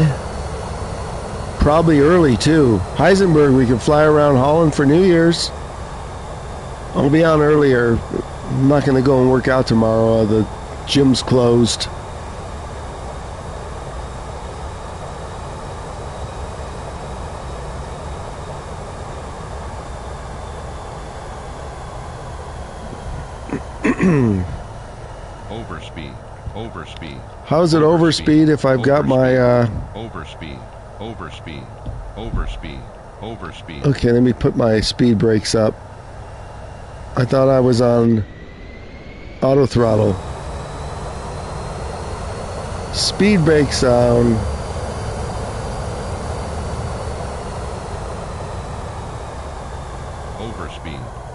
Probably early, too. Heisenberg, we can fly around Holland for New Year's. I'll be on earlier. I'm not going to go and work out tomorrow. The gym's closed. Overspeed. How is it overspeed if I've got my Overspeed. Okay, let me put my speed brakes up. I thought I was on auto throttle. Speed brakes on.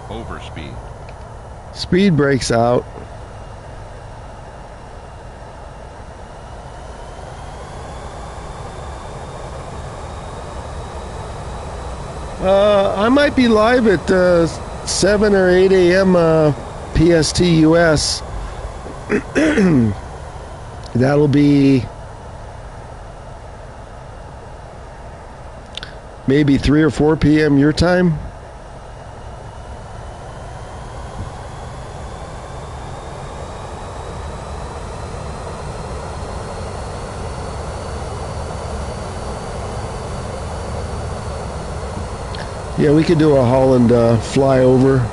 Overspeed. Speed brakes out. I might be live at 7 or 8 a.m. PST US. That'll be maybe 3 or 4 p.m. your time. Yeah, we could do a Holland flyover.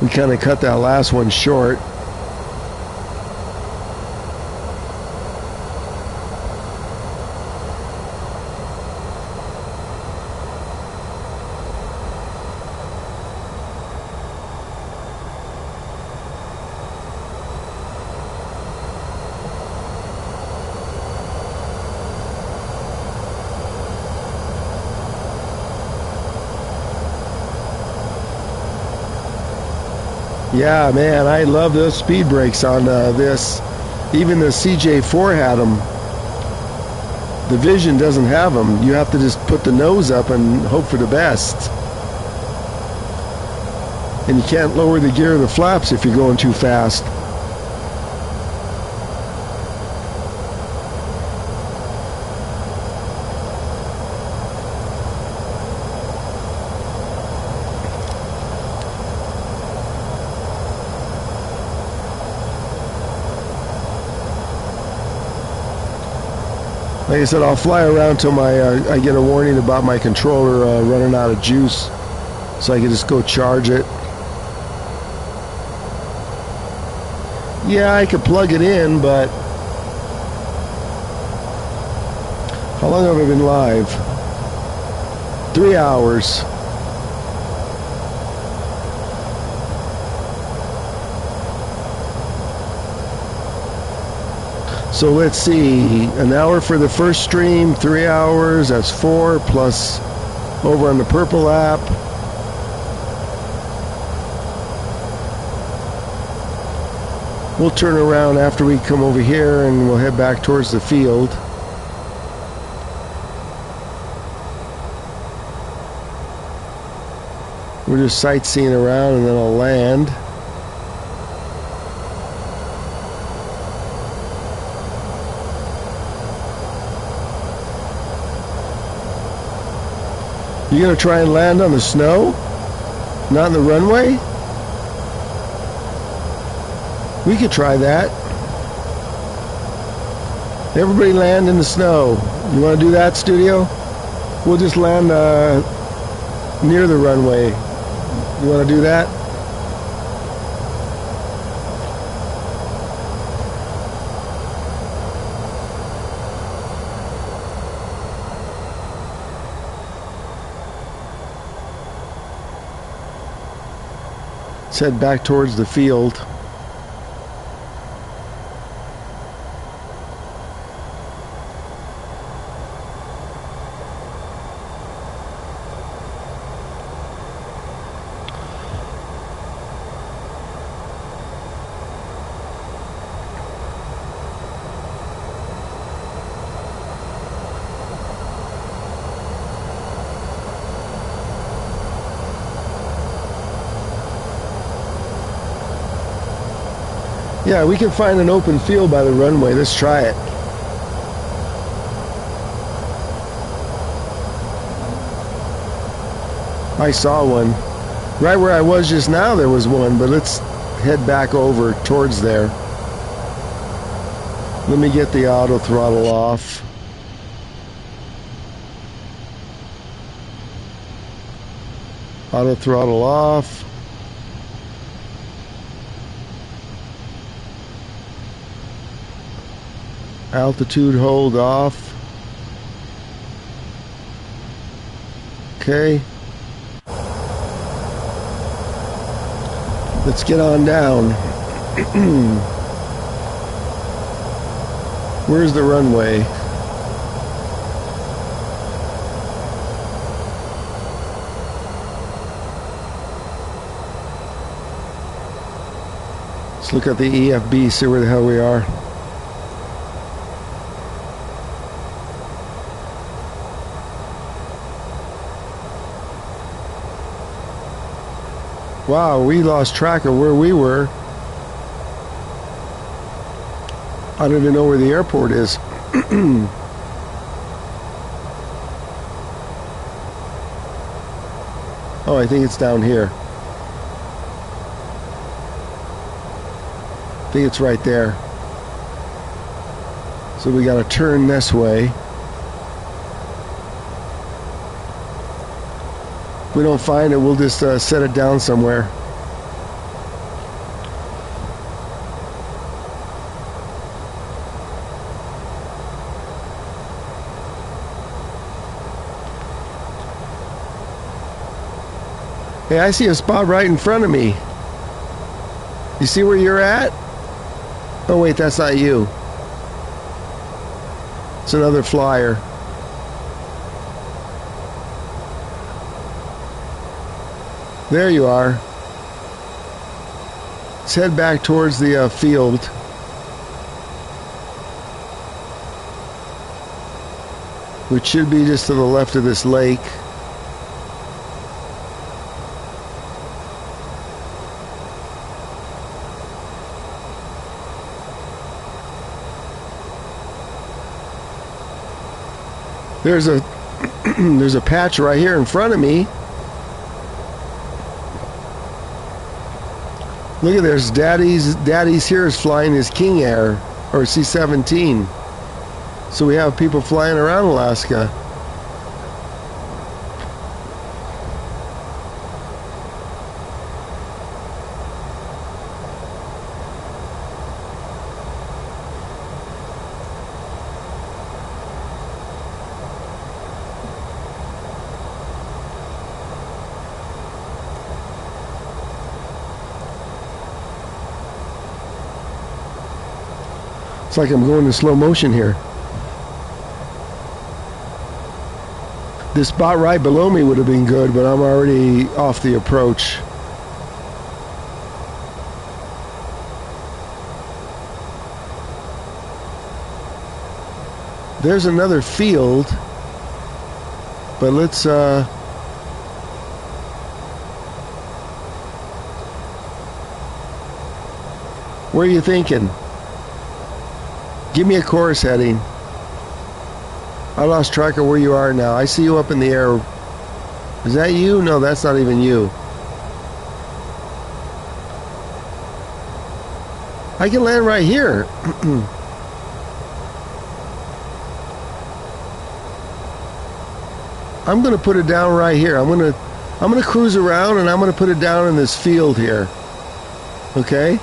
We kind of cut that last one short. Yeah, man, I love those speed brakes on this. Even the CJ4 had them. The Vision doesn't have them. You have to just put the nose up and hope for the best. And you can't lower the gear of the flaps if you're going too fast. Like I said, I'll fly around till I get a warning about my controller running out of juice, so I can just go charge it. Yeah, I could plug it in, but how long have I been live? 3 hours. So let's see, an hour for the first stream, 3 hours, that's 4, plus over on the Purple app. We'll turn around after we come over here and we'll head back towards the field. We're just sightseeing around and then I'll land. You gonna try and land on the snow? Not on the runway? We could try that. Everybody land in the snow. You wanna do that, studio? We'll just land near the runway. You wanna do that? Let's head back towards the field. Yeah, we can find an open field by the runway. Let's try it. I saw one. Right where I was just now there was one, but let's head back over towards there. Let me get the auto throttle off. Auto throttle off. Altitude hold off. Okay. Let's get on down. Where's the runway? Let's look at the EFB, see where the hell we are. Wow, we lost track of where we were. I don't even know where the airport is. Oh, I think it's down here. I think it's right there. So we gotta turn this way. If we don't find it, we'll just set it down somewhere. Hey, I see a spot right in front of me. You see where you're at? Oh wait, that's not you. It's another flyer. There you are. Let's head back towards the field. Which should be just to the left of this lake. There's a there's a patch right here in front of me. Look at this. Daddy's here is flying his King Air or C-17. So we have people flying around Alaska. It's like I'm going in slow motion here. This spot right below me would have been good, but I'm already off the approach. There's another field, but let's where are you thinking? Give me a course heading. I lost track of where you are now. I see you up in the air. Is that you? No, that's not even you. I can land right here. I'm gonna put it down right here. I'm gonna cruise around and I'm gonna put it down in this field here. Okay?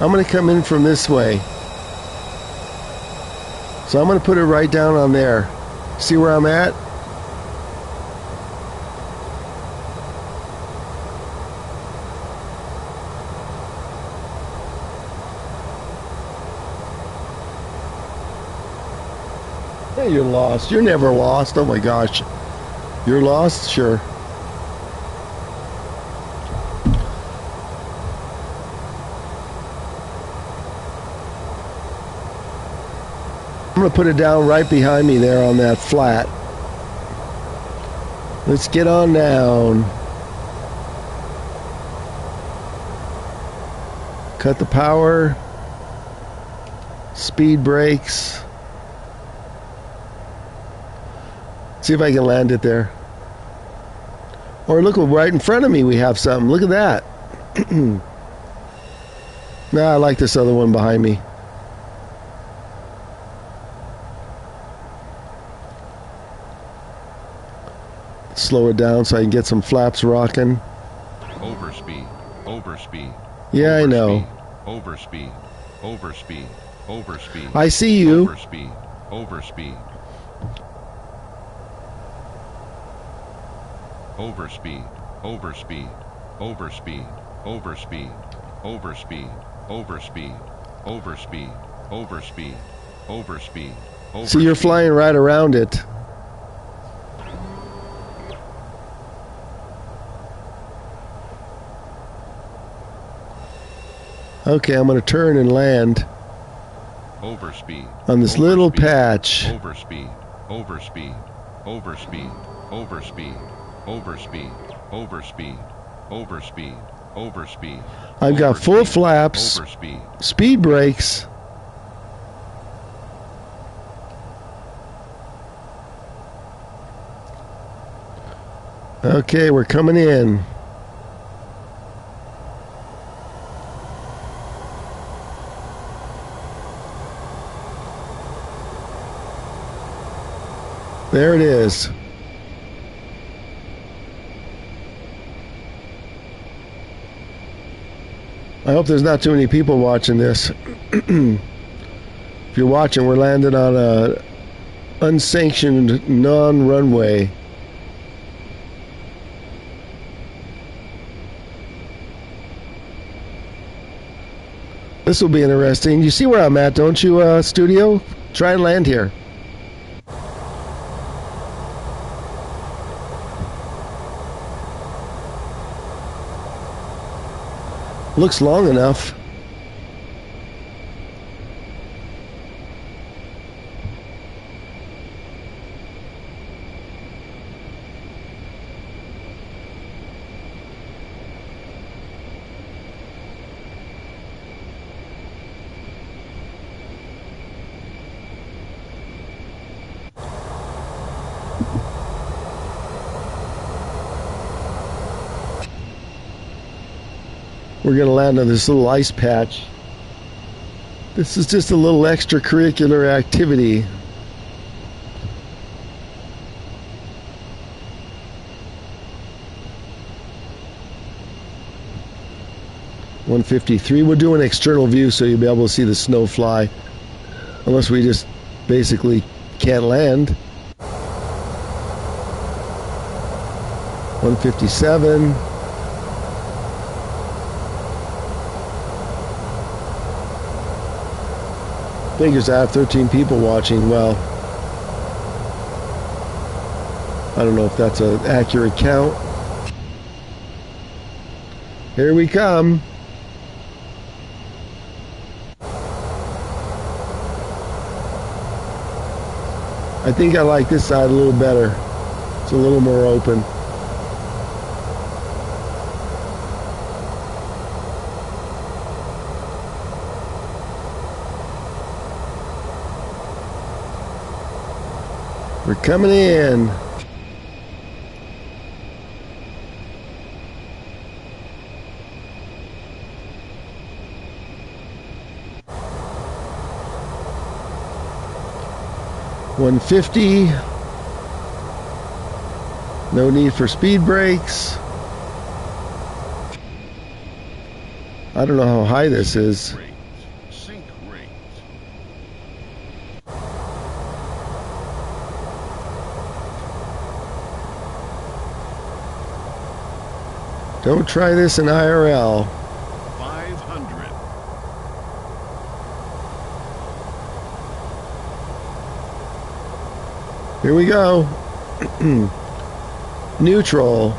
I'm going to come in from this way. So I'm going to put it right down on there. See where I'm at? Hey, you're lost. You're never lost. Oh my gosh. You're lost? Sure. I'm going to put it down right behind me there on that flat. Let's get on down. Cut the power. Speed brakes. See if I can land it there. Or look, right in front of me we have something. Look at that. Nah, I like this other one behind me. Slow it down so I can get some flaps rocking. Overspeed. Overspeed. Yeah, I know. Overspeed. Overspeed. Overspeed. I see you. Overspeed. Overspeed. Overspeed. Overspeed. Overspeed. Overspeed. Overspeed. Overspeed. Overspeed. Overspeed. Overspeed. So you're flying right around it. Okay, I'm going to turn and land. Overspeed. On this little patch. Overspeed. Overspeed. Overspeed. Overspeed. Overspeed. Overspeed. Overspeed. Overspeed. I've got full flaps. Overspeed. Speed brakes. Okay, we're coming in. There it is. I hope there's not too many people watching this. If you're watching, we're landing on a unsanctioned non-runway. This will be interesting. You see where I'm at, don't you, studio? Try and land here. Looks long enough. We're going to land on this little ice patch. This is just a little extracurricular activity. $153. We'll do an external view so you'll be able to see the snow fly. Unless we just basically can't land. 157. Figures I have 13 people watching. Well, I don't know if that's an accurate count. Here we come. I think I like this side a little better. It's a little more open. We're coming in. $150. No need for speed brakes. I don't know how high this is. Sync rate. Don't try this in IRL. 500. Here we go. Neutral.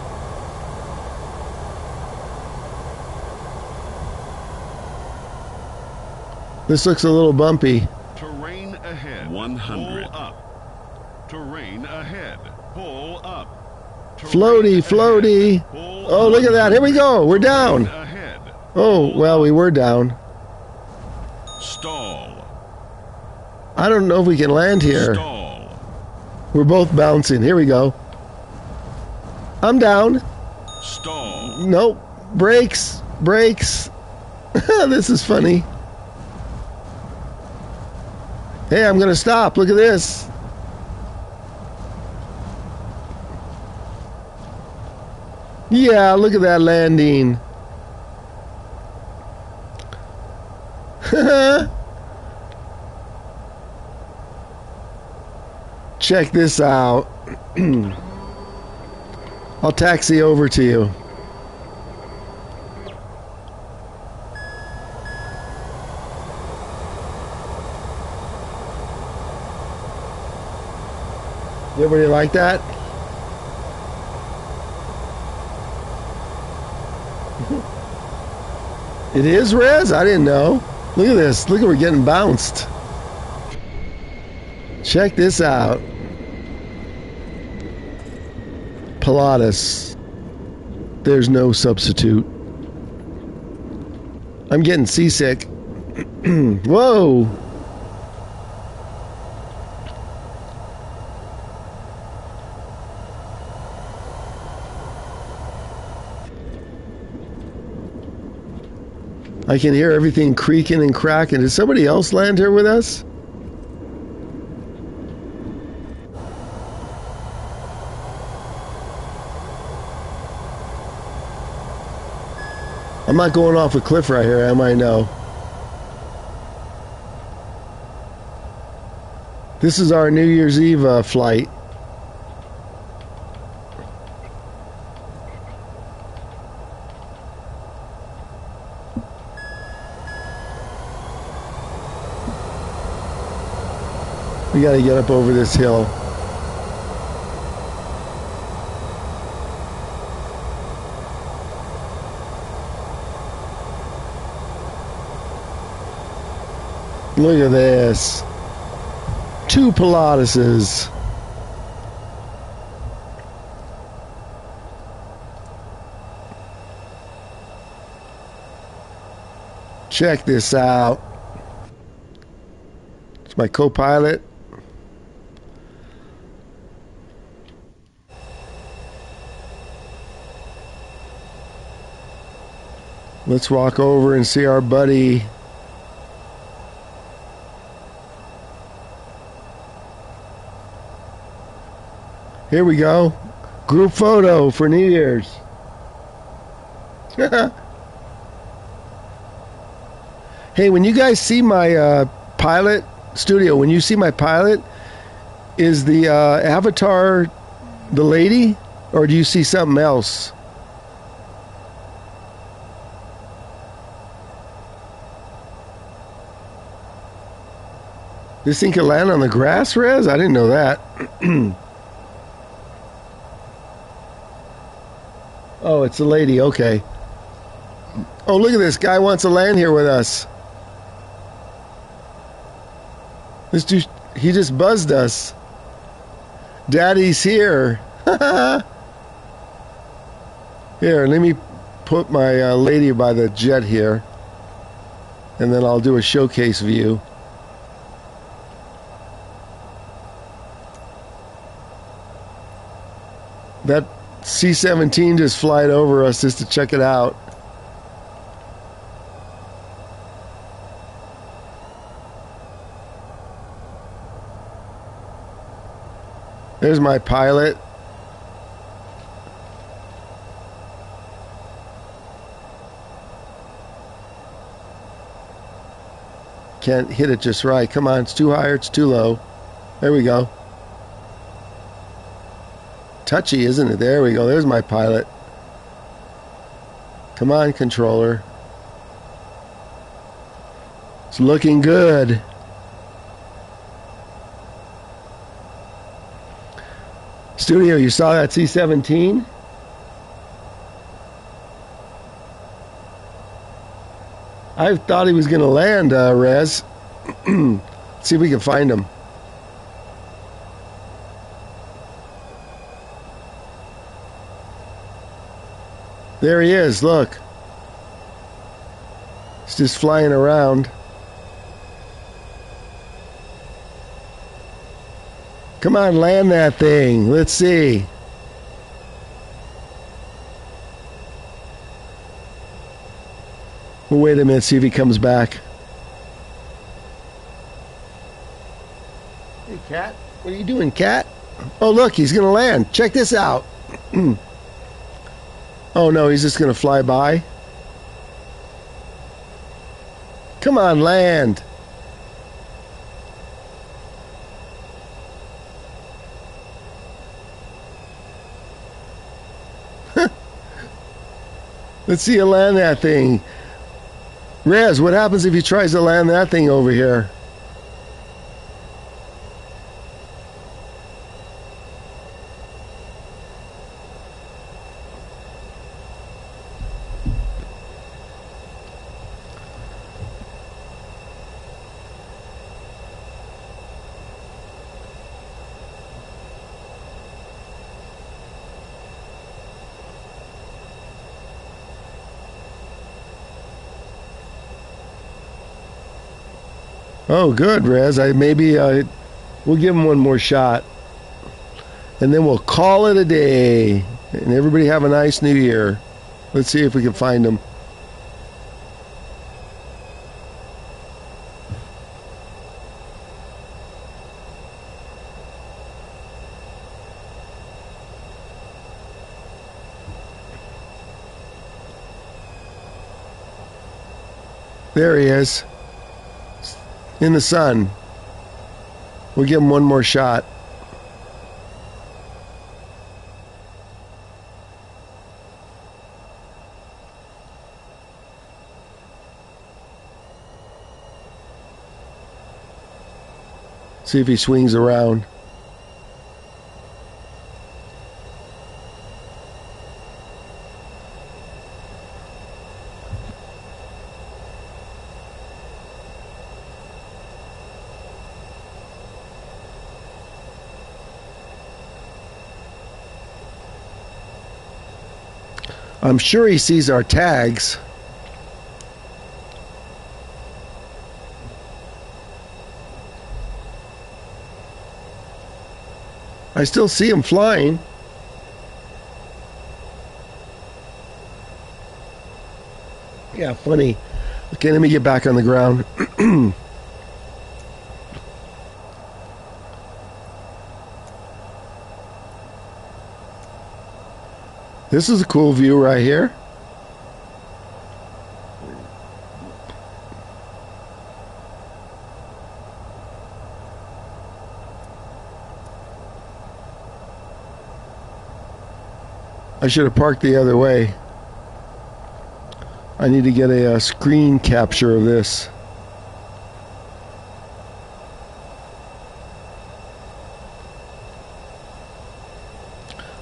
This looks a little bumpy. Terrain ahead. 100. Pull up. Terrain ahead. Pull up. Floaty, floaty. Oh, look at that. Here we go. We're down. Ahead. Oh, well, we were down. Stall. I don't know if we can land here. Stall. We're both bouncing. Here we go. I'm down. Stall. Nope. Brakes. Brakes. This is funny. Hey, I'm going to stop. Look at this. Yeah, look at that landing. Check this out. I'll taxi over to you. Everybody like that? It is res? I didn't know. Look at this. Look at we're getting bounced. Check this out. Pilatus. There's no substitute. I'm getting seasick. Whoa. I can hear everything creaking and cracking. Did somebody else land here with us? I'm not going off a cliff right here, am I? No. This is our New Year's Eve flight. We got to get up over this hill. Look at this. 2 Pilatuses. Check this out. It's my co-pilot. Let's walk over and see our buddy. Here we go. Group photo for New Year's. Hey, when you guys see my pilot studio, when you see my pilot, is the avatar the lady, or do you see something else? This thing can land on the grass, Rez? I didn't know that. Oh, it's a lady. Okay. Oh, look at this. Guy wants to land here with us. This dude, he just buzzed us. Daddy's here. Here, let me put my lady by the jet here. And then I'll do a showcase view. That C-17 just flied over us just to check it out. There's my pilot. Can't hit it just right. Come on, it's too high or it's too low. There we go. Touchy, isn't it? There we go. There's my pilot. Come on, controller. It's looking good. Studio, you saw that C-17? I thought he was going to land, Rez. Let's see if we can find him. There he is, look. He's just flying around. Come on, land that thing. Let's see. We'll wait a minute, see if he comes back. Hey, Cat. What are you doing, Cat? Oh, look, he's going to land. Check this out. Oh, no, he's just going to fly by. Come on, land. Let's see you land that thing. Rez, what happens if he tries to land that thing over here? Oh, good, Rez. Maybe we'll give him one more shot. And then we'll call it a day. And everybody have a nice new year. Let's see if we can find him. There he is. In the sun. We'll give him one more shot. See if he swings around. I'm sure he sees our tags. I still see him flying. Yeah, funny. Okay, let me get back on the ground. This is a cool view right here. I should have parked the other way. I need to get a screen capture of this.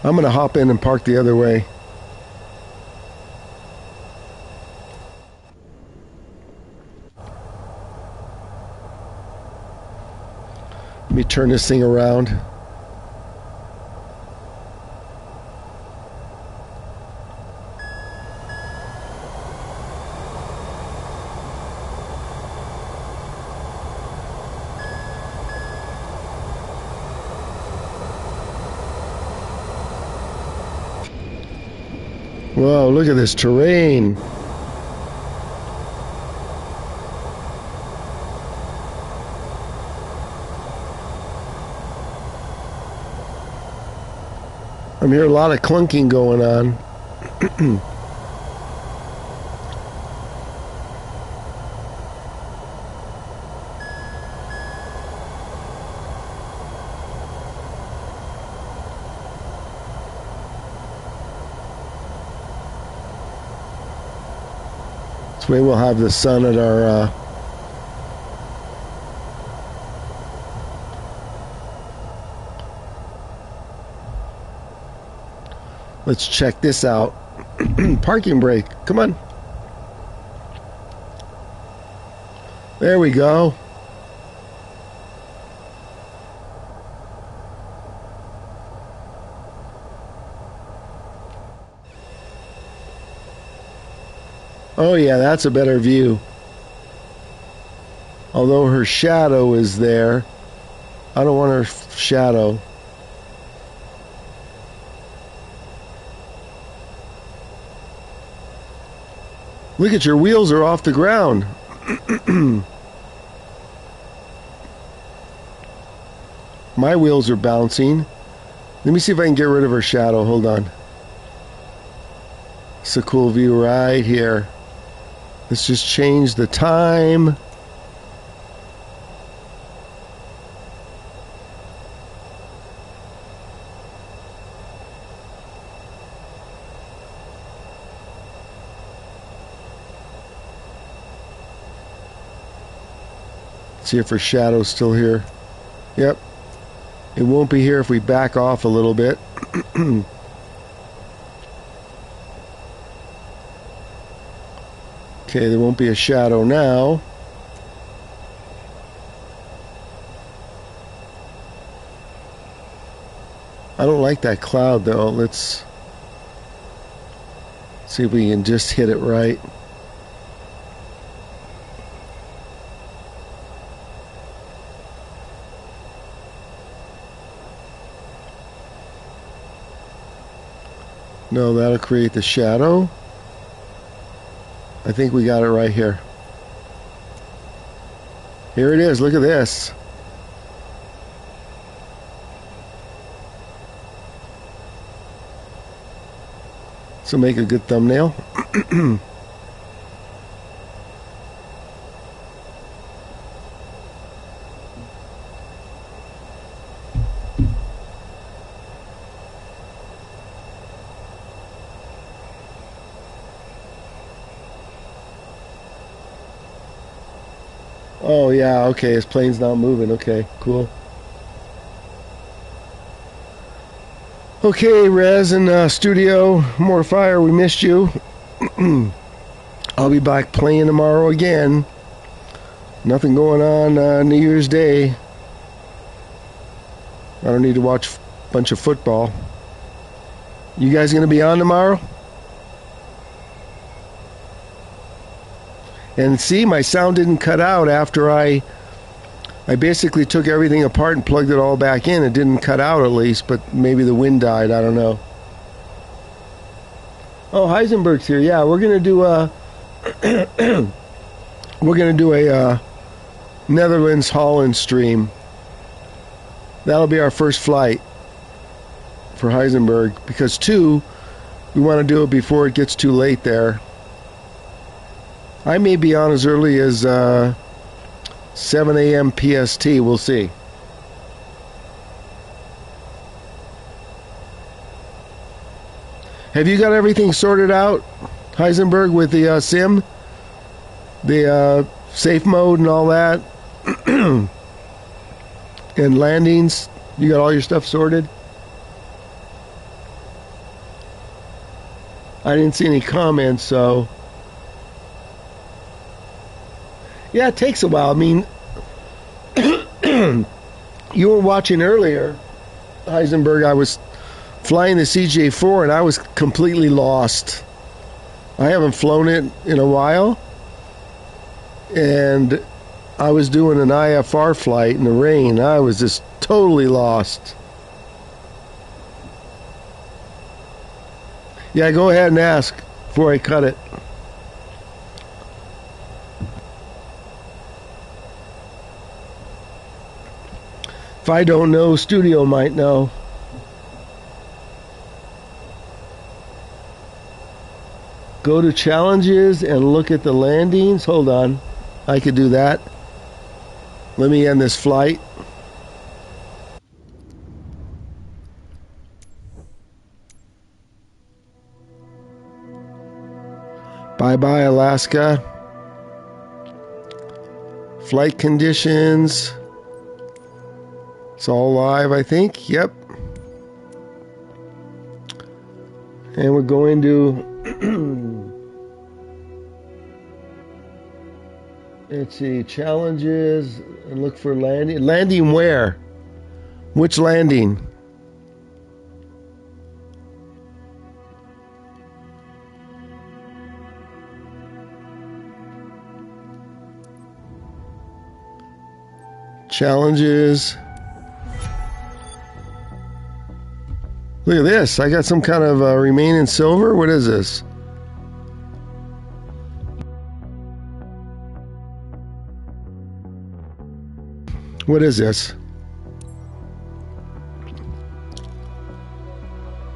I'm going to hop in and park the other way. Let me turn this thing around. Whoa, look at this terrain. I'm hearing a lot of clunking going on. This way we'll have the sun at our let's check this out. Parking brake. Come on. There we go. Oh yeah, that's a better view. Although her shadow is there. I don't want her shadow. Look at your wheels are off the ground. My wheels are bouncing. Let me see if I can get rid of her shadow. Hold on. It's a cool view right here. Let's just change the time. See if her shadow's still here. Yep. It won't be here if we back off a little bit. Okay, there won't be a shadow now. I don't like that cloud though. Let's see if we can just hit it right. No, that'll create the shadow. I think we got it right here. Here it is. Look at this. So make a good thumbnail. Oh yeah, okay, his plane's not moving. Okay, cool. Okay, Rez and Studio Mortifier, we missed you. I'll be back playing tomorrow again. Nothing going on New Year's Day. I don't need to watch a bunch of football. You guys gonna be on tomorrow? And see, my sound didn't cut out after I basically took everything apart and plugged it all back in. It didn't cut out at least, but maybe the wind died. I don't know. Oh, Heisenberg's here. Yeah, we're going to do we're going to do a Netherlands Holland stream. That'll be our first flight for Heisenberg, because 2, we want to do it before it gets too late there. I may be on as early as 7 a.m. PST. We'll see. Have you got everything sorted out, Heisenberg, with the sim? The safe mode and all that? And landings? You got all your stuff sorted? I didn't see any comments, so... Yeah, it takes a while. I mean, you were watching earlier, Heisenberg. I was flying the CJ4 and I was completely lost. I haven't flown it in a while, and I was doing an IFR flight in the rain. I was just totally lost. Yeah, go ahead and ask before I cut it. If I don't know, Studio might know. Go to challenges and look at the landings. Hold on. I could do that. Let me end this flight. Bye-bye, Alaska. Flight conditions. It's all live, I think. Yep. And we're going to... let's see, challenges, and look for landing. Landing where? Which landing? Challenges. Look at this. I got some kind of remain in silver. What is this? What is this?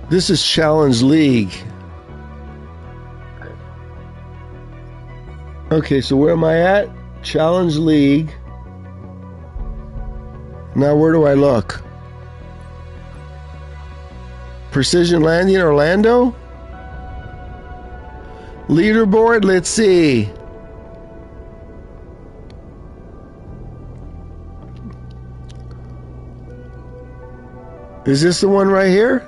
This is Challenge League. Okay, so where am I at? Challenge League. Now where do I look? Precision Landing Orlando? Leaderboard, let's see. Is this the one right here?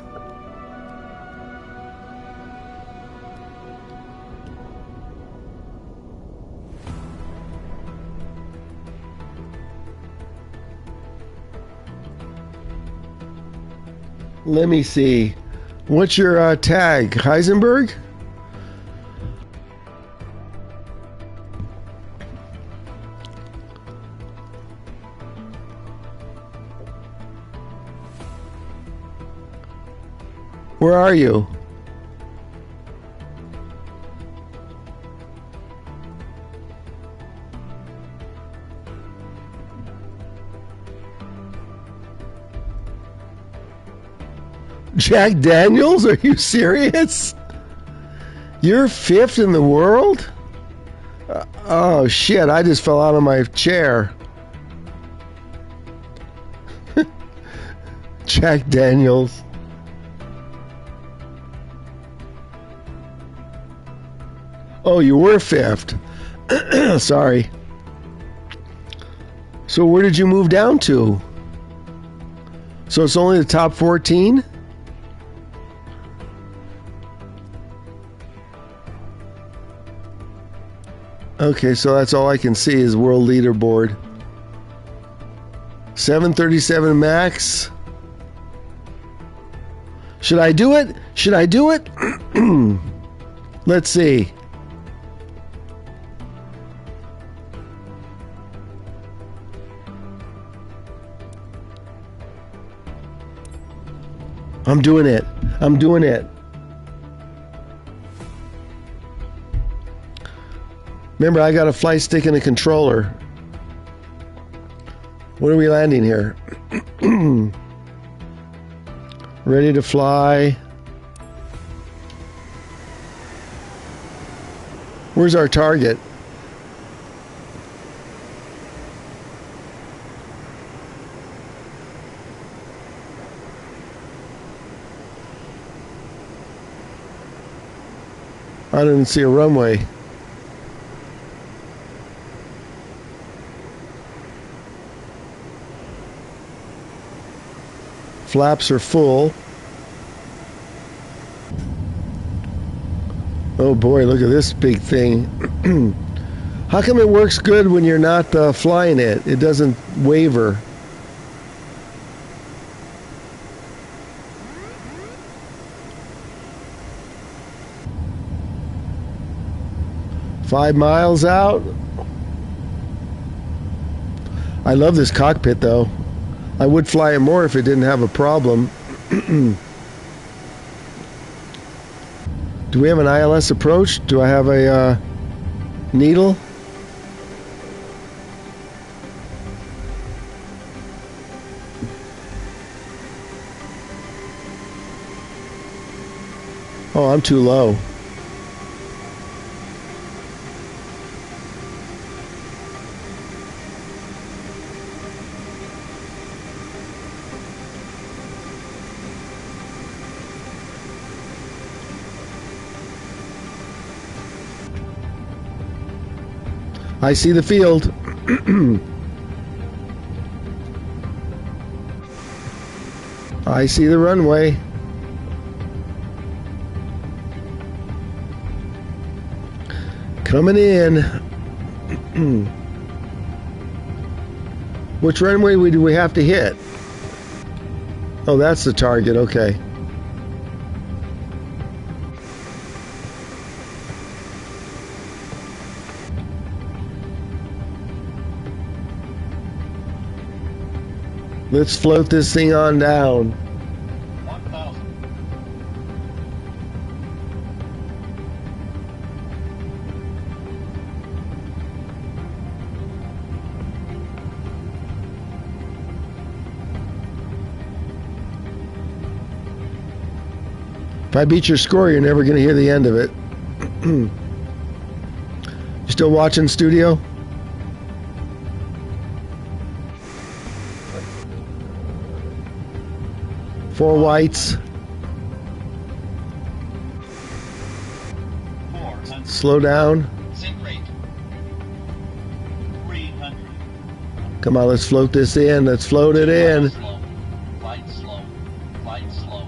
Let me see. What's your tag? Heisenberg? Where are you? Jack Daniels? Are you serious? You're 5th in the world? Oh shit, I just fell out of my chair. Jack Daniels. Oh, you were 5th. Sorry. So where did you move down to? So it's only the top 14? Okay, so that's all I can see is world leaderboard. 737 max. Should I do it? Should I do it? Let's see. I'm doing it. I'm doing it. Remember, I got a flight stick and a controller. Where are we landing here? Ready to fly. Where's our target? I don't even see a runway. Flaps are full. Oh boy, look at this big thing. How come it works good when you're not flying it? It doesn't waver. Five miles out. I love this cockpit though. I would fly it more if it didn't have a problem. Do we have an ILS approach? Do I have a needle? Oh, I'm too low. I see the field. I see the runway. Coming in. Which runway do we have to hit? Oh, that's the target. Okay. Let's float this thing on down. 1,000. If I beat your score, you're never going to hear the end of it. You still watching, studio? Four whites. 400. Slow down. Sink rate. 300. Come on, let's float this in. Let's float it in. Slow. Flight slow. Flight slow.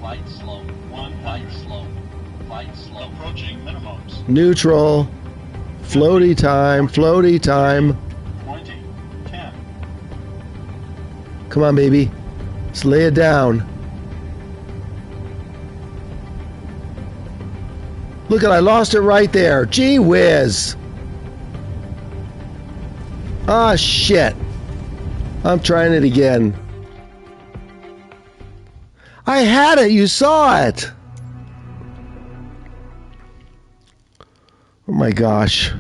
Flight slow. 1 flight slow. Flight slow. Approaching minimums. Neutral. Floaty time. Floaty time. 20. 10. Come on, baby. Let's lay it down. Look at, I lost it right there. Gee whiz. Ah, shit. I'm trying it again. I had it. You saw it. Oh my gosh.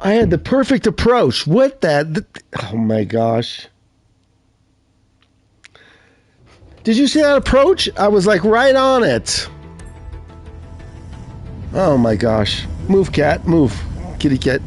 I had the perfect approach. What that? Oh my gosh. Did you see that approach? I was like right on it. Oh my gosh. Move, cat. Move. Kitty cat.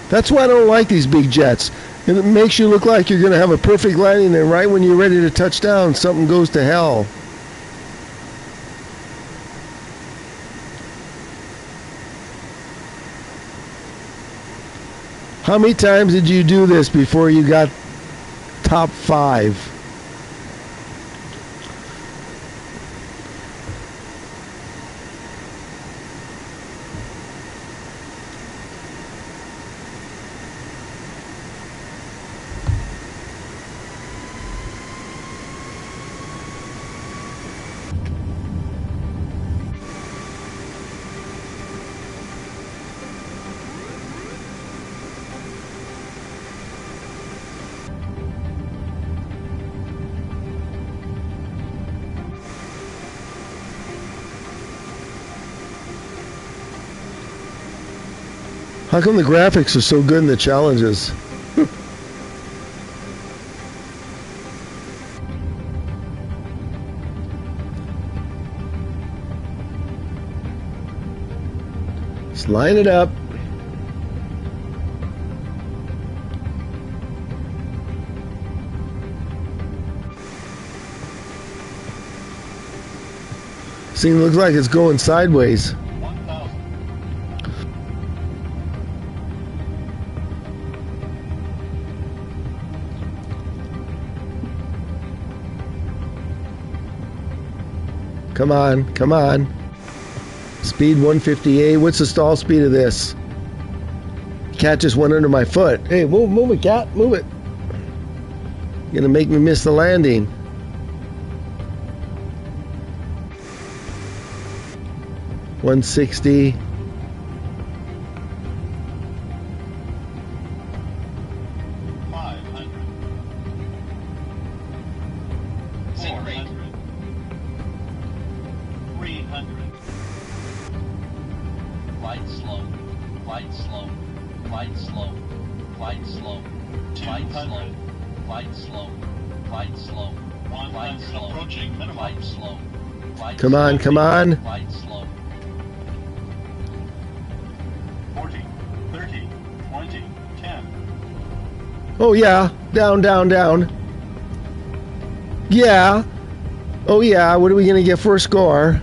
That's why I don't like these big jets. It makes you look like you're going to have a perfect landing, and right when you're ready to touch down, something goes to hell. How many times did you do this before you got top 5? How come the graphics are so good in the challenges? Let's line it up. See, looks like it's going sideways. 1,000. Come on, come on. Speed 158. What's the stall speed of this? Cat just went under my foot. Hey, move it, cat. Move it. You're gonna make me miss the landing. $160. $500. $400. $300. Flight slow. Flight slow. Flight slow. Flight slow. Flight slow. Flight slow. Flight slow. Flight slow. Approaching minimum. Flight slow. Come on, come on. Flight slow. 40, 30, 20, 10. Oh yeah, down, down, down. Yeah. Oh yeah, what are we gonna get for a score?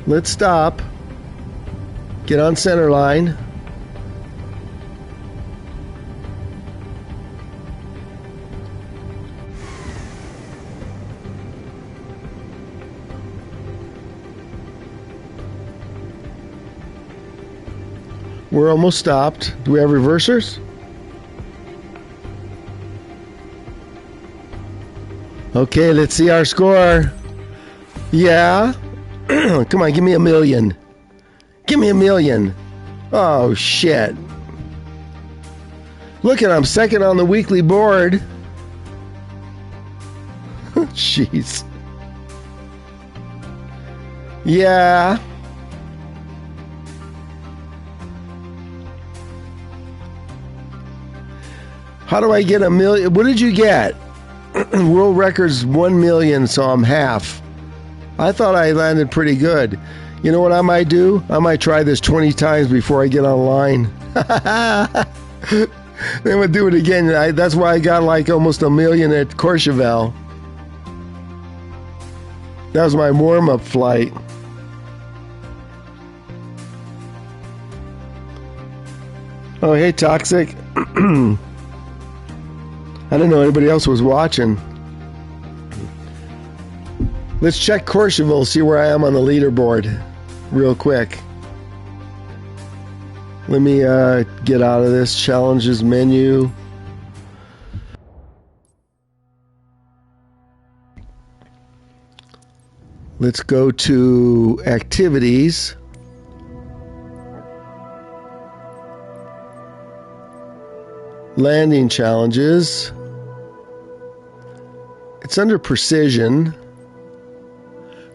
Let's stop. Get on center line. We're almost stopped. Do we have reversers? Okay, let's see our score. Yeah. Come on, give me 1,000,000. Give me 1,000,000. Oh, shit. Look at, I'm second on the weekly board. Jeez. Yeah. How do I get 1,000,000? What did you get? World record's 1,000,000, so I'm half. I thought I landed pretty good. You know what I might do? I might try this 20 times before I get online. Then we'll do it again. That's why I got like almost 1,000,000 at Courchevel. That was my warm-up flight. Oh, hey, Toxic. I didn't know anybody else was watching. Let's check Courchevel, see where I am on the leaderboard real quick. Let me get out of this challenges menu. Let's go to activities. Landing challenges. It's under precision.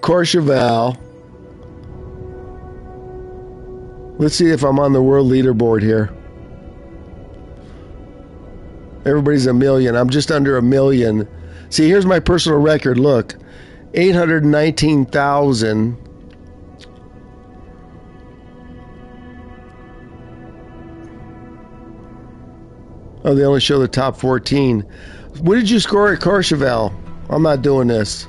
Courchevel. Let's see if I'm on the world leaderboard here. Everybody's 1,000,000. I'm just under 1,000,000. See, here's my personal record. Look, 819,000. Oh, they only show the top 14. What did you score at Courchevel? I'm not doing this.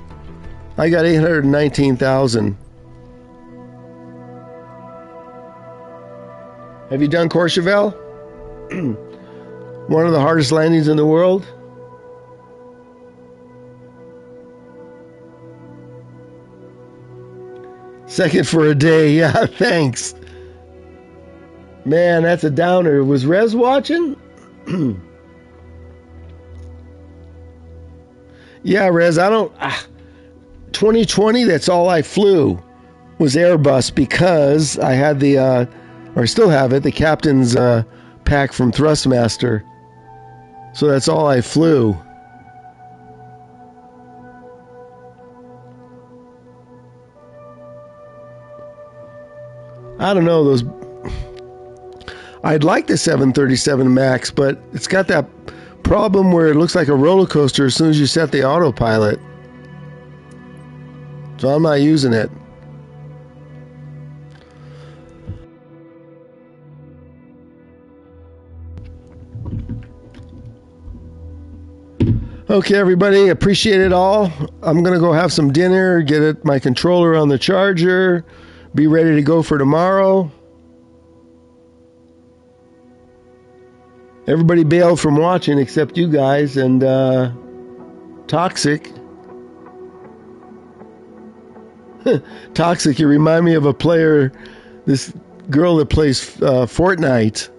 I got 819,000. Have you done Courchevel? One of the hardest landings in the world. Second for a day. Yeah, thanks. Man, that's a downer. Was Rez watching? Yeah, Rez, 2020, that's all I flew was Airbus because I had the, or still have it, the captain's pack from Thrustmaster. So that's all I flew. I don't know, I'd like the 737 MAX, but it's got that problem where it looks like a roller coaster as soon as you set the autopilot. So I'm not using it. Okay, everybody, appreciate it all. I'm going to go have some dinner, get my controller on the charger, be ready to go for tomorrow. Everybody bailed from watching except you guys and Toxic. Toxic, you remind me of a player, this girl that plays Fortnite.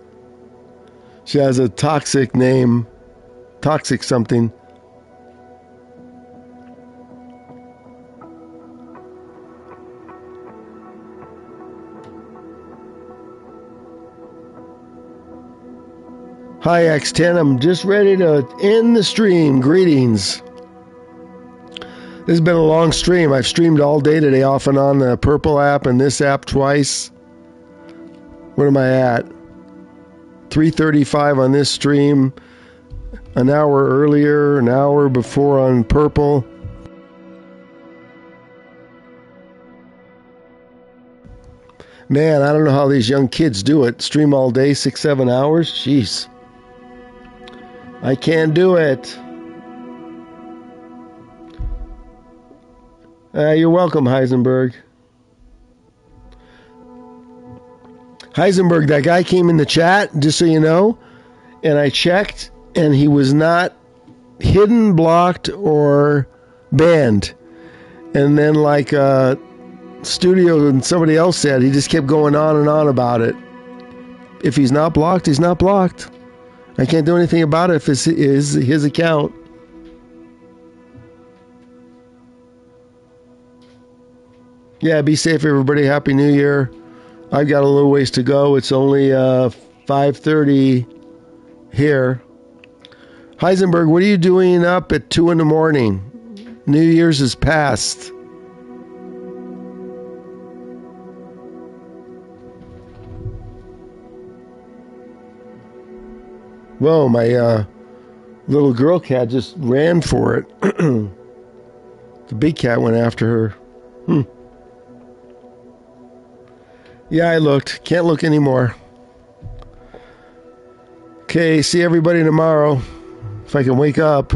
She has a Toxic name, Toxic something. Hi X10, I'm just ready to end the stream. Greetings. This has been a long stream. I've streamed all day today off and on the Purple app and this app twice. What am I at? 3:35 on this stream. An hour earlier, an hour before on Purple. Man, I don't know how these young kids do it. Stream all day, 6-7 hours? Jeez. I can't do it. You're welcome, Heisenberg. Heisenberg, that guy came in the chat, just so you know, and I checked, and he was not hidden, blocked, or banned. And then, like Studio and somebody else said, he just kept going on and on about it. If he's not blocked, he's not blocked. I can't do anything about it if it's his account. Yeah, be safe, everybody. Happy New Year. I've got a little ways to go. It's only 5:30 here. Heisenberg, what are you doing up at 2 in the morning? New Year's is past. Whoa, my little girl cat just ran for it. The big cat went after her. Yeah, I looked. Can't look anymore. Okay, see everybody tomorrow. If I can wake up.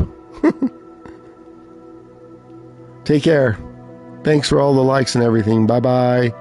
Take care. Thanks for all the likes and everything. Bye-bye.